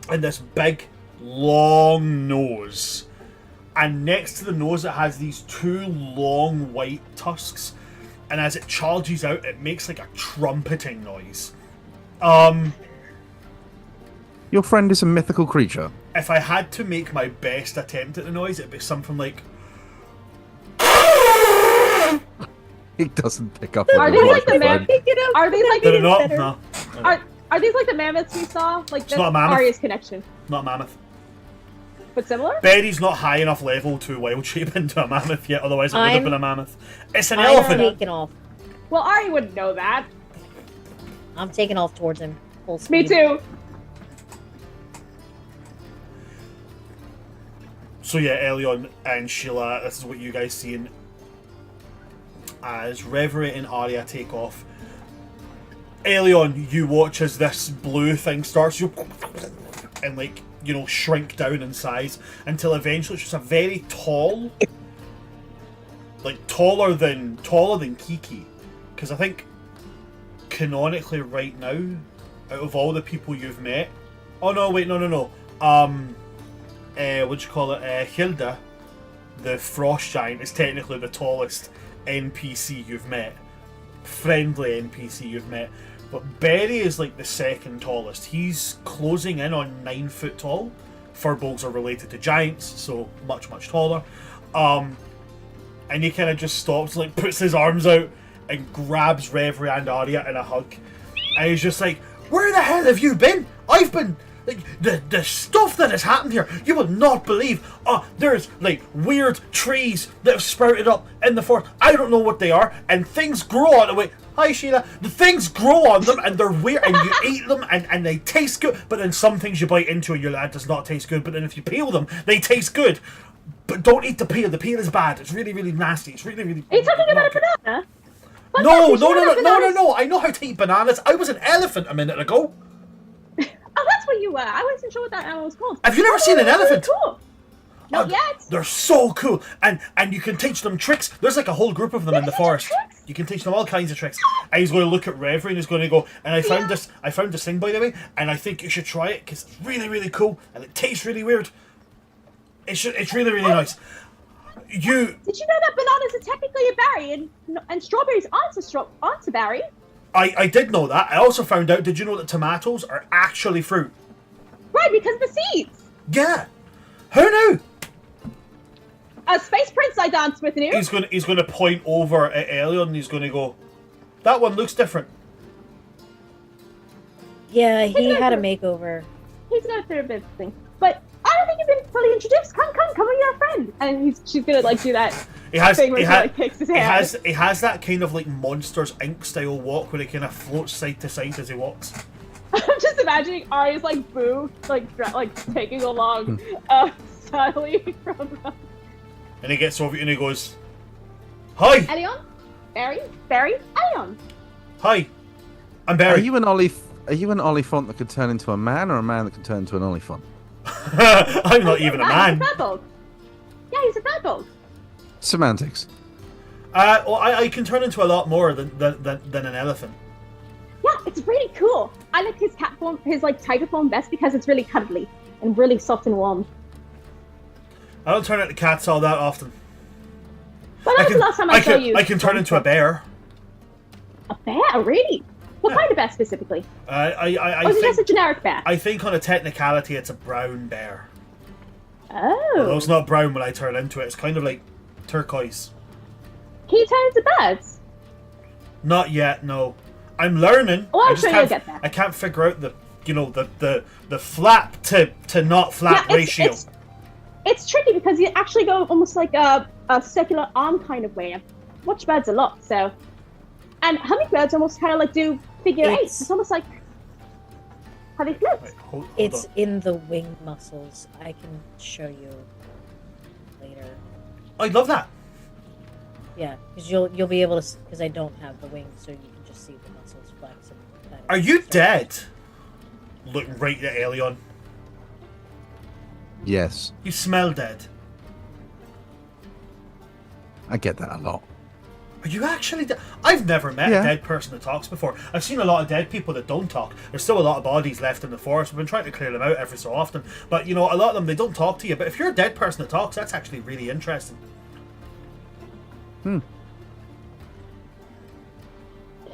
And this big, long nose. And next to the nose it has these 2 long white tusks. And as it charges out, it makes like a trumpeting noise. Your friend is a mythical creature. If I had to make my best attempt at the noise, it'd be something like... He doesn't pick up Are on these the like the microphone. Are these like They're not? No. Are these like the mammoths we saw? Like not a mammoth. Arya's connection. Not a mammoth. But similar? Berry's not high enough level to wild shape into a mammoth yet, otherwise it would have been a mammoth. It's an I'm elephant! taking off. Well, Arya wouldn't know that. I'm taking off towards him. Full speed. Me too. So yeah, Elion and Sheila, this is what you guys see, and as Reverie and Arya take off. Aelion, you watch as this blue thing starts and like, you know, shrink down in size until eventually it's just a very tall, like taller than Kiki, because I think canonically right now, out of all the people you've met, oh no, wait, no, what do you call it? Hilda, the frost giant, is technically the tallest NPC you've met, friendly NPC you've met. But Berry is like the second tallest. He's closing in on 9 foot tall. Firbolgs are related to giants, so much taller. And he kind of just stops, like puts his arms out and grabs Reverie and Arya in a hug. And he's just like, "Where the hell have you been? I've been like the stuff that has happened here. You will not believe. There's like weird trees that have sprouted up in the forest. I don't know what they are, and things grow on the way." Hi Sheila. The things grow on them and they're weird, and you eat them and they taste good. But then some things you bite into and you're like, that does not taste good. But then if you peel them, they taste good. But don't eat the peel. The peel is bad. It's really nasty. It's really. Are you talking about a banana? No. I know how to eat bananas. I was an elephant a minute ago. Oh, that's what you were. I wasn't sure what that animal was called. Have you never seen an elephant? Really cool. Not yet. They're so cool, and you can teach them tricks. There's like a whole group of them in the forest. You can teach them all kinds of tricks. And he's going to look at Reverie and he's going to go, and I found this thing, by the way, and I think you should try it because it's really cool and it tastes really weird. It's really nice. Did you know that bananas are technically a berry and strawberries aren't a berry? I did know that. I also found out. Did you know that tomatoes are actually fruit? Right, because of the seeds. Yeah. Who knew? A space prince I danced with knew. He's going to point over at Aelion and he's going to go, "That one looks different." Yeah, he had a makeover. He's going through a bit of thing. But I don't think you've been fully introduced. Come, you're a friend. And she's going to like do that thing where he like kicks his hair. He has that kind of like Monsters Inc. style walk where he kind of floats side to side as he walks. I'm just imagining Arya's like Boo, like taking along Sally from... And he gets over you and he goes, "Hi, Aelion? Barry? Aelion. Hi, I'm Barry." Are you an olifant that could turn into a man, or a man that could turn into an olifant? I'm not even a man. He's a Firbolg. Yeah, he's a Firbolg. Semantics. Well, I can turn into a lot more than an elephant. Yeah, it's really cool. I like his cat form, his like tiger form best because it's really cuddly and really soft and warm. I don't turn into cats all that often. When was the last time I saw you? I can turn into a bear. A bear, really? What kind of bear specifically? I or is it think, just a generic bear? I think on a technicality it's a brown bear. Oh. Although it's not brown when I turn into it. It's kind of like turquoise. Can you turn into birds? Not yet, no. I'm learning. Oh, I'm sure you'll get there. I can't figure out the flap to not flap ratio. It's tricky because you actually go almost like a circular arm kind of way. I've watched birds a lot, so. And hummingbirds almost kind of like do figure eights. It's almost like how they float. Wait, hold It's on. in the wing muscles. I can show you later. I love that. Yeah, because you'll be able to, because I don't have the wings, so you can just see the muscles flex. And kind of Are you dead? Looking right at Aelion. Yes, You smell dead. I get that a lot. Are you actually dead? I've never met Yeah. a dead person that talks before. I've seen a lot of dead people that don't talk. There's still a lot of bodies left in the forest. We've been trying to clear them out every so often. But, you know, a lot of them, they don't talk to you. But if you're a dead person that talks, that's actually really interesting.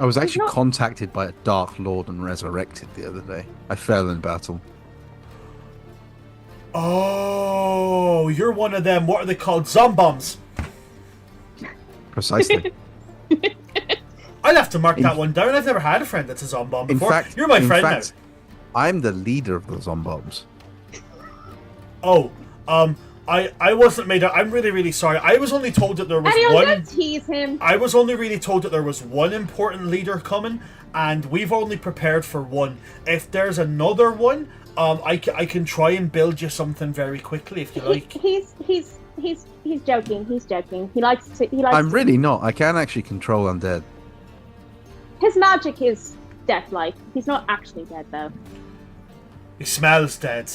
I was actually contacted by a Dark Lord and resurrected the other day. I fell in battle. Oh, you're one of them. What are they called? Zombombs. Precisely. I'll have to mark that one down. I've never had a friend that's a zombomb In before. fact, You're my friend now. I'm the leader of the zombombs. Oh, I wasn't made up. I'm really sorry. I was only told that there was Aelion, one. don't tease him. I was only really told that there was one important leader coming, and we've only prepared for one. If there's another one, I can try and build you something very quickly if you like. He's joking. He's joking. He likes to. I'm really not. I can actually control undead. His magic is death-like. He's not actually dead though. He smells dead.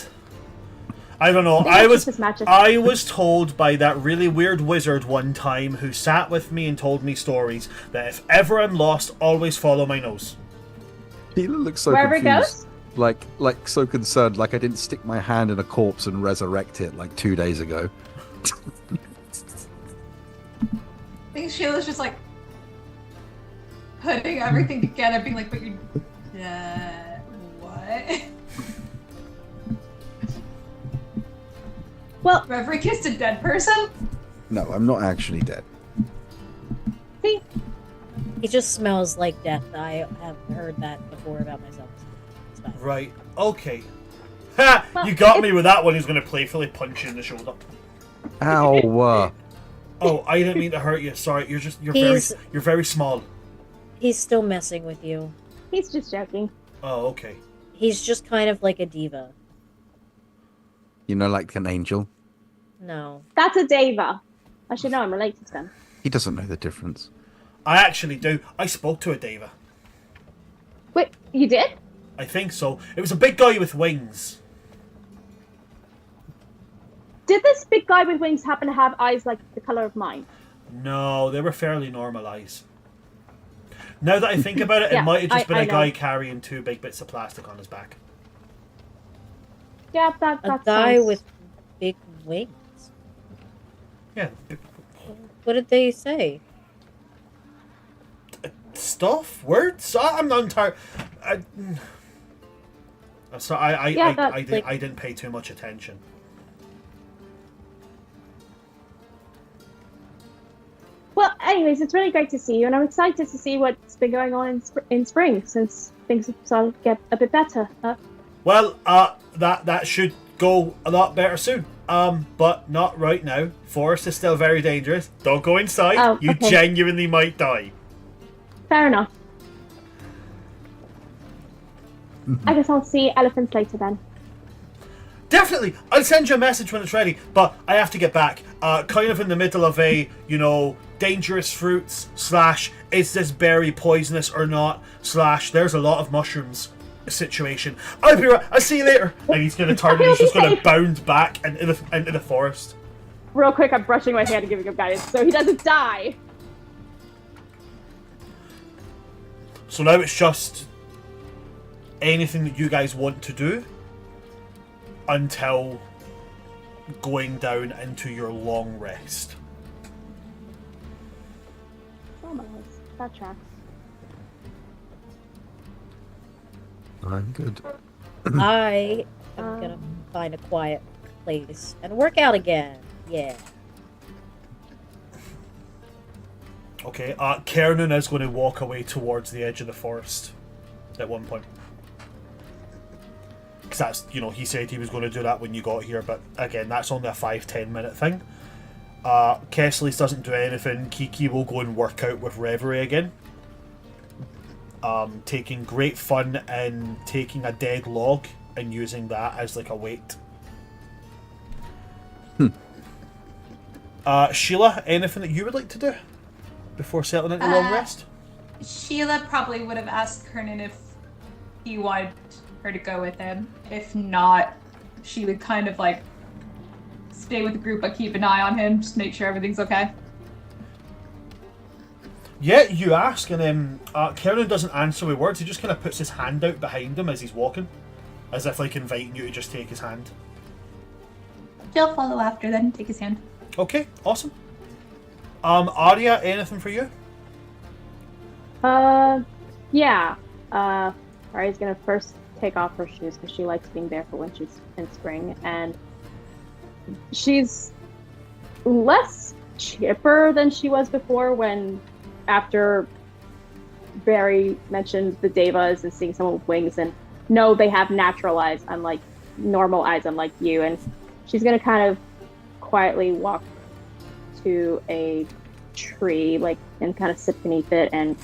I don't know. I think it's just magic. I was told by that really weird wizard one time who sat with me and told me stories that if ever I'm lost, always follow my nose. Sheila looks so Wherever confused. it goes. Like so concerned, like I didn't stick my hand in a corpse and resurrect it like 2 days ago. I think Sheila's just like putting everything together, being like, but you, what? Well, Reverie kissed a dead person? No, I'm not actually dead. see, He just smells like death. I have heard that before about myself. It's fine. Right. Okay. Ha! You got me with that one. He's going to playfully punch you in the shoulder. Ow! Oh, I didn't mean to hurt you. Sorry. You're He's- very small. He's still messing with you. he's just joking. Oh, okay. He's just kind of like a diva. You know, like an angel. No. That's a Deva. I should know. I'm related to them. He doesn't know the difference. I actually do. I spoke to a Deva. Wait, you did? I think so. It was a big guy with wings. Did this big guy with wings happen to have eyes like the color of mine? No, they were fairly normal eyes. Now that I think about it, Yeah, it might have just I been a know. guy carrying 2 big bits of plastic on his back. Yeah, A that guy sounds... with big wings. Yeah. What did they say? Stuff? Words? I'm not entirely... I'm sorry, Yeah, that's like- I didn't pay too much attention. Well, anyways, it's really great to see you, and I'm excited to see what's been going on in spring, since things have started to get a bit better. Well, that should go a lot better soon. But not right now. Forest is still very dangerous. Don't go inside. Oh, You okay. genuinely might die. Fair enough. I guess I'll see elephants later then. Definitely. I'll send you a message when it's ready, but I have to get back. Kind of in the middle of a, dangerous fruits / is this berry poisonous or not / there's a lot of mushrooms situation. I'll be right. I'll see you later. And he's going to turn and he's just going to bound back into the forest. Real quick, I'm brushing my hand and giving him guidance so he doesn't die. So now it's just anything that you guys want to do until going down into your long rest. Almost. That tracks. I'm good. I am gonna find a quiet place and work out again. Yeah. Okay, Kernan is going to walk away towards the edge of the forest at one point. Because that's, he said he was going to do that when you got here, but again, that's only a 5-10 minute thing. Kesslis doesn't do anything. Kiki will go and work out with Reverie again. Taking great fun in taking a dead log and using that as like a weight. Sheila, anything that you would like to do before settling into long rest? Sheila probably would have asked Kernan if he wanted her to go with him. If not, she would kind of like stay with the group but keep an eye on him, just make sure everything's okay. Yeah, you ask, and then Kernan doesn't answer with words. He just kind of puts his hand out behind him as he's walking, as if like inviting you to just take his hand. She'll follow after then, take his hand. Okay, awesome. Arya, anything for you? Yeah. Ari's gonna first take off her shoes because she likes being barefoot when she's in spring, and she's less chipper than she was before when, after Barry mentioned the Devas and seeing someone with wings, and no, they have natural eyes, unlike normal eyes, unlike you, and she's gonna kind of quietly walk to a tree, and kind of sit beneath it and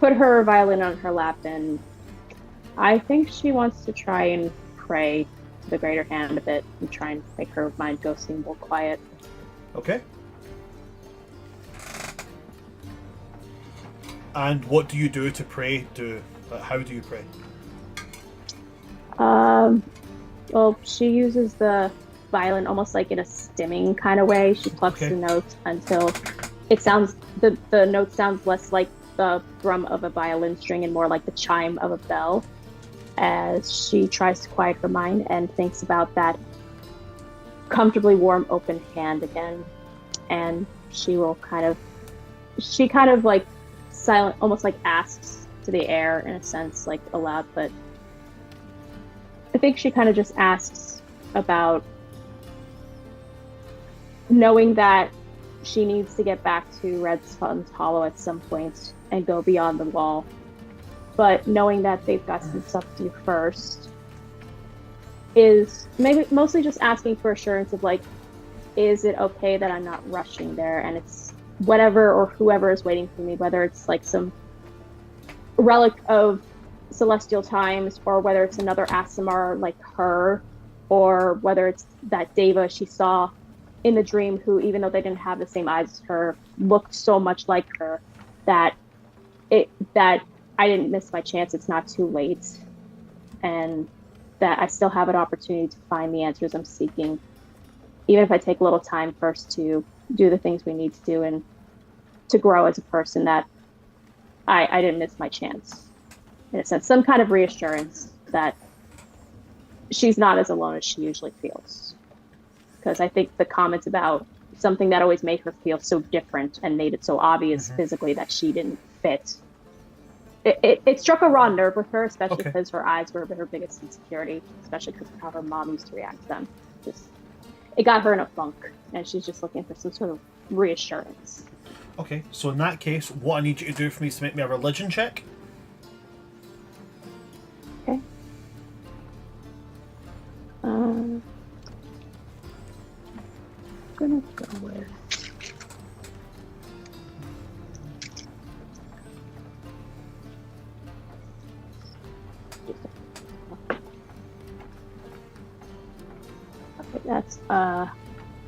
put her violin on her lap, and I think she wants to try and pray to the greater hand a bit and try and make her mind go seem more quiet. Okay. And what do you do to pray? How do you pray? Well, she uses the violin almost like in a stimming kind of way. She plucks Okay. the notes until it sounds the note sounds less like the drum of a violin string and more like the chime of a bell, as she tries to quiet her mind and thinks about that comfortably warm open hand again. And she kind of like silent, almost like asks to the air in a sense, like aloud, but I think she kind of just asks about knowing that she needs to get back to Red Sun's Hollow at some point and go beyond the wall. But knowing that they've got some stuff to do first is maybe mostly just asking for assurance of like, is it okay that I'm not rushing there and it's whatever or whoever is waiting for me, whether it's like some relic of celestial times or whether it's another Asimar like her, or whether it's that Deva she saw in the dream who, even though they didn't have the same eyes as her, looked so much like her that I didn't miss my chance. It's not too late, and that I still have an opportunity to find the answers I'm seeking, even if I take a little time first to do the things we need to do and to grow as a person, that I didn't miss my chance. In a sense, some kind of reassurance that she's not as alone as she usually feels. Because I think the comments about something that always made her feel so different and made it so obvious physically that she didn't fit, it struck a raw nerve with her, especially because her eyes were her biggest insecurity, especially because of how her mom used to react to them. It got her in a funk, and she's just looking for some sort of reassurance. Okay, so in that case, what I need you to do for me is to make me a religion check. Okay. I'm gonna go with. Okay, that's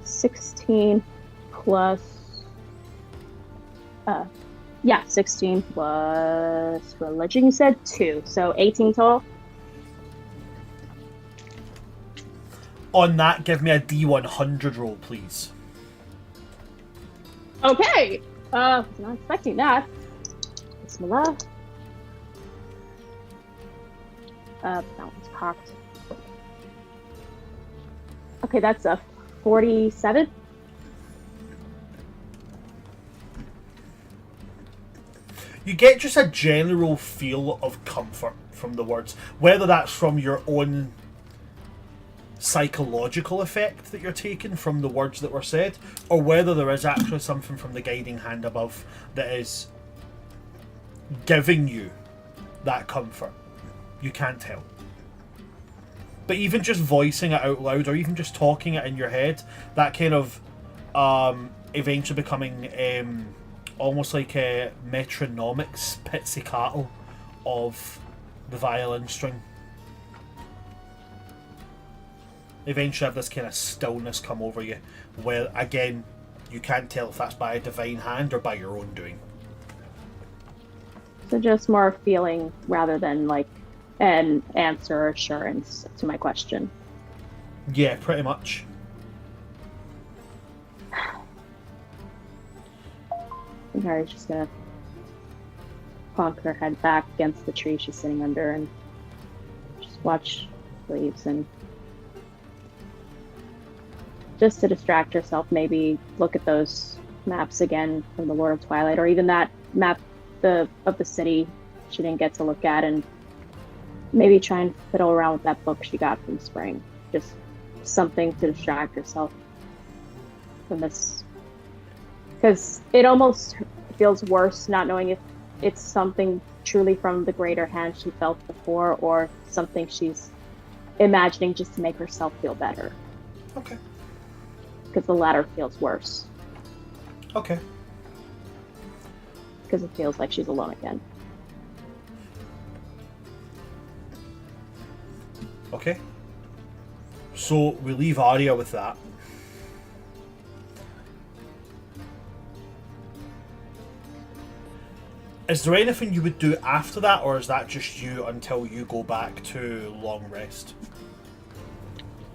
16 plus. 16 plus religion. You said 2, so 18 total. On that, give me a D100 roll, please. Okay. Was not expecting that. Bismillah. That one's cocked. Okay, that's a 47. You get just a general feel of comfort from the words, whether that's from your own psychological effect that you're taking from the words that were said, or whether there is actually something from the guiding hand above that is giving you that comfort. You can't tell. But even just voicing it out loud, or even just talking it in your head, that kind of eventually becoming almost like a metronomic pizzicato of the violin string. Eventually have this kind of stillness come over you, where again you can't tell if that's by a divine hand or by your own doing. So just more feeling rather than like an answer or assurance to my question. Yeah, pretty much. I think Harry's just gonna plonk her head back against the tree she's sitting under and just watch the leaves, and just to distract herself, maybe look at those maps again from the Lord of Twilight, or even that map of the city she didn't get to look at, and maybe try and fiddle around with that book she got from Spring. Just something to distract herself from this. Because it almost feels worse not knowing if it's something truly from the greater hand she felt before, or something she's imagining just to make herself feel better. Okay. Because the latter feels worse. Okay. Because it feels like she's alone again. Okay. So we leave Arya with that. Is there anything you would do after that, or is that just you until you go back to long rest?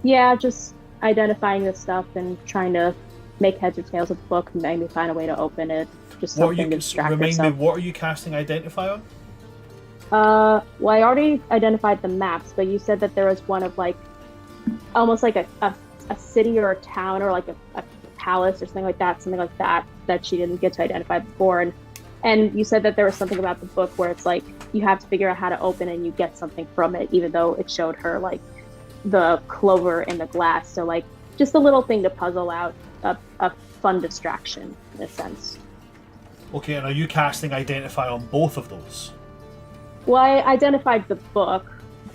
Yeah, just identifying this stuff and trying to make heads or tails of the book and maybe find a way to open it. Just What are something to you? distract Remind me, yourself. what are you casting Identify on? Well, I already identified the maps, but you said that there was one of like almost like a city or a town or like a palace or something like that that she didn't get to identify before. And you said that there was something about the book where it's like you have to figure out how to open it and you get something from it, even though it showed her like the clover in the glass. So like just a little thing to puzzle out, a fun distraction in a sense. Okay, and are you casting Identify on both of those? Well, I identified the book,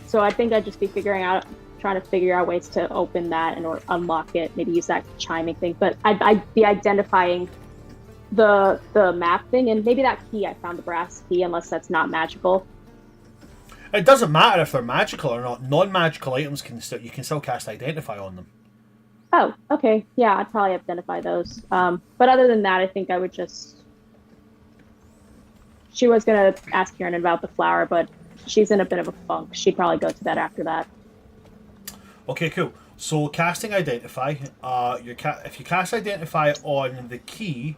so I think I'd just be trying to figure out ways to open that and or unlock it. Maybe use that chiming thing, but I'd be identifying the map thing, and maybe that key. I found the brass key, unless that's not magical. It doesn't matter if they're magical or not. Non-magical items you can still cast Identify on them. Oh, okay, yeah, I'd probably identify those. But other than that, I think I would just. She was gonna ask Kieran about the flower, but she's in a bit of a funk. She'd probably go to that after that. Okay, cool. So casting Identify, if you cast Identify on the key.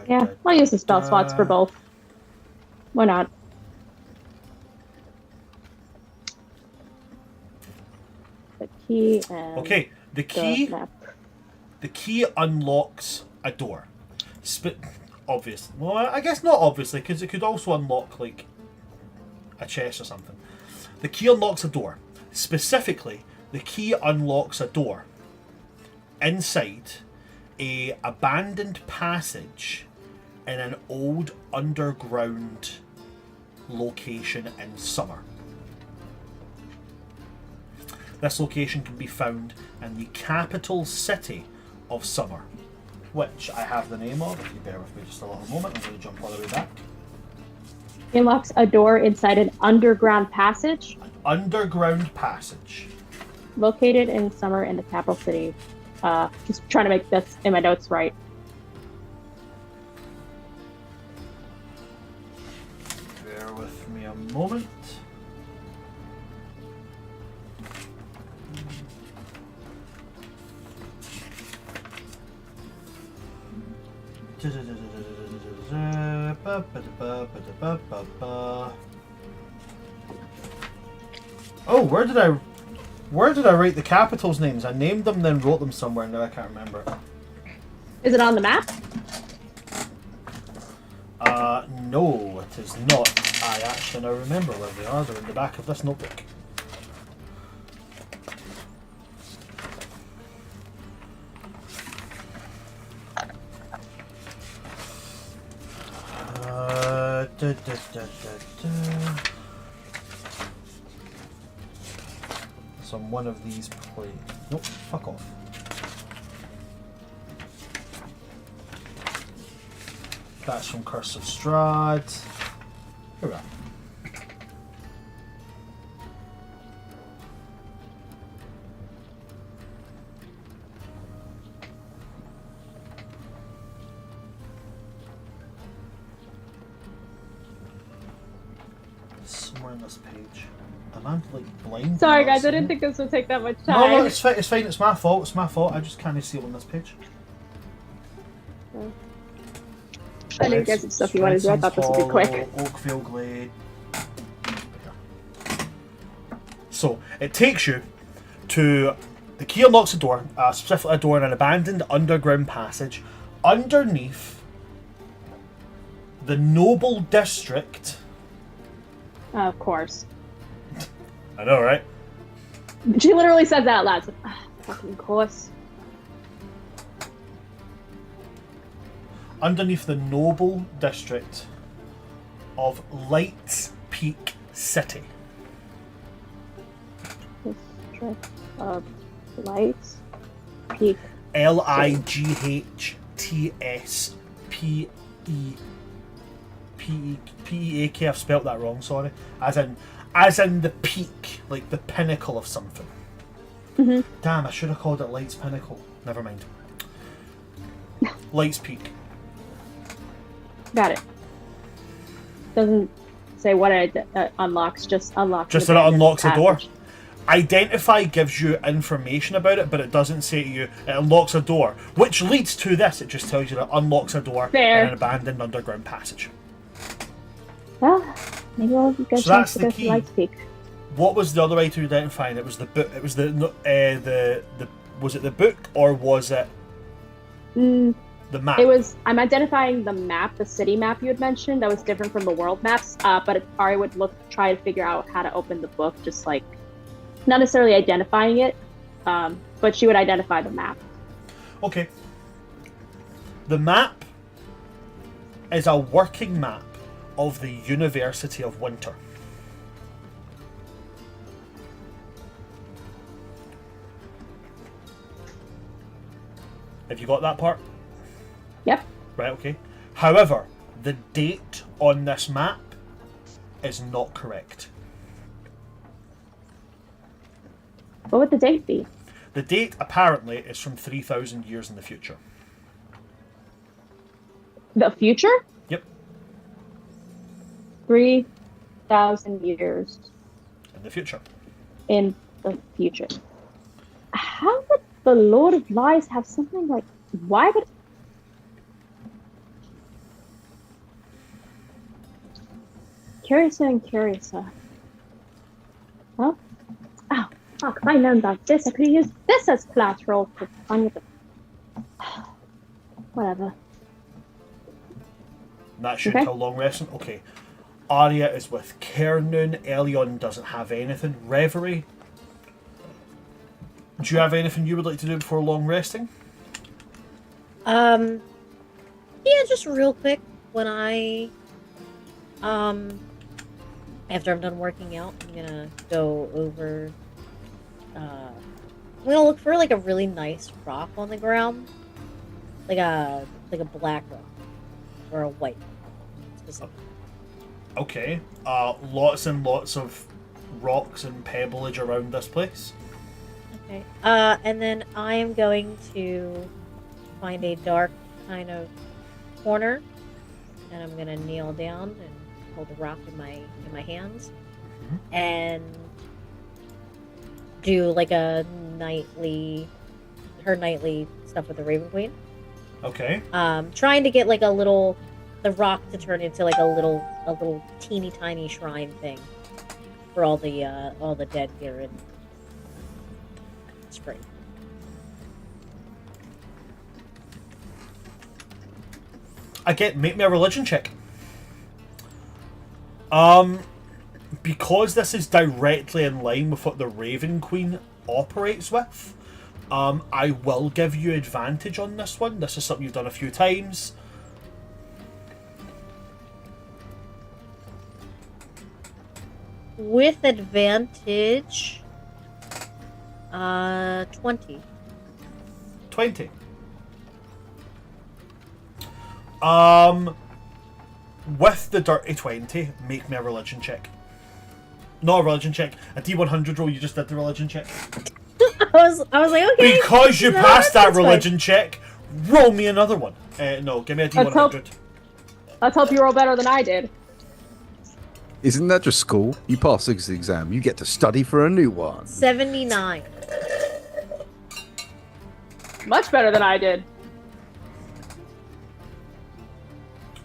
Yeah, I'll use the spell slots for both. Why not? The key and Okay, the key. map. The key unlocks a door. Obvious. Well, I guess not obviously, because it could also unlock like a chest or something. The key unlocks a door. Specifically, the key unlocks a door inside a abandoned passage in an old underground location in Summer. This location can be found in the capital city of Summer, which I have the name of. If you bear with me just a little moment, I'm going to jump all the way back. It unlocks a door inside an underground passage An underground passage. located in Summer in the capital city. Just trying to make this in my notes right. Bear with me a moment. Oh, where did I write the capitals names? I named them, then wrote them somewhere. Now I can't remember. Is it on the map? No, it is not. I actually now remember where they are. They're in the back of this notebook. It's on one of these plates. Nope, fuck off. That's from Curse of Strahd. Here we are. Somewhere on this page. Am I like blind? Sorry, and not guys, I didn't seeing? think this would take that much No, time. no, it's fine. It's fine. It's my fault. It's my fault. I just can't see it on this page. I know you guys have stuff you want to do. I thought this would be quick. Oakville Glade. So it takes you to the key unlocks a door, specifically a door in an abandoned underground passage underneath the Noble District. Of course. I know, right? She literally says that out loud. So, fucking course. Underneath the Noble District of Lights Peak City. District of Lights Peak. Lights Peak. P-E-A-K. I've spelt that wrong, sorry. As in the peak, like the pinnacle of something. Damn, I should have called it Light's Pinnacle. Never mind. Light's Peak. Got it. Doesn't say what it unlocks, just unlocks. Just the that it abandoned unlocks a door. passage. Identify gives you information about it, but it doesn't say to you it unlocks a door, which leads to this. It just tells you that it unlocks a door Fair. in an abandoned underground passage. Well, maybe we'll go So that's to the go key. to Light's Peak. What was the other item identifying? It was the book. It was the was it the book or was it Mm, the map? it was. I'm identifying the map, the city map you had mentioned. That was different from the world maps. But Ari would try to figure out how to open the book, just like not necessarily identifying it, but she would identify the map. Okay. The map is a working map of the University of Winter. Have you got that part? Yep. Right, okay. However, the date on this map is not correct. What would the date be? The date apparently is from 3,000 years in the future. The future? Yep, 3,000 years in the future. in the future. How would the Lord of Lies have something like? Why would? Curiouser and curiouser. Well, oh fuck! If I known about this, I could have used this as collateral for fun with it. Whatever. That should Okay. tell long resting. Okay. Arya is with Kernoon. Elion doesn't have anything. Reverie. Do you have anything you would like to do before long resting? Yeah, just real quick, when I, after I'm done working out, I'm gonna go over, I'm gonna look for, like, a really nice rock on the ground. Like a black rock. Or a white specific. Okay. Lots and lots of rocks and pebblage around this place. Okay. And then I am going to find a dark kind of corner, and I'm gonna kneel down and hold the rock in my hands, and do like her nightly stuff with the Raven Queen. Okay. Trying to get like the rock to turn into like a little teeny tiny shrine thing for all the dead here in spring. Again, make me a religion check. Because this is directly in line with what the Raven Queen operates with, I will give you advantage on this one. This is something you've done a few times. With advantage, 20. 20. With the dirty 20, make me a religion check. Not a religion check, a D100 roll. You just did the religion check. I was like, okay. Because you no, passed that that's fine. religion check, roll me another one. No, give me a Let's hope- D100. Let's hope you roll better than I did. Isn't that just school? You pass this exam, you get to study for a new one. 79. Much better than I did.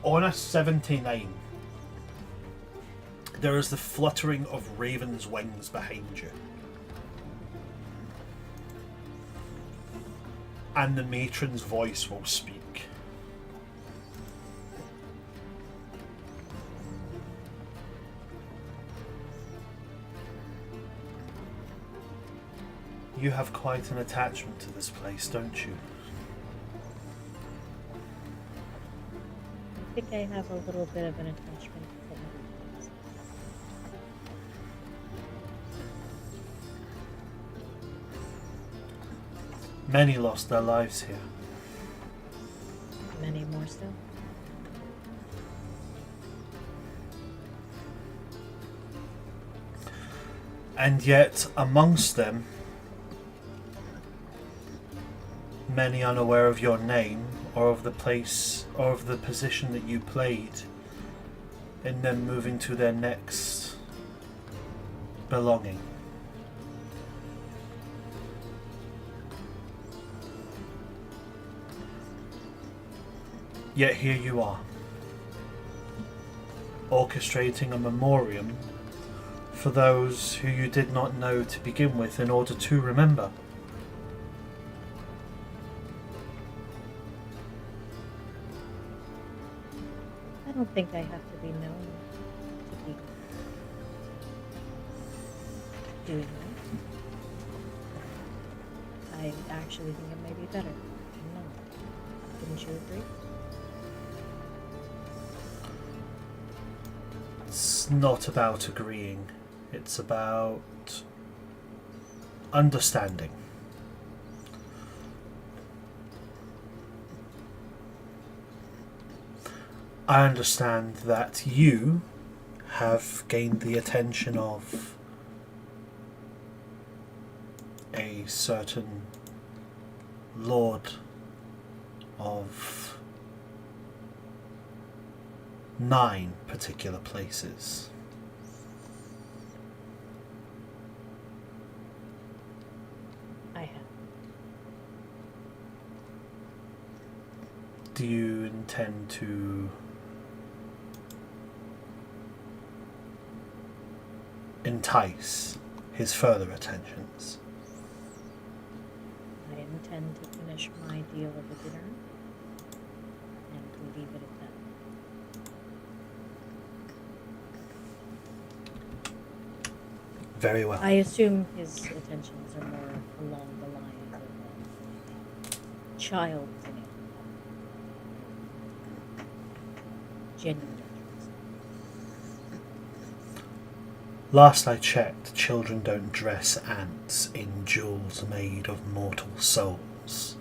On a 79, there is the fluttering of raven's wings behind you. And the matron's voice will speak. You have quite an attachment to this place, don't you? I think I have a little bit of an attachment to it. Many lost their lives here. Many more still. And yet, amongst them, many unaware of your name or of the place or of the position that you played in them moving to their next belonging. Yet here you are, orchestrating a memoriam for those who you did not know to begin with in order to remember. I don't think I have to be known to be doing that. I actually think it may be better. No. Wouldn't you agree? It's not about agreeing, it's about understanding. I understand that you have gained the attention of a certain lord of 9 particular places. I have. Do you intend to entice his further attentions? I intend to finish my deal of the dinner and to leave it at that. Very well. I assume his attentions are more along the lines of a child than a genuine interest. Last I checked, children don't dress ants in jewels made of mortal souls.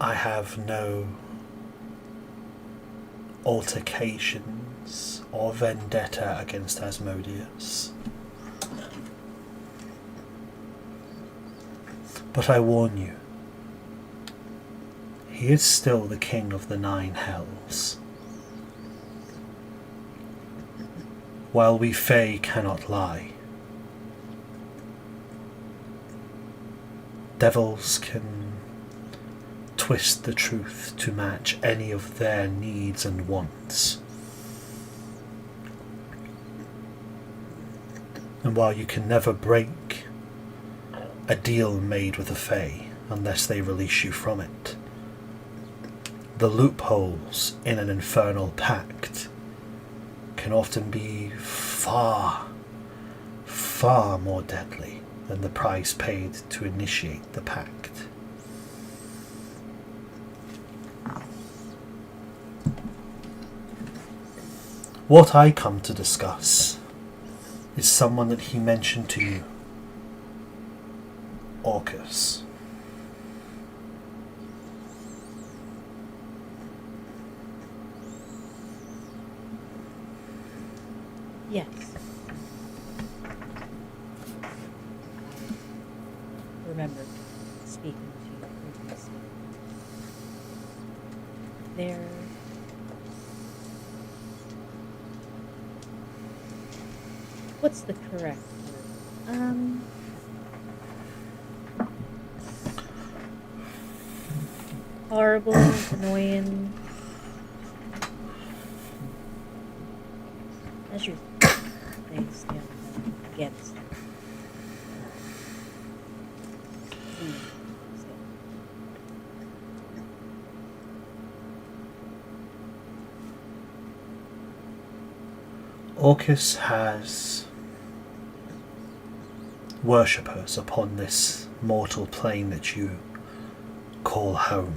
I have no altercations or vendetta against Asmodeus. But I warn you, he is still the king of the 9 hells. While we Fae cannot lie, devils can twist the truth to match any of their needs and wants. And while you can never break a deal made with a Fae unless they release you from it, the loopholes in an infernal pact can often be far, far more deadly than the price paid to initiate the pact. What I come to discuss is someone that he mentioned to you, Orcus. Yes. Remember speaking to you previously. There what's the correct word? Horrible, annoying. That's your things against. Orcus has worshippers upon this mortal plane that you call home.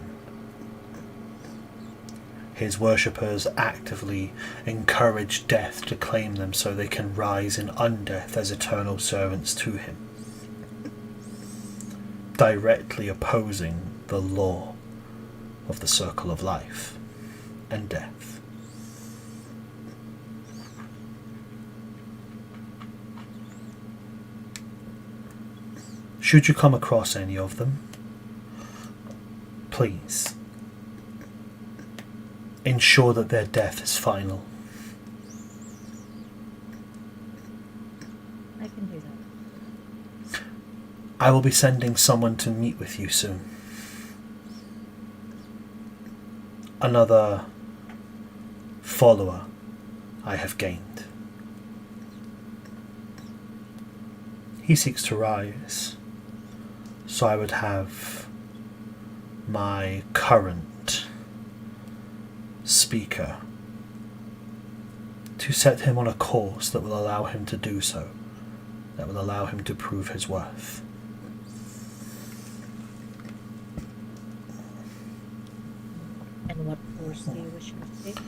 His worshippers actively encourage death to claim them so they can rise in undeath as eternal servants to him, directly opposing the law of the circle of life and death. Should you come across any of them, please ensure that their death is final. I can do that. I will be sending someone to meet with you soon. Another follower I have gained. He seeks to rise, so I would have my current speaker to set him on a course that will allow him to do so, that will allow him to prove his worth. And what course do you wish him to take?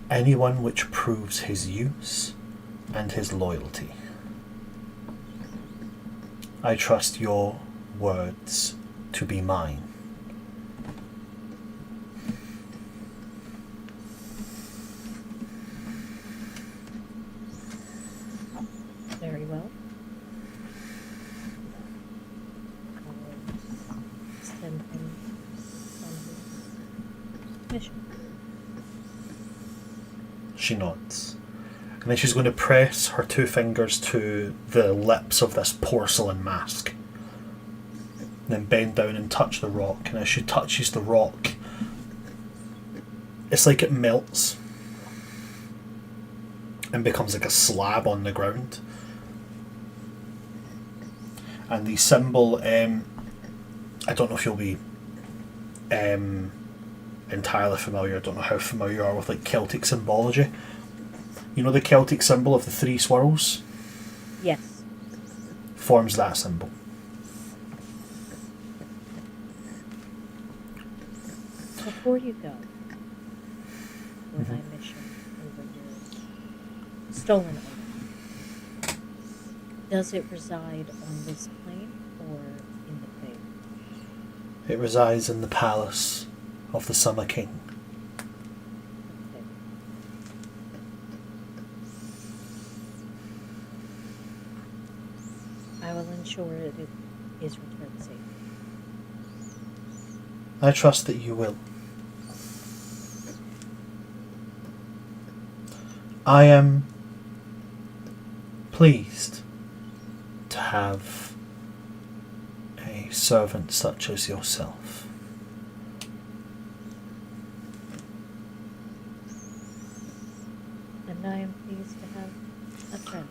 Anyone which proves his use and his loyalty. I trust your words to be mine. Very well. I will send him on his mission. She nods. And then she's going to press her two fingers to the lips of this porcelain mask. And then bend down and touch the rock. And as she touches the rock, it's like it melts and becomes like a slab on the ground. And the symbol, I don't know if you'll be entirely familiar, I don't know how familiar you are with like Celtic symbology. You know the Celtic symbol of the three swirls? Yes. Forms that symbol. Before you go, for thy mission over your stolen item, does it reside on this plane or in the Fae? It resides in the palace of the Summer King. Okay. I will ensure it is returned safely. I trust that you will. I am pleased to have a servant such as yourself. And I am pleased to have a friend.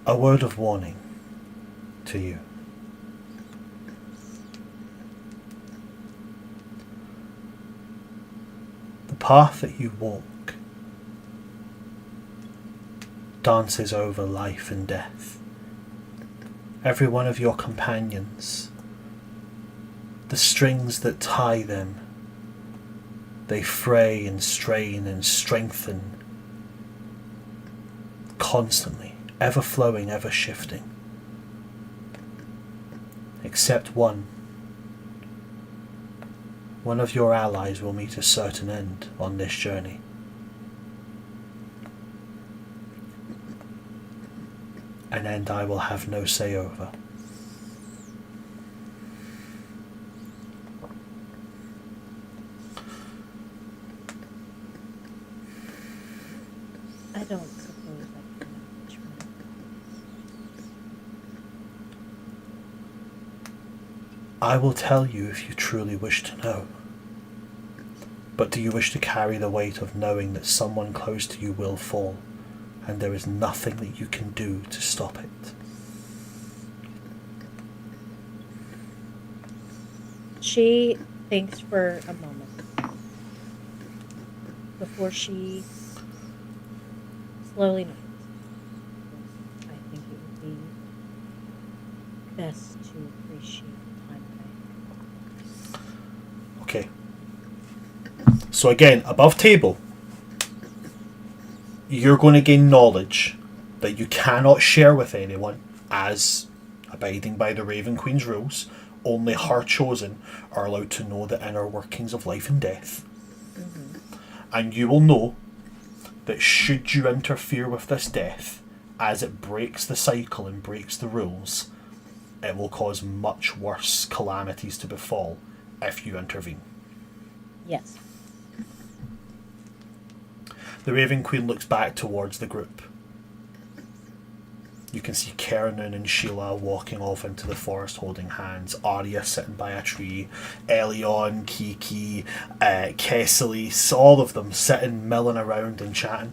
A word of warning to you. The path that you walk dances over life and death. Every one of your companions, the strings that tie them, they fray and strain and strengthen constantly, ever flowing, ever shifting. Except one. One of your allies will meet a certain end on this journey. An end I will have no say over. I don't suppose I can know which one. I will tell you if you truly wish to know. But do you wish to carry the weight of knowing that someone close to you will fall, and there is nothing that you can do to stop it? She thinks for a moment before she slowly nods. I think it would be best to appreciate the time that Okay. So again, above table, you're going to gain knowledge that you cannot share with anyone, as abiding by the Raven Queen's rules. Only her chosen are allowed to know the inner workings of life and death. And you will know that should you interfere with this death, as it breaks the cycle and breaks the rules, it will cause much worse calamities to befall if you intervene. Yes. The Raven Queen looks back towards the group. You can see Kernan and Sheila walking off into the forest holding hands, Arya sitting by a tree, Elion, Kiki, Kesselis, all of them sitting milling around and chatting.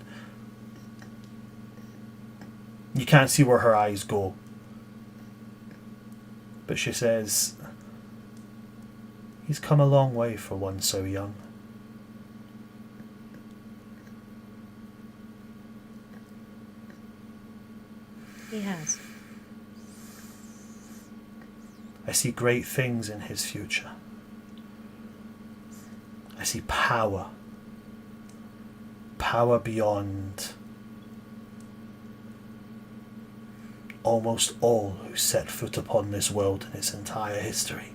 You can't see where her eyes go. But she says, "He's come a long way for one so young." He has. I see great things in his future. I see power. Power beyond almost all who set foot upon this world in its entire history.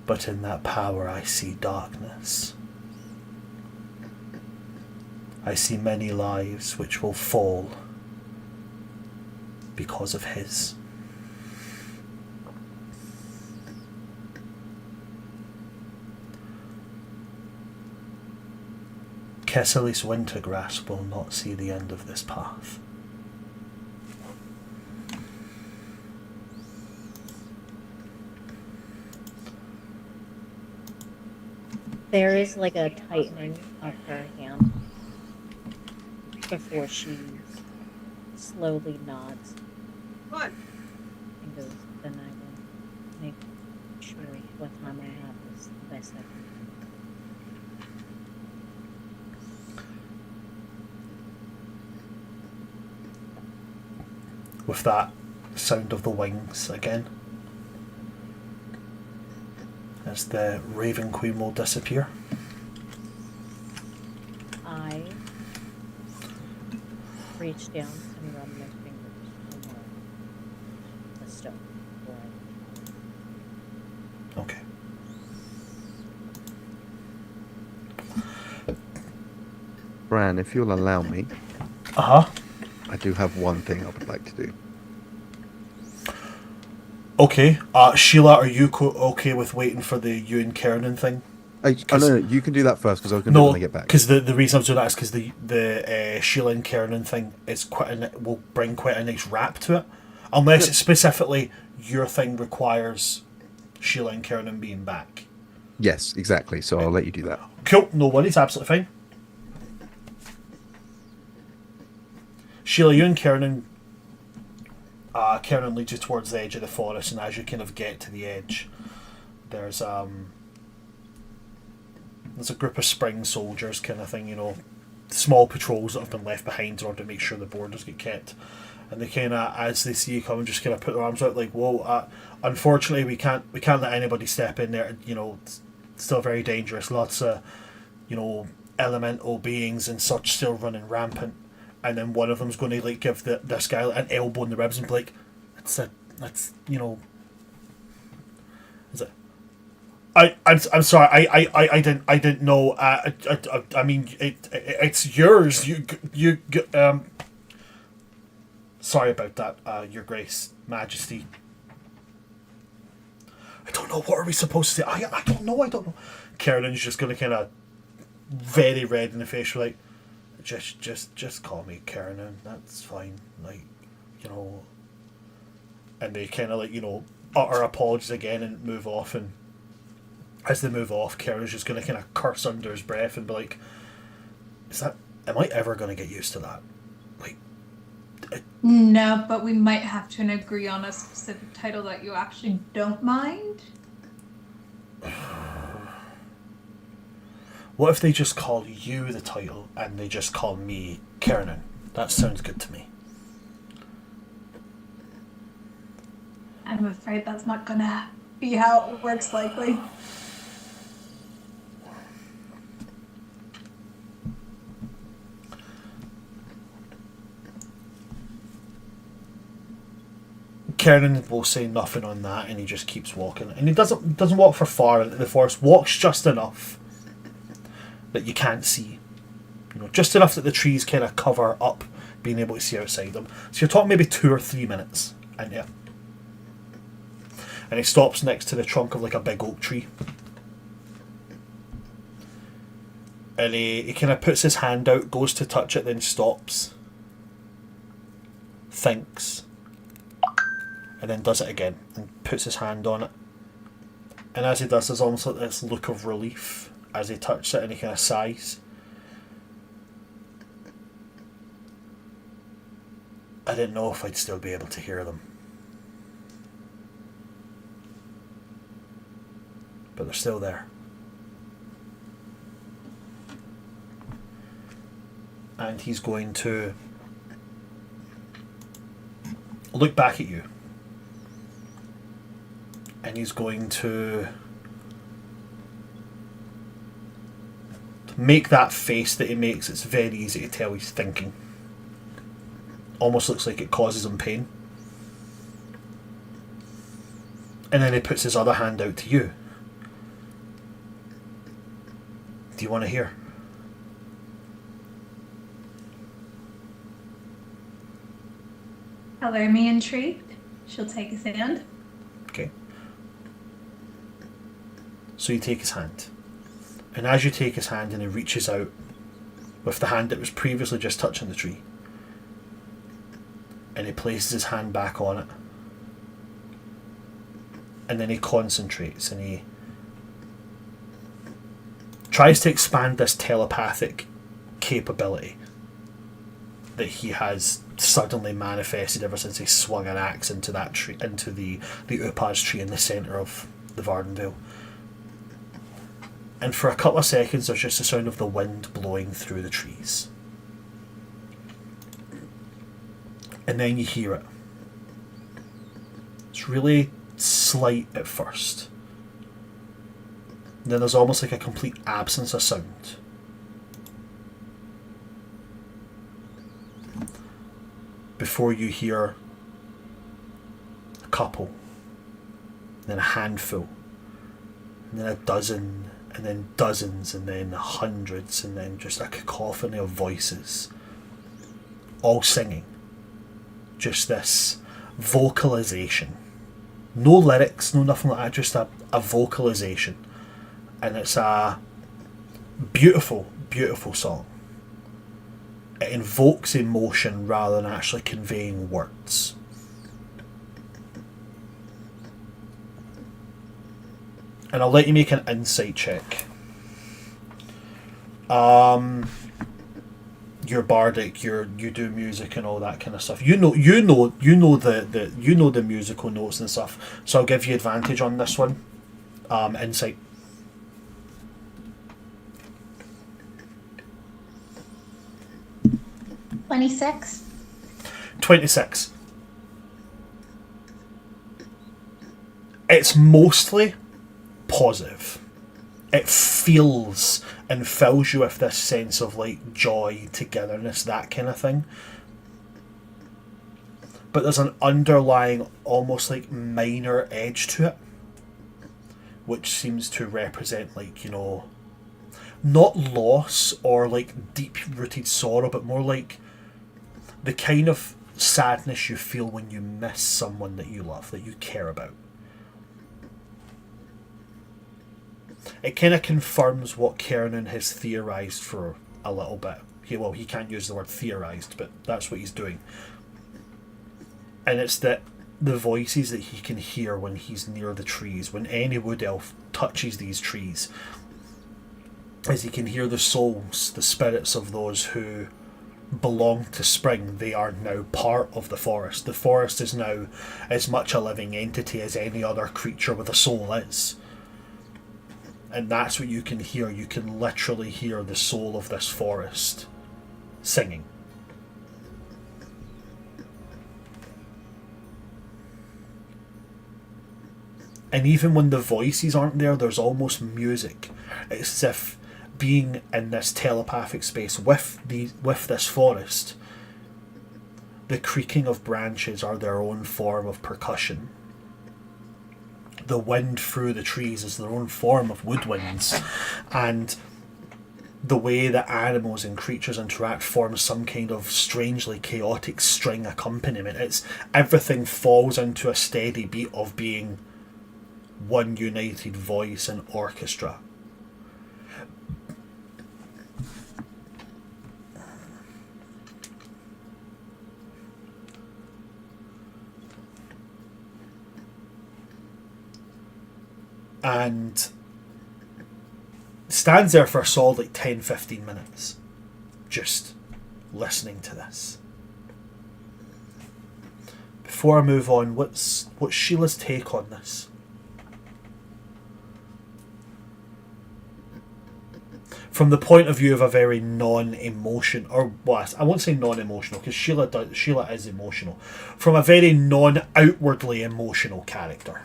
But in that power I see darkness. I see many lives which will fall because of his. Kesselis Wintergrass will not see the end of this path. There is like a tightening of her hand before she slowly nods What? and goes, "Then I will make sure what time I have is the best I can." With that sound of the wings again, as the Raven Queen will disappear. I reach down and run my fingers along the stone. Okay. Bran, if you'll allow me, Uh-huh. I do have one thing I would like to do. Okay. Sheila, are you okay with waiting for the you and Kernan thing? No, you can do that first because I was going to do it when I get back. because the reason I'm doing that is because the Sheila and Kernan thing is will bring quite a nice wrap to it, unless it's specifically your thing requires Sheila and Kernan being back. Yes, exactly. So I'll let you do that. Cool, no worries, absolutely fine. Sheila, you and Kernan. Kernan leads you towards the edge of the forest, and as you kind of get to the edge, there's a group of spring soldiers kind of thing, small patrols that have been left behind in order to make sure the borders get kept. And they kind of, as they see you come, just kind of put their arms out like, "Whoa! Unfortunately, we can't let anybody step in there. It's still very dangerous. Lots of, elemental beings and such still running rampant." And then one of them's going to give this guy an elbow in the ribs and be like, Is it? I'm sorry. I didn't know. I mean, it's yours. You. Sorry about that, Your Grace, Majesty. I don't know. What are we supposed to say? I don't know. Carolyn's just going to kind of very red in the face, like, just call me Kernan. That's fine. And they kind of utter apologies again and move off. And as they move off, Kernan's just going to kind of curse under his breath and be like, am I ever going to get used to that? No, but we might have to agree on a specific title that you actually don't mind. What if they just call you the title and they just call me Kernan? That sounds good to me. I'm afraid that's not gonna be how it works, likely. Kernan will say nothing on that, and he just keeps walking. And he doesn't walk for far into the forest. Walks just enough that you can't see. You know, just enough that the trees kind of cover up being able to see outside them. So you're talking maybe 2 or 3 minutes, and yeah. And he stops next to the trunk of like a big oak tree. And he kind of puts his hand out, goes to touch it, then stops. Thinks. And then does it again and puts his hand on it. And as he does, there's almost like this look of relief as he touches it, and he kind of sighs. I didn't know if I'd still be able to hear them. But they're still there. And he's going to look back at you. And he's going to make that face that he makes. It's very easy to tell he's thinking. Almost looks like it causes him pain. And then he puts his other hand out to you. Do you want to hear? Color me intrigued. She'll take his hand. Okay. So you take his hand. And as you take his hand and he reaches out with the hand that was previously just touching the tree, and he places his hand back on it, and then he concentrates and he tries to expand this telepathic capability that he has suddenly manifested ever since he swung an axe into that tree, into the Upaz tree in the centre of the Vardenvale. And for a couple of seconds there's just the sound of the wind blowing through the trees. And then you hear it. It's really slight at first. And then there's almost like a complete absence of sound. Before you hear a couple, then a handful, and then a dozen, and then dozens, and then hundreds, and then just a cacophony of voices, all singing. Just this vocalization. No lyrics, no nothing like that, just a vocalization. And it's a beautiful, beautiful song. It invokes emotion rather than actually conveying words. And I'll let you make an insight check. You're bardic, you do music and all that kind of stuff. You know the musical notes and stuff. So I'll give you advantage on this one. Insight. 26. 26. It's mostly positive. It feels and fills you with this sense of like joy, togetherness, that kind of thing. But there's an underlying, almost like minor edge to it, which seems to represent like, you know, not loss or like deep-rooted sorrow, but more like the kind of sadness you feel when you miss someone that you love, that you care about. It kind of confirms what Kernan has theorised for a little bit. He can't use the word theorised, but that's what he's doing. And it's that the voices that he can hear when he's near the trees, when any wood elf touches these trees, as he can hear the souls, the spirits of those who belong to spring. They are now part of the forest. The forest is now as much a living entity as any other creature with a soul is. And that's what you can hear. You can literally hear the soul of this forest singing. And even when the voices aren't there, there's almost music. It's as if being in this telepathic space with this forest, the creaking of branches are their own form of percussion. The wind through the trees is their own form of woodwinds, and the way that animals and creatures interact forms some kind of strangely chaotic string accompaniment. It's everything falls into a steady beat of being one united voice and orchestra. And stands there for a solid like 10-15 minutes just listening to this. Before I move on, what's Sheila's take on this? From the point of view of a very non-emotion, or what, I won't say non-emotional, because Sheila is emotional. From a very non-outwardly emotional character.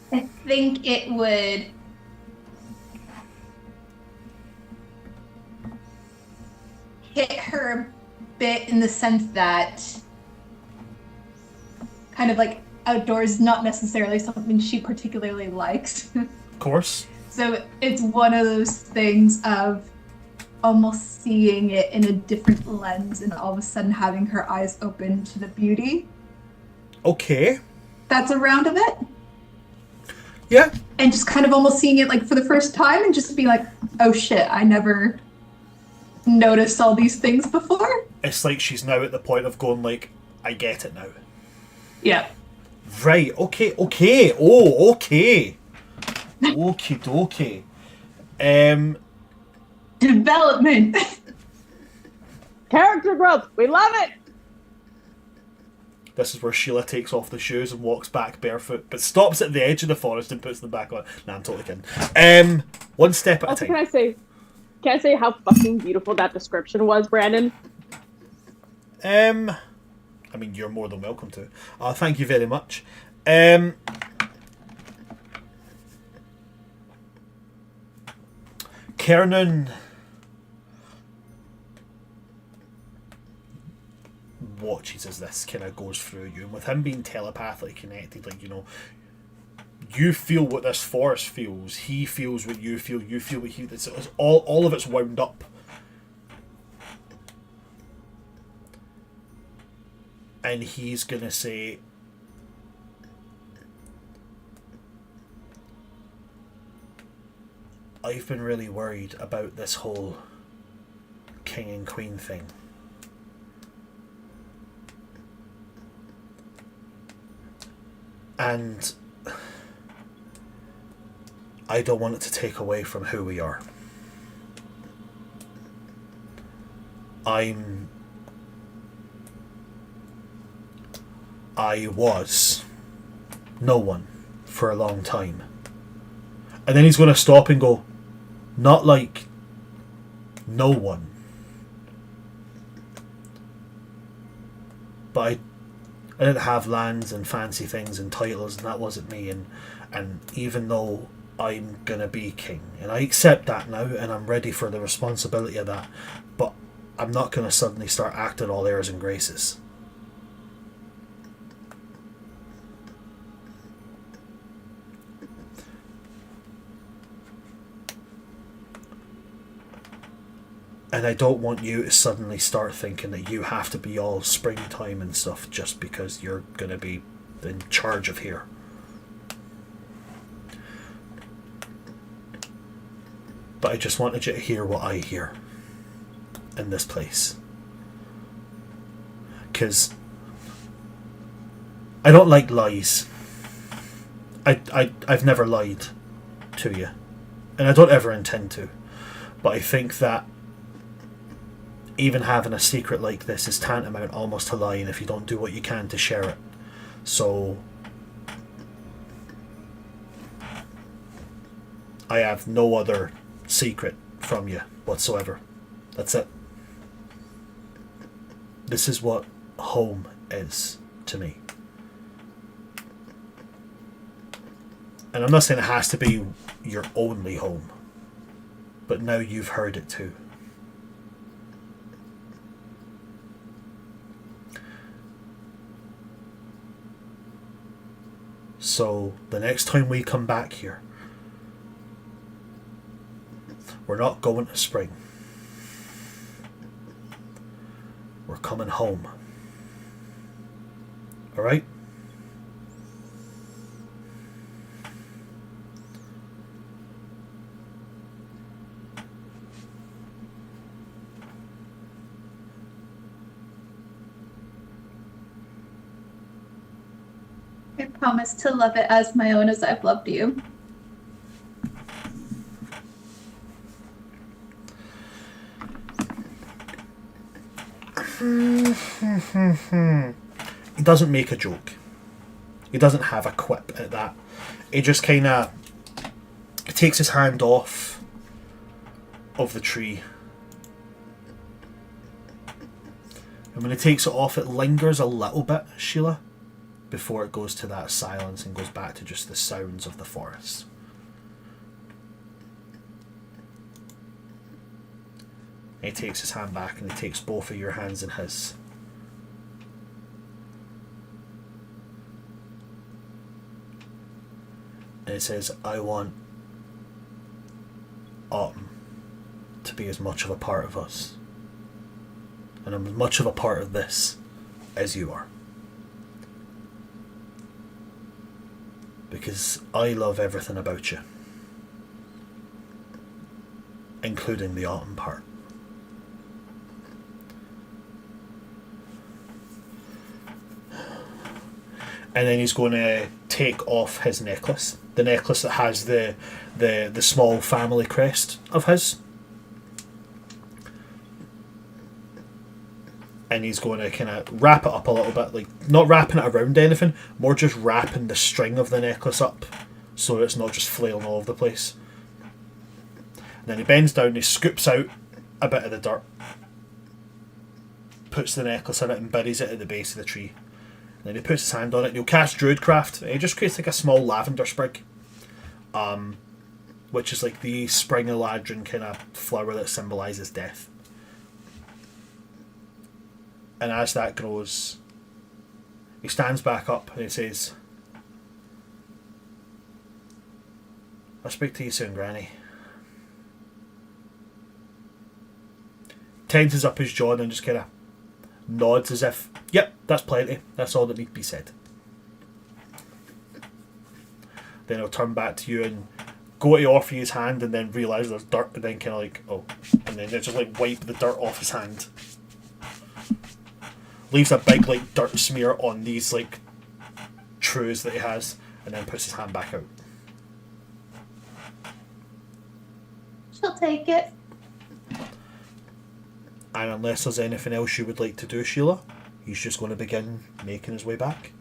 I think it would hit her a bit in the sense that kind of like outdoors is not necessarily something she particularly likes. Of course. So it's one of those things of almost seeing it in a different lens and all of a sudden having her eyes open to the beauty. Okay. That's around of it. Yeah. And just kind of almost seeing it like for the first time and just be like, oh shit, I never noticed all these things before. It's like she's now at the point of going like, I get it now. Yeah. Right, okay. Oh, okay. Okie dokie. Development. Character growth. We love it. This is where Sheila takes off the shoes and walks back barefoot, but stops at the edge of the forest and puts them back on. Nah, I'm totally kidding. One step at Also, a time. can I say how fucking beautiful that description was, Brandon? I mean, you're more than welcome to. Thank you very much. Kernan watches as this kind of goes through you, and with him being telepathically connected, like, you know, you feel what this forest feels, he feels what you feel what he... It's all of it's wound up. And he's gonna say, I've been really worried about this whole king and queen thing. And I don't want it to take away from who we are. I was no one for a long time. And then he's going to stop and go, not like no one. But I didn't have lands and fancy things and titles, and that wasn't me. And even though I'm going to be king, and I accept that now, and I'm ready for the responsibility of that, but I'm not going to suddenly start acting all airs and graces. And I don't want you to suddenly start thinking that you have to be all springtime and stuff just because you're going to be in charge of here. But I just wanted you to hear what I hear in this place. Because I don't like lies. I've never lied to you. And I don't ever intend to. But I think that even having a secret like this is tantamount almost to lying if you don't do what you can to share it. So I have no other secret from you whatsoever. That's it. This is what home is to me. And I'm not saying it has to be your only home, but now you've heard it too. So the next time we come back here, we're not going to spring. We're coming home. Alright? I promise to love it as my own as I've loved you. He doesn't make a joke. He doesn't have a quip at that. He just kind of takes his hand off of the tree. And when he takes it off, it lingers a little bit, Sheila, before it goes to that silence and goes back to just the sounds of the forest. He takes his hand back and he takes both of your hands in his. And he says, I want Autumn to be as much of a part of us. And I'm as much of a part of this as you are. Because I love everything about you. Including the Autumn part. And then he's going to take off his necklace. The necklace that has the small family crest of his. And he's going to kind of wrap it up a little bit. Like, not wrapping it around anything. More just wrapping the string of the necklace up. So it's not just flailing all over the place. And then he bends down and he scoops out a bit of the dirt. Puts the necklace in it and buries it at the base of the tree. Then he puts his hand on it and he'll cast Druidcraft. And he just creates like a small lavender sprig. Which is like the spring eladrin kind of flower that symbolises death. And as that grows, he stands back up and he says, I'll speak to you soon, Granny. Tenses up his jaw and just kind of nods as if, yep, that's plenty. That's all that need to be said. Then he'll turn back to you and go to offer you his hand and then realise there's dirt and then kind of like, oh. And then just like wipe the dirt off his hand. Leaves a big like dirt smear on these like trews that he has and then puts his hand back out. She'll take it. And unless there's anything else you would like to do, Sheila, he's just going to begin making his way back.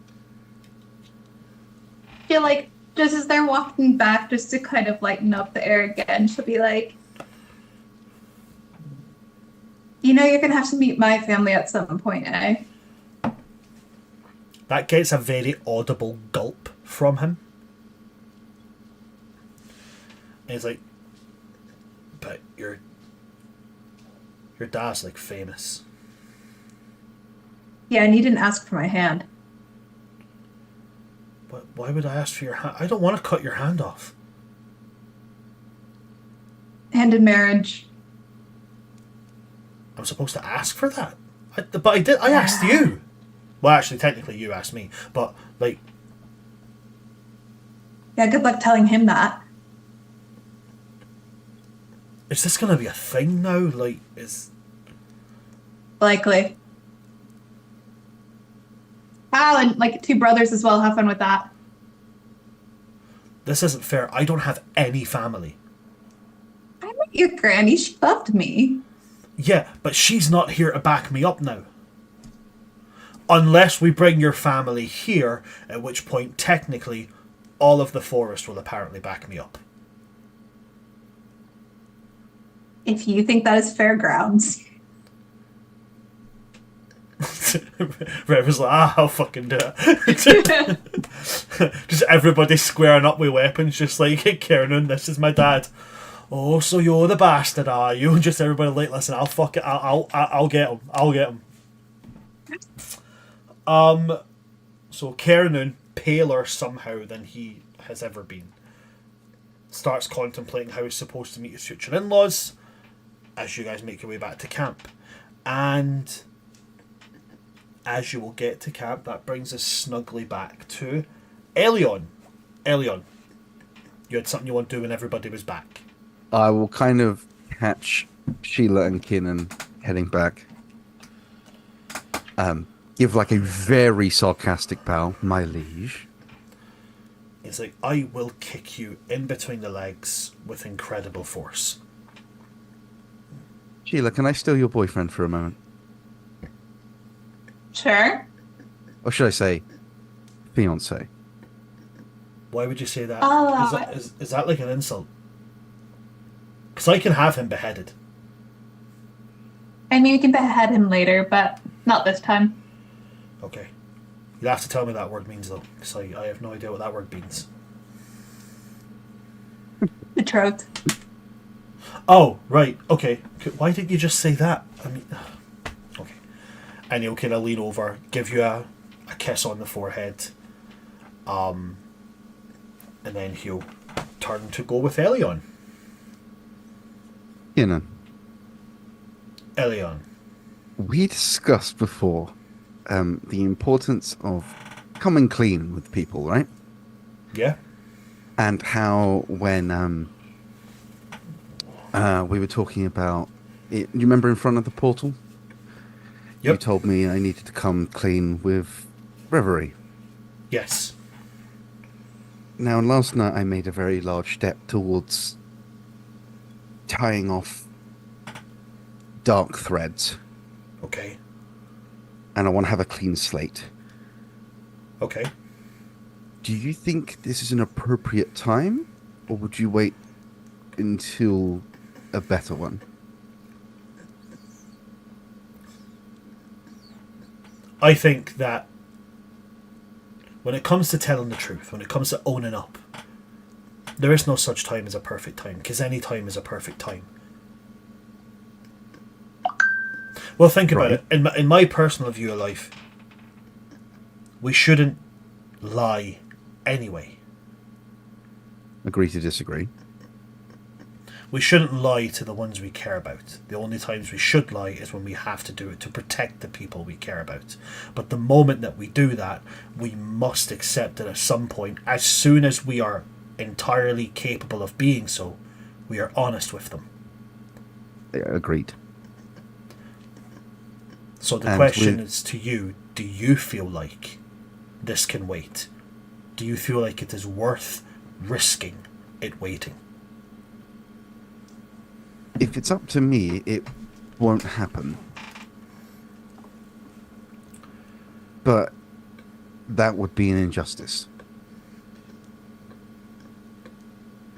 I feel like just as they're walking back, just to kind of lighten up the air again, she'll be like, you know you're going to have to meet my family at some point, eh? That gets a very audible gulp from him. And he's like, but your dad's like famous. Yeah, and you didn't ask for my hand. But why would I ask for your hand? I don't want to cut your hand off. Hand in marriage. I'm supposed to ask for that. But I did. I asked you. Well, actually, technically, you asked me. But like, Yeah, good luck telling him that. is this gonna be a thing now? Like, is Likely. Oh, and like 2 brothers as well. Have fun with that. this isn't fair? I don't have any family. I met your granny. She loved me. Yeah, but she's not here to back me up now. Unless we bring your family here, at which point, technically, all of the forest will apparently back me up. If you think that is fair grounds. Rever's like, I'll fucking do it. Just everybody squaring up with weapons, just like, hey, Kiernan, this is my dad. Oh, so you're the bastard, are you? And just everybody like, listen, I'll fuck it. I'll get him. I'll get him. So Kiernan, paler somehow than he has ever been, starts contemplating how he's supposed to meet his future in-laws as you guys make your way back to camp. And as you will get to camp, that brings us snugly back to Elion. Elion, you had something you want to do when everybody was back. I will kind of catch Sheila and Kiernan heading back. Give like a very sarcastic bow, my liege. He's like, I will kick you in between the legs with incredible force. Sheila, can I steal your boyfriend for a moment? Sure. Or should I say, fiance? Why would you say that? Oh, Is that like an insult? Because I can have him beheaded. I mean, we can behead him later, but not this time. Okay. You'll have to tell me what that word means, though, because I have no idea what that word means. Betrothed. Oh, right. Okay. Why didn't you just say that? I mean, okay. And he'll kind of lean over, give you a kiss on the forehead, and then he'll turn to go with Elion. Kiernan, Elion. we discussed before the importance of coming clean with people, right? Yeah? And how when we were talking about it, you remember in front of the portal? Yep. You told me I needed to come clean with Reverie. Yes. Now, last night I made a very large step towards tying off dark threads, Okay. and I want to have a clean slate. Okay. Do you think this is an appropriate time, or would you wait until a better one? I think that when it comes to telling the truth, when it comes to owning up, there is no such time as a perfect time, because any time is a perfect time. Well, think about Right. it. In my personal view of life, we shouldn't lie anyway. Agree to disagree. We shouldn't lie to the ones we care about. The only times we should lie is when we have to do it to protect the people we care about. But the moment that we do that, we must accept that at some point, as soon as we are entirely capable of being so, we are honest with them. Yeah, agreed. So the And question with- is to you, do you feel like this can wait? Do you feel like it is worth risking it waiting? If it's up to me, it won't happen. But that would be an injustice.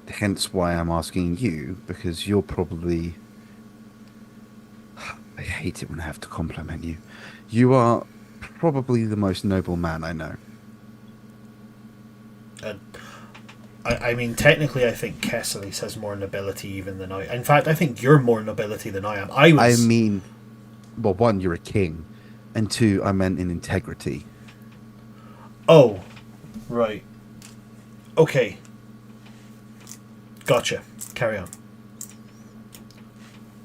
Hence why I'm asking you, because you're probably... I hate it when I have to compliment you. You are probably the most noble man I know. And I mean, technically, I think Kesselis has more nobility even than I. In fact, I think you're more nobility than I am. I mean, well, one, you're a king, and two, I meant in integrity. Oh, right. Okay. Gotcha. Carry on.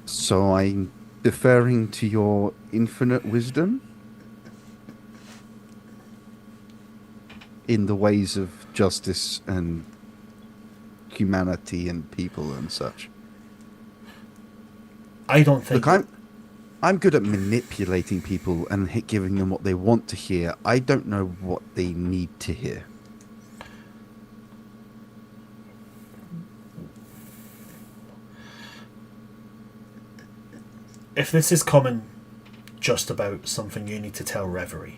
So I'm deferring to your infinite wisdom in the ways of justice and humanity and people and such. I don't think. Look, I'm good at manipulating people and giving them what they want to hear. I don't know what they need to hear. If this is coming just about something you need to tell Reverie,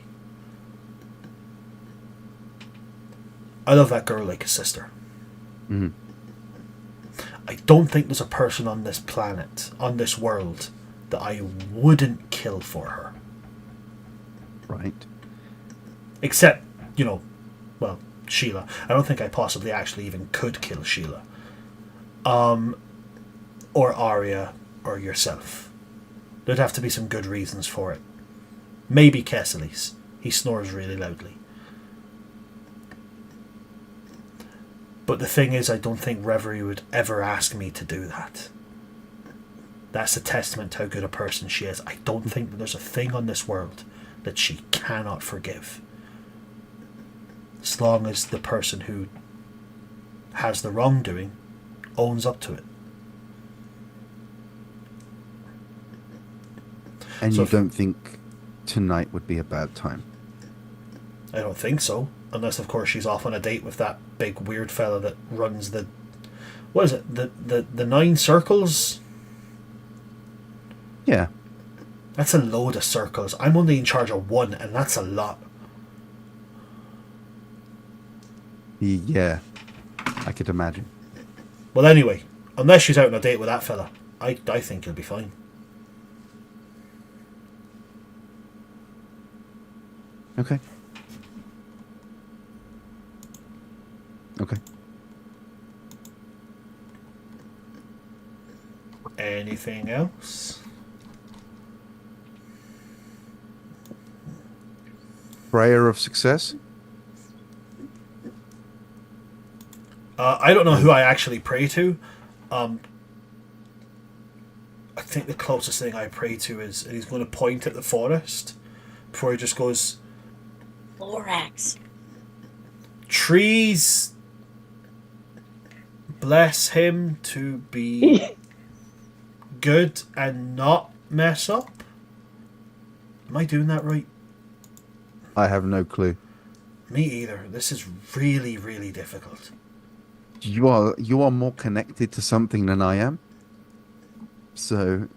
I love that girl like a sister. Mhm. I don't think there's a person on this planet, on this world, that I wouldn't kill for her. Right. Except, well, Sheila. I don't think I possibly actually even could kill Sheila. Or Arya, or yourself. There'd have to be some good reasons for it. Maybe Kesselis. He snores really loudly. But the thing is, I don't think Reverie would ever ask me to do that. That's a testament to how good a person she is. I don't think that there's a thing on this world that she cannot forgive. As long as the person who has the wrongdoing owns up to it. And So you if- don't think tonight would be a bad time? I don't think so. Unless, of course, she's off on a date with that big weird fella that runs the... What is it? The 9 circles? Yeah. That's a load of circles. I'm only in charge of 1, and that's a lot. Yeah. I could imagine. Well, anyway, unless she's out on a date with that fella, I think he'll be fine. Okay. Okay. Anything else? Prayer of success? I don't know who I actually pray to. I think the closest thing I pray to is, and he's going to point at the forest before he just goes, Lorax. trees, bless him to be good and not mess up. Am I doing that right? I have no clue. Me either. This is really, really difficult. You are more connected to something than I am. So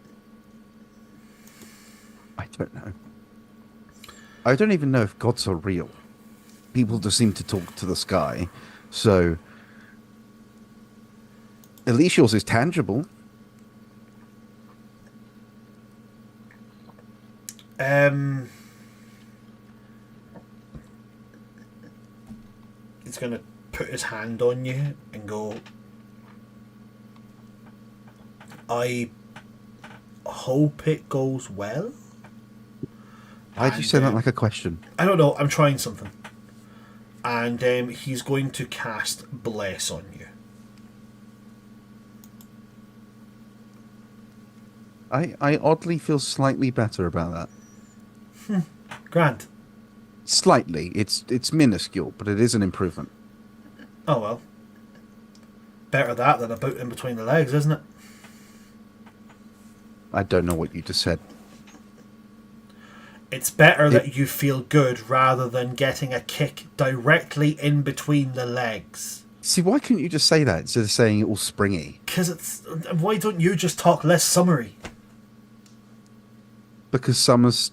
I don't know. I don't even know if gods are real. People just seem to talk to the sky. So at least yours is tangible. He's gonna put his hand on you and go, I hope it goes well. Why'd you say that like a question? I don't know, I'm trying something. And he's going to cast Bless on you. I oddly feel slightly better about that. Grand. Slightly. It's minuscule, but it is an improvement. Oh well. Better that than a boot in between the legs, isn't it? I don't know what you just said. It's better that you feel good rather than getting a kick directly in between the legs. See, why couldn't you just say that instead of saying it all springy? Because it's... Why don't you just talk less summary? Because Summer's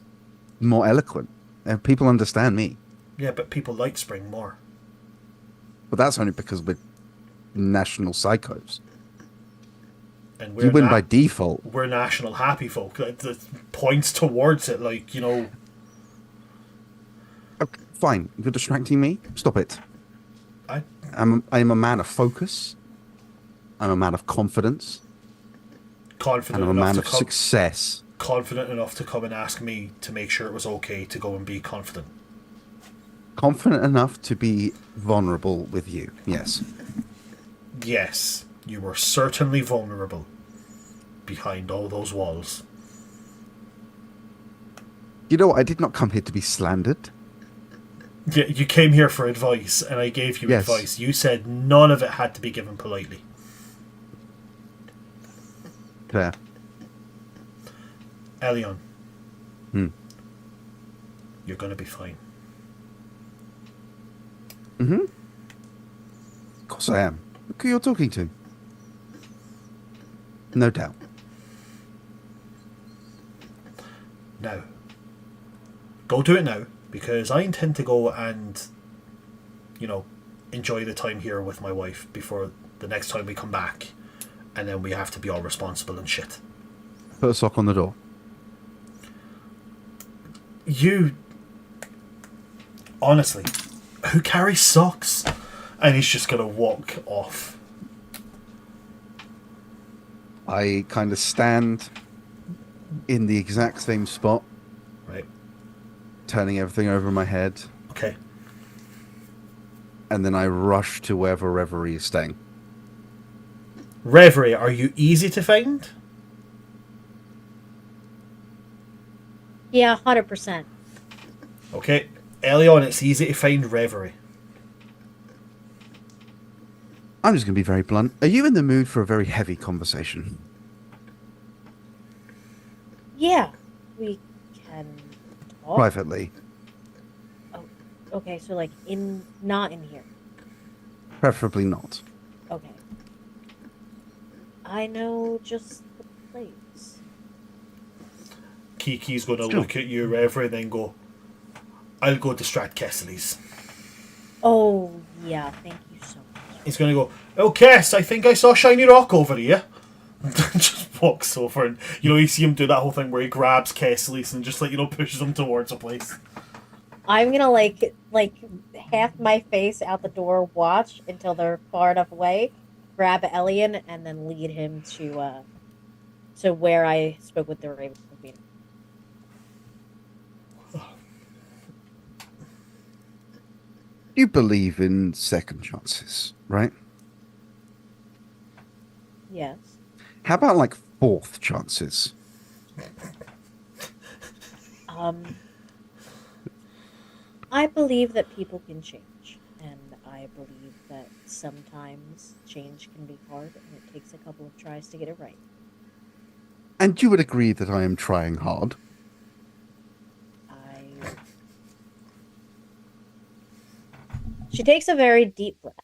more eloquent. And people understand me. Yeah, but people like spring more. But that's only because we're national psychos. And You win by default. We're national happy folk. That points towards it, like, you know... Okay, fine. You're distracting me. Stop it. I'm a man of focus. I'm a man of confidence. Confident And I'm a enough man to of come... success. Confident enough to come and ask me to make sure it was okay to go and be confident. Confident enough to be vulnerable with you. Yes. Yes, you were certainly vulnerable behind all those walls. You know what? I did not come here to be slandered. Yeah, you came here for advice, and I gave you Yes. advice. You said none of it had to be given politely. Fair. Elion, Hmm. you're going to be fine. Mm-hmm. Of course I am. Look who you're talking to. No doubt. Now, go do it now, because I intend to go and, enjoy the time here with my wife before the next time we come back. and then we have to be all responsible and shit. Put a sock on the door. You honestly, who carries socks? And he's just gonna walk off. I kind of stand in the exact same spot, Right. turning everything over my head, Okay. and then I rush to wherever Reverie is staying. Reverie, are you easy to find? Yeah, 100%. Okay. Early on, it's easy to find Reverie. I'm just going to be very blunt. Are you in the mood for a very heavy conversation? Yeah, we can talk. Privately, Oh, okay, so like not in here. preferably not. Okay. I know just the place. Kiki's going to Sure. look at you, Reverie, and then go, I'll go distract Kessler's. Oh, yeah, thank you so much. He's going to go, oh, Kess, I think I saw Shiny Rock over here. Just walks over and, you see him do that whole thing where he grabs Kessler's and just, pushes him towards a place. I'm gonna like half my face out the door, watch until they're far enough away, grab Elian, and then lead him to where I spoke with the Raven Queen. You believe in second chances, right? Yes. How about like fourth chances? I believe that people can change, and I believe that sometimes change can be hard, and it takes a couple of tries to get it right. And you would agree that I am trying hard. She takes a very deep breath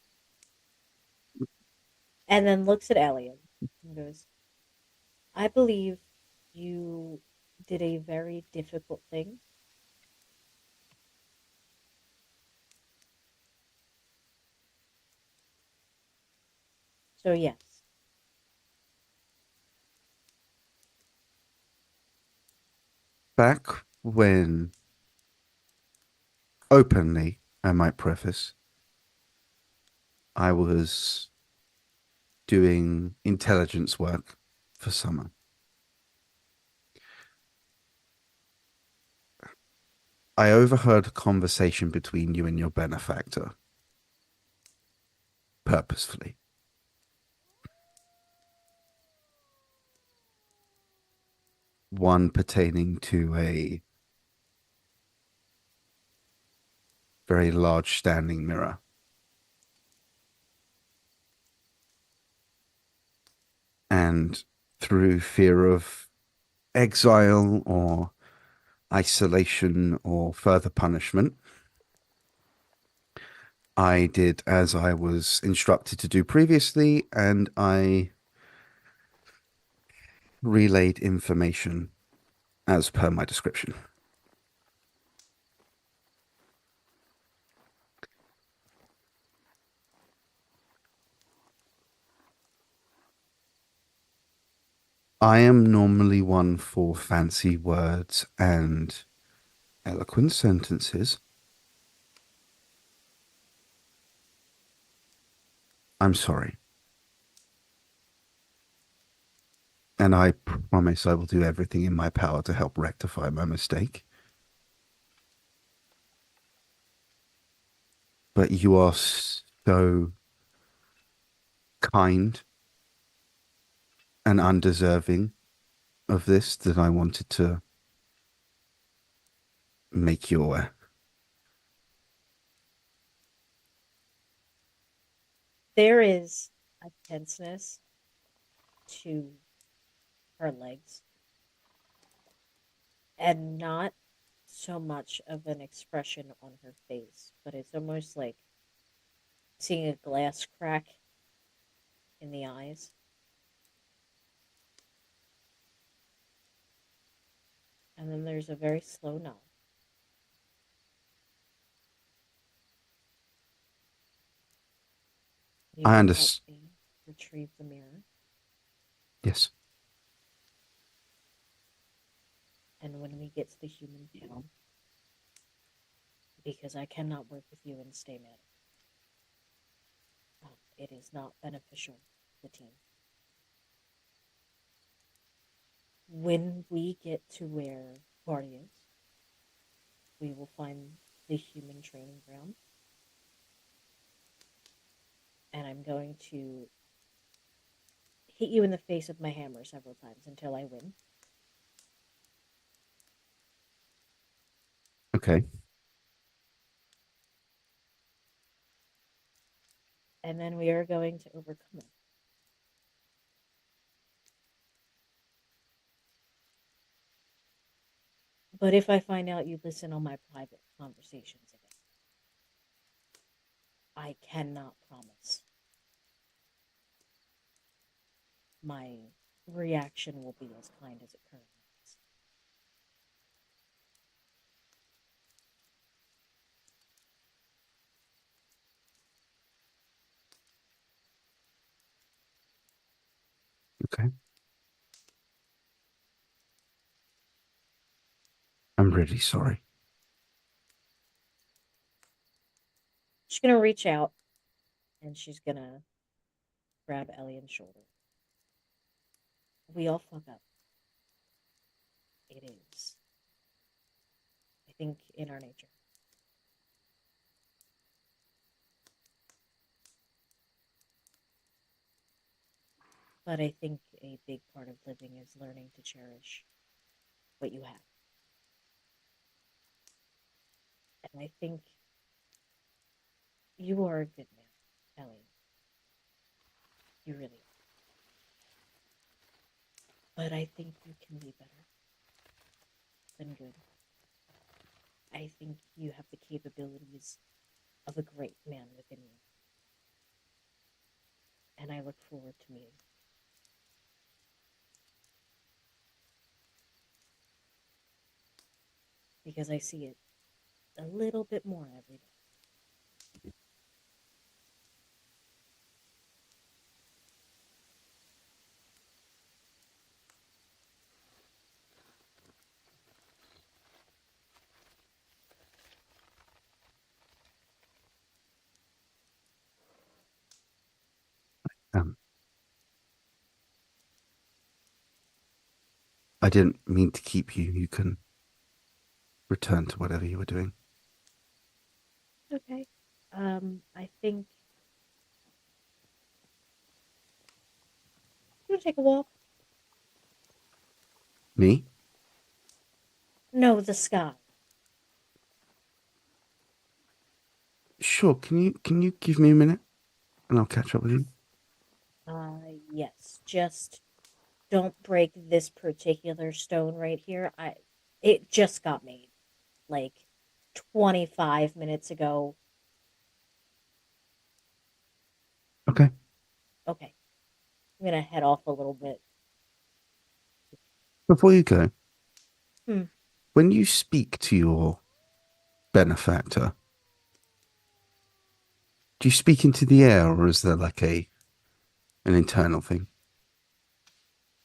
and then looks at Elian and goes, I believe you did a very difficult thing. So, yes. Back when, openly, I might preface, I was doing intelligence work for Summer. I overheard a conversation between you and your benefactor. Purposefully. One pertaining to a very large standing mirror. And through fear of exile or isolation or further punishment, I did as I was instructed to do previously, and I relayed information as per my description. I am normally one for fancy words and eloquent sentences. I'm sorry. And I promise I will do everything in my power to help rectify my mistake. But you are so kind and undeserving of this that I wanted to make you aware. There is a tenseness to her legs, and not so much of an expression on her face, but it's almost like seeing a glass crack in the eyes. And then there's a very slow nod. You I will understand. help me retrieve the mirror. Yes. And when we get to the human town, because I cannot work with you and stay mad, it is not beneficial to the team. When we get to where Party is, we will find the human training ground. And I'm going to hit you in the face with my hammer several times until I win. Okay. And then we are going to overcome it. But if I find out you listen on my private conversations again, I cannot promise my reaction will be as kind as it currently is. Okay. I'm really sorry. She's going to reach out and she's going to grab Elian's shoulder. We all fuck up. It is, I think, in our nature. But I think a big part of living is learning to cherish what you have. And I think you are a good man, Elian. You really are. But I think you can be better than good. I think you have the capabilities of a great man within you. And I look forward to meeting you. Because I see it a little bit more every day. Um, I didn't mean to keep you. You can return to whatever you were doing. Okay. I think you want to take a walk? Me? No, the sky. Sure. Can you give me a minute, and I'll catch up with you. Yes. Just don't break this particular stone right here. It just got made like 25 minutes ago. Okay. Okay. I'm gonna head off a little bit. Before you go, Hmm. when you speak to your benefactor, do you speak into the air, or is there like an internal thing?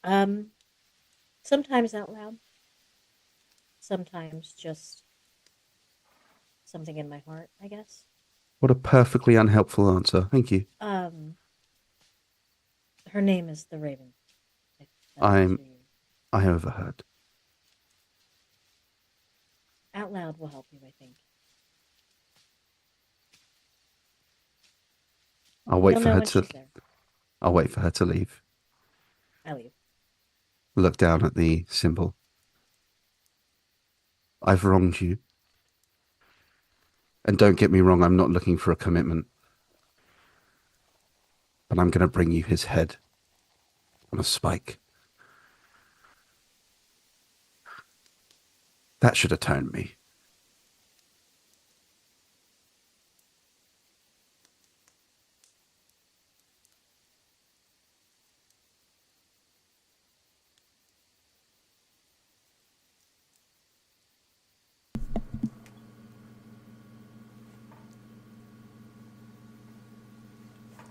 Um, Sometimes out loud, sometimes just something in my heart, I guess. What a perfectly unhelpful answer. Thank you. Um, Her name is the Raven. If that helps I'm. you. I overheard. Out loud will help you, I think. I'll wait You'll for know her when to. she's there. I'll wait for her to leave. I leave. Look down at the symbol. I've wronged you. And don't get me wrong, I'm not looking for a commitment. But I'm going to bring you his head on a spike. That should atone me.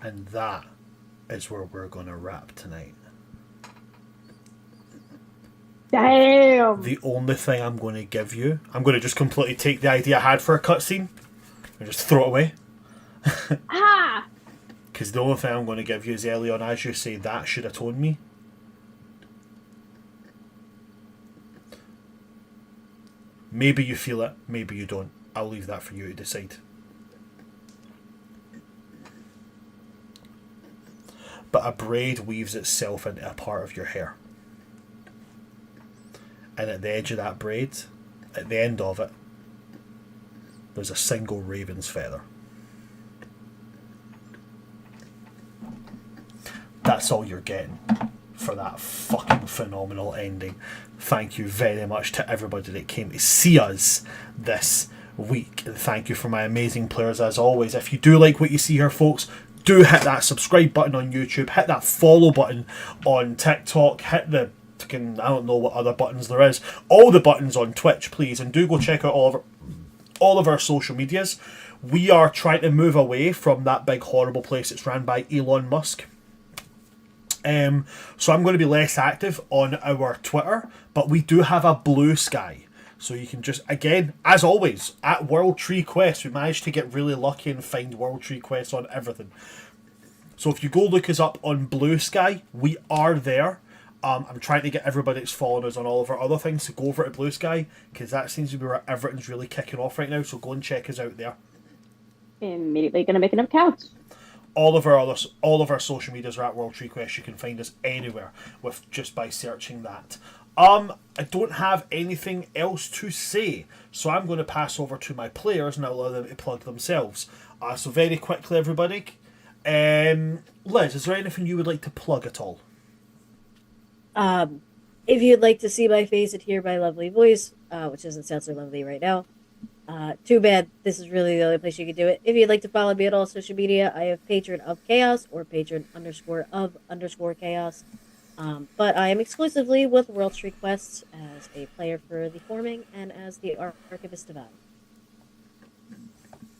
And that is where we're going to wrap tonight. Damn. The only thing I'm going to give you, I'm going to just completely take the idea I had for a cutscene and just throw it away. Ah. Because the only thing I'm going to give you is early on, as you say, that should atone me. Maybe you feel it, maybe you don't. I'll leave that for you to decide. But a braid weaves itself into a part of your hair. And at the edge of that braid, at the end of it, there's a single raven's feather. That's all you're getting for that fucking phenomenal ending. Thank you very much to everybody that came to see us this week. And thank you for my amazing players as always. If you do like what you see here, folks, do hit that subscribe button on YouTube, hit that follow button on TikTok, hit the I don't know what other buttons there is, all the buttons on Twitch, please, and do go check out all of our social medias. We are trying to move away from that big horrible place that's ran by Elon Musk. So I'm going to be less active on our Twitter, but we do have a Blue Sky. So you can just, again, as always, at World Tree Quest, we managed to get really lucky and find World Tree Quest on everything. So if you go look us up on Blue Sky, we are there. I'm trying to get everybody that's following us on all of our other things to go over to Blue Sky, because that seems to be where everything's really kicking off right now, so go and check us out there. Immediately gonna make an account. All of our social medias are at World Tree Quest. You can find us anywhere with just by searching that. I don't have anything else to say, so I'm going to pass over to my players and allow them to plug themselves. So very quickly, everybody. Liz, is there anything you would like to plug at all? If you'd like to see my face and hear my lovely voice, which doesn't sound so lovely right now, too bad. This is really the only place you can do it. If you'd like to follow me on all social media, I have Patron of Chaos or Patron_of_Chaos. But I am exclusively with World Tree Quests as a player for the Forming and as the Archivist of Adam.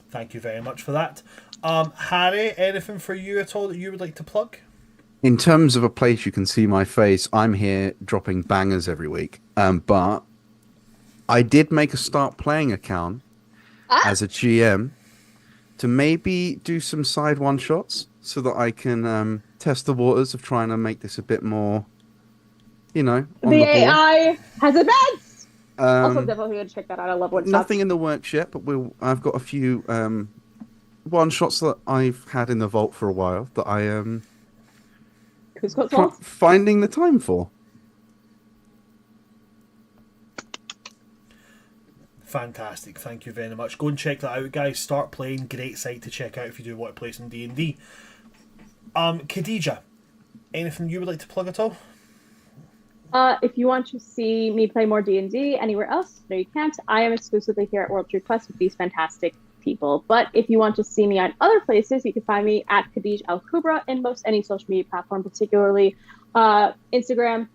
Thank you very much for that. Harry, anything for you at all that you would like to plug? In terms of a place you can see my face, I'm here dropping bangers every week. But I did make a start playing account as a GM to maybe do some side one-shots so that I can test the waters of trying to make this a bit more, on the ball. AI has advanced! Also, definitely going to check that out. I love one-shots. Nothing in the works yet, but I've got a few one-shots that I've had in the vault for a while that I am finding the time for. Fantastic, thank you very much. Go and check that out, guys. Start playing. Great site to check out if you do want to play some D&D. Khadija, anything you would like to plug at all? If you want to see me play more D&D anywhere else, no, you can't. I am exclusively here at World Tree Quest with these fantastic people. But if you want to see me on other places, you can find me at Khadij Al Kubra in most any social media platform, particularly Instagram,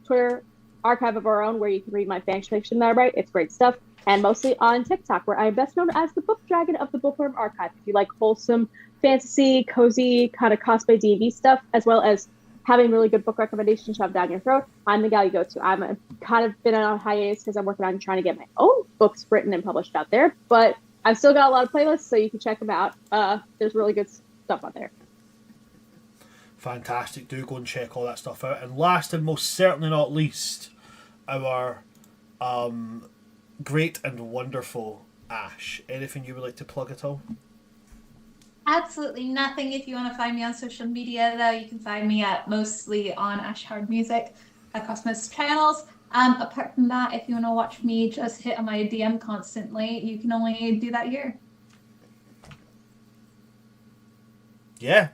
Twitter, Archive of Our Own, where you can read my fan fiction that I write. It's great stuff. And mostly on TikTok, where I'm best known as the Book Dragon of the Bookworm Archive. If you like wholesome fantasy, cozy, kind of cosplay D&D stuff, as well as having really good book recommendations shoved down your throat, I'm the gal you go to. I'm kind of been on hiatus because I'm working on trying to get my own books written and published out there, but I've still got a lot of playlists, so you can check them out. There's really good stuff out there. Fantastic. Do go and check all that stuff out. And last and most certainly not least, our great and wonderful Ash. Anything you would like to plug at all? Absolutely nothing. If you want to find me on social media, though, you can find me at mostly on Ash Hard Music across most channels. Apart from that, if you want to watch me just hit on my DM constantly, you can only do that here. Yeah,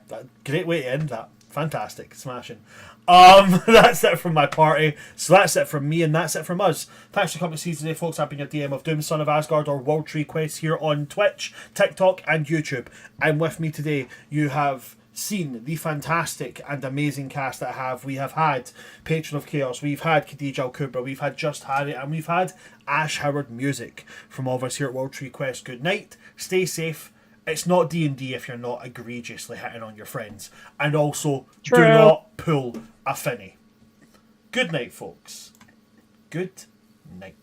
great way to end that. Fantastic, smashing. That's it from my party. So that's it from me, and that's it from us. Thanks for coming to see today, folks. I've been your DM of Doom, Son of Asgard, or World Tree Quest here on Twitch, TikTok, and YouTube. And with me today, you have seen the fantastic and amazing cast that I have. We have had Patron of Chaos, we've had Khadij Al Kubra, we've had Just Harry, and we've had Ash Howard Music. From all of us here at World Tree Quest, good night, stay safe. It's not D&D if you're not egregiously hitting on your friends. And also, True. do not pull a finny. Good night, folks. Good night.